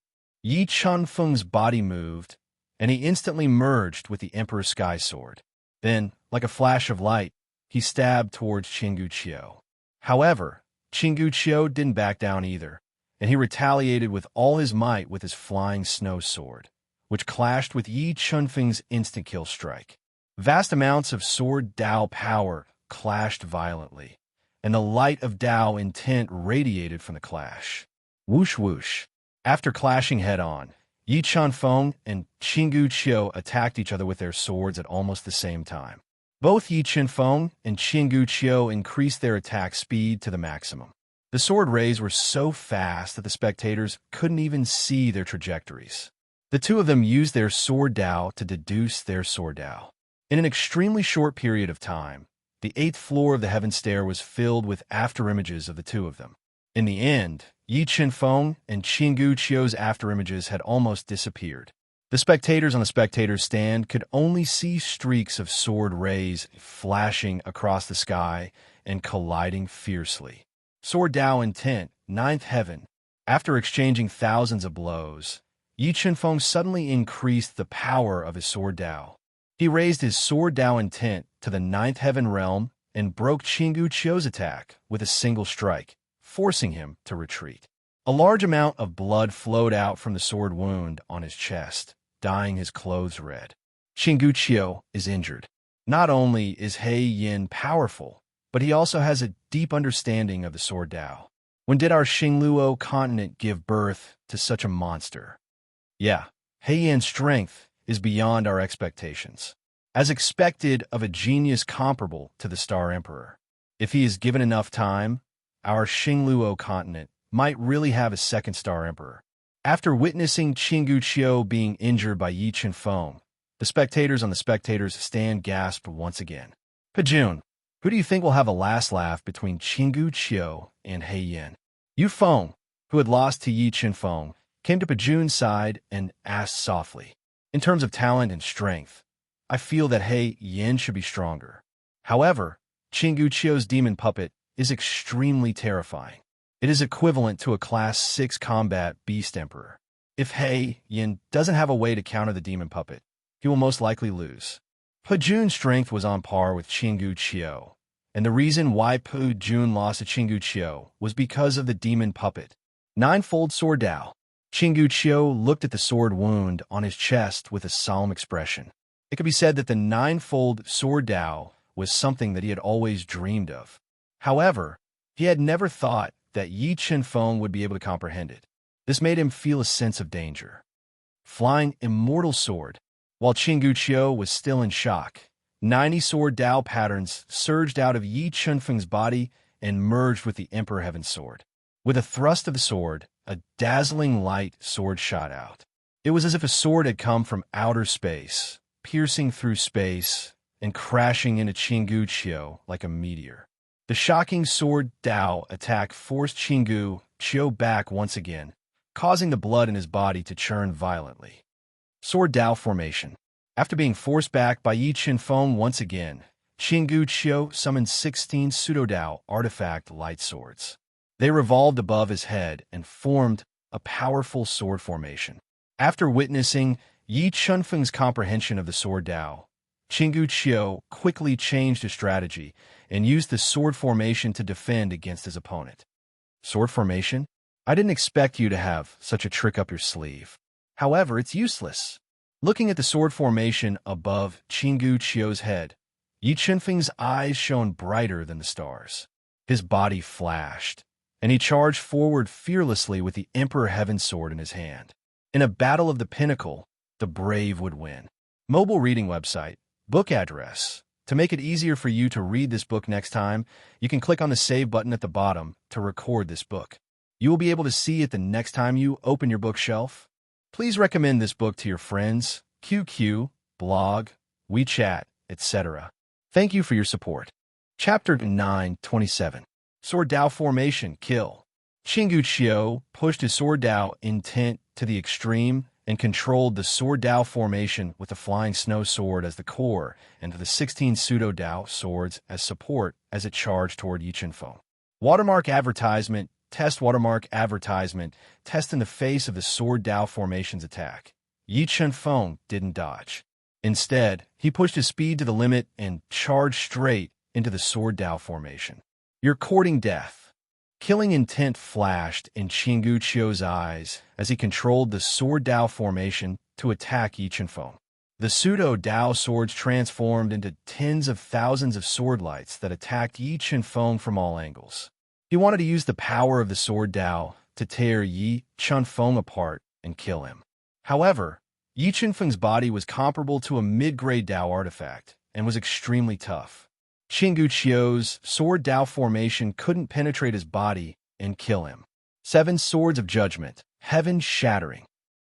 Yi Chunfeng's body moved, and he instantly merged with the Emperor's sky sword. Then, like a flash of light, he stabbed towards Chingguqiu. However, Chingguqiu didn't back down either, and he retaliated with all his might with his flying snow sword, which clashed with Yi Chunfeng's instant kill strike. Vast amounts of sword Dao power clashed violently, and the light of Dao intent radiated from the clash. Whoosh whoosh. After clashing head-on, Yi Chunfeng and Chingguqiu attacked each other with their swords at almost the same time. Both Yi Chunfeng and Chingguqiu increased their attack speed to the maximum. The sword rays were so fast that the spectators couldn't even see their trajectories. The two of them used their sword Dao to deduce their sword Dao. In an extremely short period of time, the 8th floor of the Heaven Stair was filled with afterimages of the two of them. In the end, Yi Chunfeng and Chingguqiu's afterimages had almost disappeared. The spectators on the spectators' stand could only see streaks of sword rays flashing across the sky and colliding fiercely. Sword Dao intent, 9th heaven. After exchanging thousands of blows, Yi Chunfeng suddenly increased the power of his sword Dao. He raised his sword Dao intent to the 9th heaven realm and broke Chingguqiu's attack with a single strike, forcing him to retreat. A large amount of blood flowed out from the sword wound on his chest, dyeing his clothes red. Chingguqiu is injured. Not only is He Yin powerful, but he also has a deep understanding of the sword Dao. When did our Xingluo continent give birth to such a monster? Yeah, He Yin's strength is beyond our expectations. As expected of a genius comparable to the Star Emperor. If he is given enough time, our Xingluo continent might really have a second Star Emperor. After witnessing Chingguqiu being injured by Yi Chunfeng, the spectators on the spectators' stand gasped once again. Pajun, who do you think will have a last laugh between Chingguqiu and He Yin? Yu Feng, who had lost to Yi Chunfeng, came to Pajun's side and asked softly, in terms of talent and strength, I feel that He Yin should be stronger. However, Chingguqiu's demon puppet is extremely terrifying. It is equivalent to a Class 6 combat beast emperor. If He Yin doesn't have a way to counter the demon puppet, he will most likely lose. Pajun's strength was on par with Chingguqiu, and the reason why Pajun lost to Chingguqiu was because of the demon puppet. Ninefold sword Dao. Chingguqiu looked at the sword wound on his chest with a solemn expression. It could be said that the ninefold sword Dao was something that he had always dreamed of. However, he had never thought that Yi Chunfeng would be able to comprehend it. This made him feel a sense of danger. Flying immortal sword. While Chingguqiu was still in shock, 90 sword Dao patterns surged out of Yi Chunfeng's body and merged with the Emperor Heaven sword. With a thrust of the sword, a dazzling light sword shot out. It was as if a sword had come from outer space, piercing through space and crashing into Chingguqiu like a meteor. The shocking sword Dao attack forced Chingguqiu back once again, causing the blood in his body to churn violently. Sword Dao formation. After being forced back by Yi Chunfeng once again, Chingguqiu summoned 16 pseudo-Dao artifact light swords. They revolved above his head and formed a powerful sword formation. After witnessing Yi Chunfeng's comprehension of the sword Dao, Chingguqiu quickly changed his strategy and used the sword formation to defend against his opponent. Sword formation? I didn't expect you to have such a trick up your sleeve. However, it's useless. Looking at the sword formation above Chingguqiu's head, Yi Chunfeng's eyes shone brighter than the stars. His body flashed, and he charged forward fearlessly with the Emperor Heaven sword in his hand. In a battle of the pinnacle, the brave would win. Mobile reading website, book address. To make it easier for you to read this book next time, you can click on the save button at the bottom to record this book. You will be able to see it the next time you open your bookshelf. Please recommend this book to your friends, QQ, blog, WeChat, etc. Thank you for your support. Chapter 9:27. Sword Dao Formation Kill. Qinggu Qiu pushed his sword Dao intent to the extreme and controlled the sword Dao formation with the flying snow sword as the core and the 16 pseudo Dao swords as support as it charged toward Yi Chenfeng. Watermark advertisement, test watermark advertisement, test in the face of the sword Dao formation's attack. Yi Chenfeng didn't dodge. Instead, he pushed his speed to the limit and charged straight into the sword Dao formation. You're courting death. Killing intent flashed in Qinggu Qiu's eyes as he controlled the sword Dao formation to attack Yi Chenfeng. The pseudo Dao swords transformed into tens of thousands of sword lights that attacked Yi Chenfeng from all angles. He wanted to use the power of the sword Dao to tear Yi Chenfeng apart and kill him. However, Yi Chenfeng's body was comparable to a mid-grade Dao artifact and was extremely tough. Qinggu Qiu's sword Dao formation couldn't penetrate his body and kill him. 7 Swords of Judgment, heaven shattering.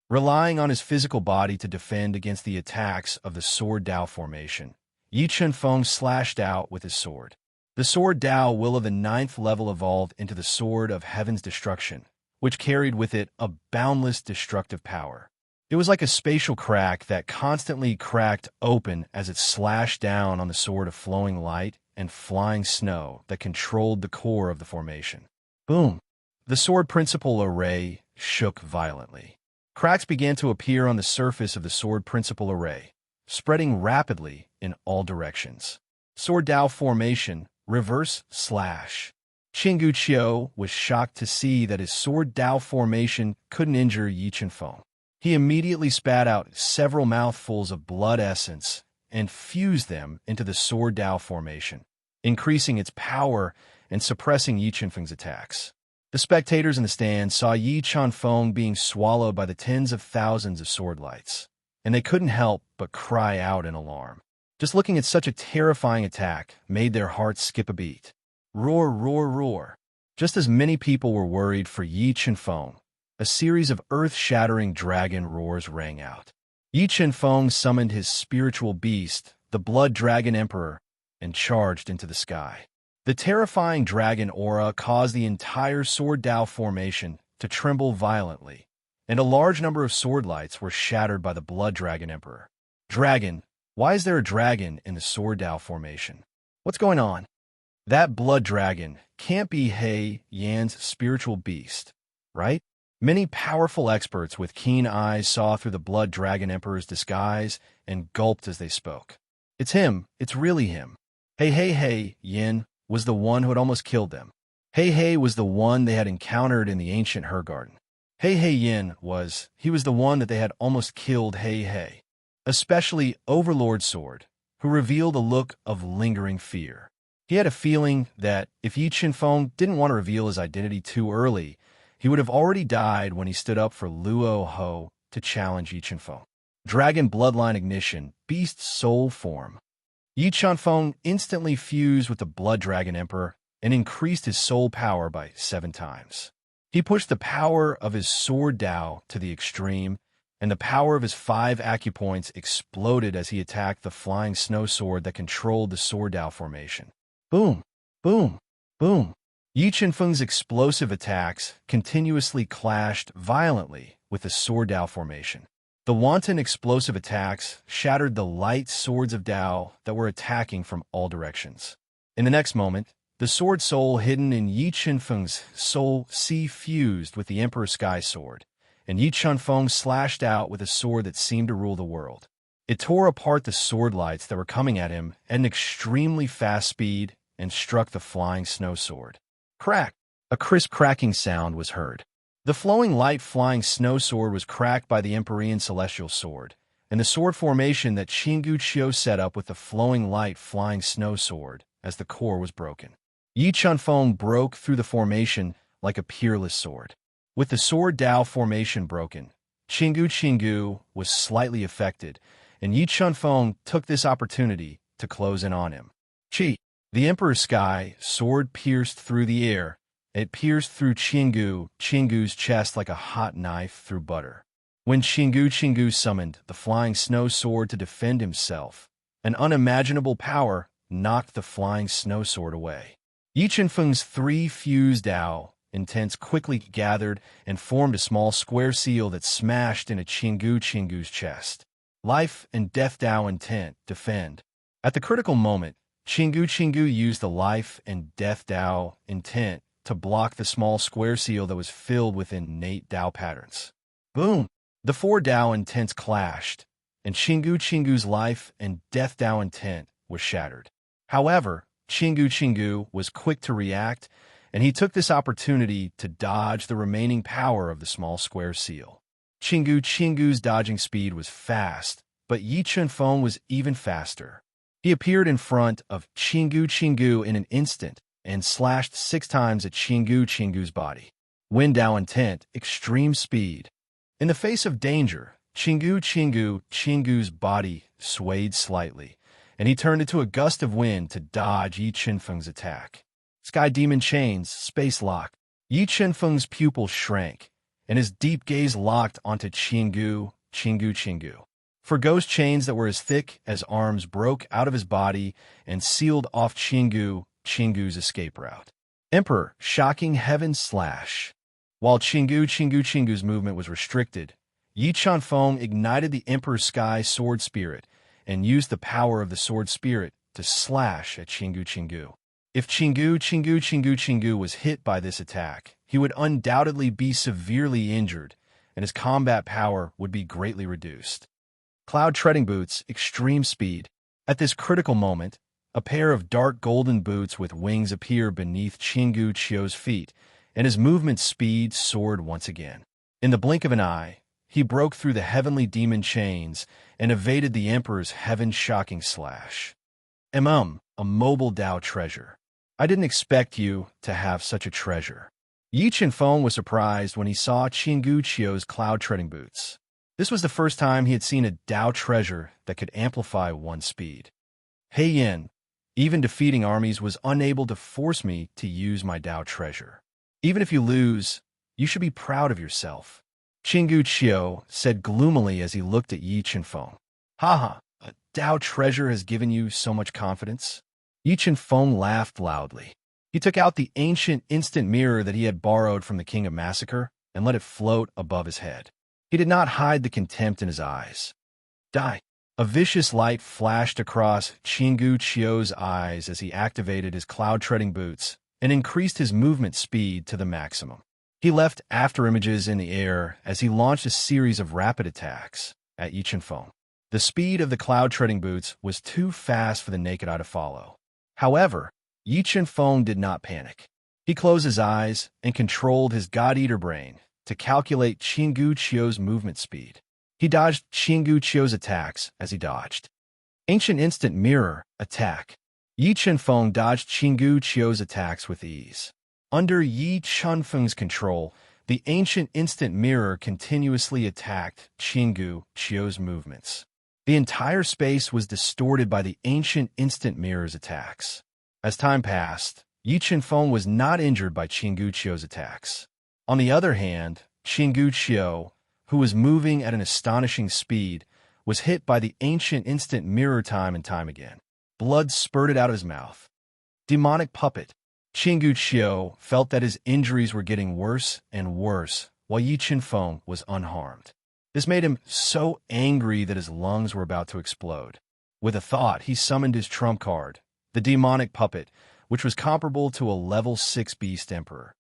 Relying on his physical body to defend against the attacks of the sword Dao formation, Yi Chenfeng slashed out with his sword. The sword Dao will of the 9th level evolved into the sword of heaven's destruction, which carried with it a boundless destructive power. It was like a spatial crack that constantly cracked open as it slashed down on the sword of flowing light and flying snow that controlled the core of the formation. Boom! The sword principal array shook violently. Cracks began to appear on the surface of the sword principal array, spreading rapidly in all directions. Sword Dao formation, reverse slash. Qinggu Qiu was shocked to see that his sword Dao formation couldn't injure Yi Chenfeng. He immediately spat out several mouthfuls of blood essence and fused them into the sword Dao formation, increasing its power and suppressing Yi Chenfeng's attacks. The spectators in the stand saw Yi Chenfeng being swallowed by the tens of thousands of sword lights, and they couldn't help but cry out in alarm. Just looking at such a terrifying attack made their hearts skip a beat. Roar, roar, roar. Just as many people were worried for Yi Chenfeng, a series of earth-shattering dragon roars rang out. Yi Chenfeng summoned his spiritual beast, the Blood Dragon Emperor, and charged into the sky. The terrifying dragon aura caused the entire sword Dao formation to tremble violently, and a large number of sword lights were shattered by the Blood Dragon Emperor. Dragon, why is there a dragon in the sword Dao formation? What's going on? That blood dragon can't be He Yan's spiritual beast, right? Many powerful experts with keen eyes saw through the Blood Dragon Emperor's disguise and gulped as they spoke. It's him. It's really him. He Yan was the one who had almost killed them. He was the one they had encountered in the ancient Her Garden. He Yan was the one that they had almost killed He. Especially Overlord Sword, who revealed a look of lingering fear. He had a feeling that if Yi Chenfeng didn't want to reveal his identity too early, he would have already died when he stood up for Luo Ho to challenge Yi Chenfeng. Dragon Bloodline Ignition, Beast Soul Form. Yi Chenfeng instantly fused with the Blood Dragon Emperor and increased his soul power by 7 times. He pushed the power of his sword Dao to the extreme, and the power of his 5 acupoints exploded as he attacked the flying snow sword that controlled the sword Dao formation. Boom, boom, boom. Yi Chenfeng's explosive attacks continuously clashed violently with the sword Dao formation. The wanton explosive attacks shattered the light swords of Dao that were attacking from all directions. In the next moment, the sword soul hidden in Yi Chenfeng's soul sea fused with the Emperor's Sky Sword, and Yi Chenfeng slashed out with a sword that seemed to rule the world. It tore apart the sword lights that were coming at him at an extremely fast speed and struck the flying snow sword. Crack! A crisp cracking sound was heard. The flowing light flying snow sword was cracked by the Empyrean Celestial Sword, and the sword formation that Qinggu Qiu set up with the flowing light flying snow sword as the core was broken. Yi Chenfeng broke through the formation like a peerless sword. With the sword Dao formation broken, Qinggu was slightly affected, and Yi Chenfeng took this opportunity to close in on him. Qi! The Emperor's Sky Sword pierced through the air. It pierced through Qinggu's chest like a hot knife through butter. When Qinggu summoned the flying snow sword to defend himself, an unimaginable power knocked the flying snow sword away. Yi Chenfeng's 3 fused Dao intents quickly gathered and formed a small square seal that smashed into Chingu's chest. Life and death Dao intent, defend. At the critical moment, Chingu used the life and death Dao intent to block the small square seal that was filled with innate Dao patterns. Boom! The four Dao intents clashed, and Chingu's life and death Dao intent was shattered. However, Chingu was quick to react, and he took this opportunity to dodge the remaining power of the small square seal. Chingu's dodging speed was fast, but Yi Chunfeng was even faster. He appeared in front of Chingu in an instant and slashed 6 times at Chingu's body. Wind Dao intent, extreme speed. In the face of danger, Chingu's body swayed slightly, and he turned into a gust of wind to dodge Yi Chunfeng's attack. Sky Demon Chains, Space Lock. Yi Chunfeng's pupil shrank, and his deep gaze locked onto Chingu. For ghost chains that were as thick as arms broke out of his body and sealed off Chingu's escape route. Emperor, Shocking Heaven Slash. While Chingu's movement was restricted, Yi Chunfeng ignited the Emperor's Sky Sword Spirit and used the power of the Sword Spirit to slash at Chingu. If Chingu was hit by this attack, he would undoubtedly be severely injured, and his combat power would be greatly reduced. Cloud Treading Boots, Extreme Speed. At this critical moment, a pair of dark golden boots with wings appear beneath Chingu's feet, and his movement speed soared once again. In the blink of an eye, he broke through the heavenly demon chains and evaded the Emperor's heaven-shocking slash. A mobile Dao treasure. I didn't expect you to have such a treasure. Yi Chunfeng was surprised when he saw Chingu's cloud treading boots. This was the first time he had seen a Dao treasure that could amplify one's speed. Hey Yin, even defeating armies was unable to force me to use my Dao treasure. Even if you lose, you should be proud of yourself. Chingu said gloomily as he looked at Yi Chunfeng. Haha, a Dao treasure has given you so much confidence? Yi Chunfeng laughed loudly. He took out the ancient instant mirror that he had borrowed from the King of Massacre and let it float above his head. He did not hide the contempt in his eyes. Die. A vicious light flashed across Chingu's eyes as he activated his cloud-treading boots and increased his movement speed to the maximum. He left afterimages in the air as he launched a series of rapid attacks at Yi Chunfeng. The speed of the cloud-treading boots was too fast for the naked eye to follow. However, Yi Chunfeng did not panic. He closed his eyes and controlled his God-Eater brain to calculate Chingu's movement speed. He dodged Chingu's attacks as he dodged. Ancient Instant Mirror, Attack. Yi Chunfeng dodged Chingu's attacks with ease. Under Yi Chunfeng's control, the Ancient Instant Mirror continuously attacked Chingu's movements. The entire space was distorted by the Ancient Instant Mirror's attacks. As time passed, Yi Chunfeng was not injured by Chingu's attacks. On the other hand, Chingu, who was moving at an astonishing speed, was hit by the Ancient Instant Mirror time and time again. Blood spurted out of his mouth. Demonic Puppet. Chingu felt that his injuries were getting worse and worse, while Yi Chunfeng was unharmed. This made him so angry that his lungs were about to explode. With a thought, he summoned his trump card, the Demonic Puppet, which was comparable to a level 6 Beast Emperor.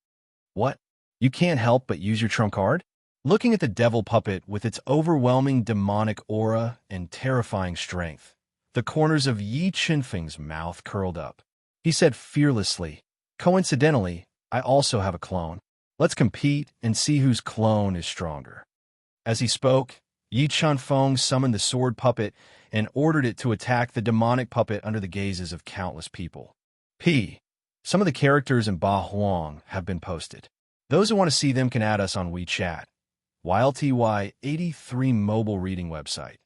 What? You can't help but use your trump card? Looking at the Devil Puppet with its overwhelming demonic aura and terrifying strength, the corners of Yi Chunfeng's mouth curled up. He said fearlessly, "Coincidentally, I also have a clone. Let's compete and see whose clone is stronger." As he spoke, Yi Chunfeng summoned the Sword Puppet and ordered it to attack the Demonic Puppet under the gazes of countless people. Some of the characters in Ba Huang have been posted. Those who want to see them can add us on WeChat. YLTY83 mobile reading website.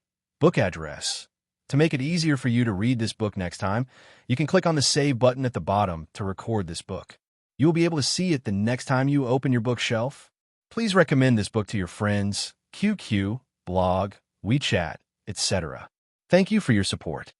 Book address. To make it easier for you to read this book next time, you can click on the Save button at the bottom to record this book. You will be able to see it the next time you open your bookshelf. Please recommend this book to your friends, QQ, blog, WeChat, etc. Thank you for your support.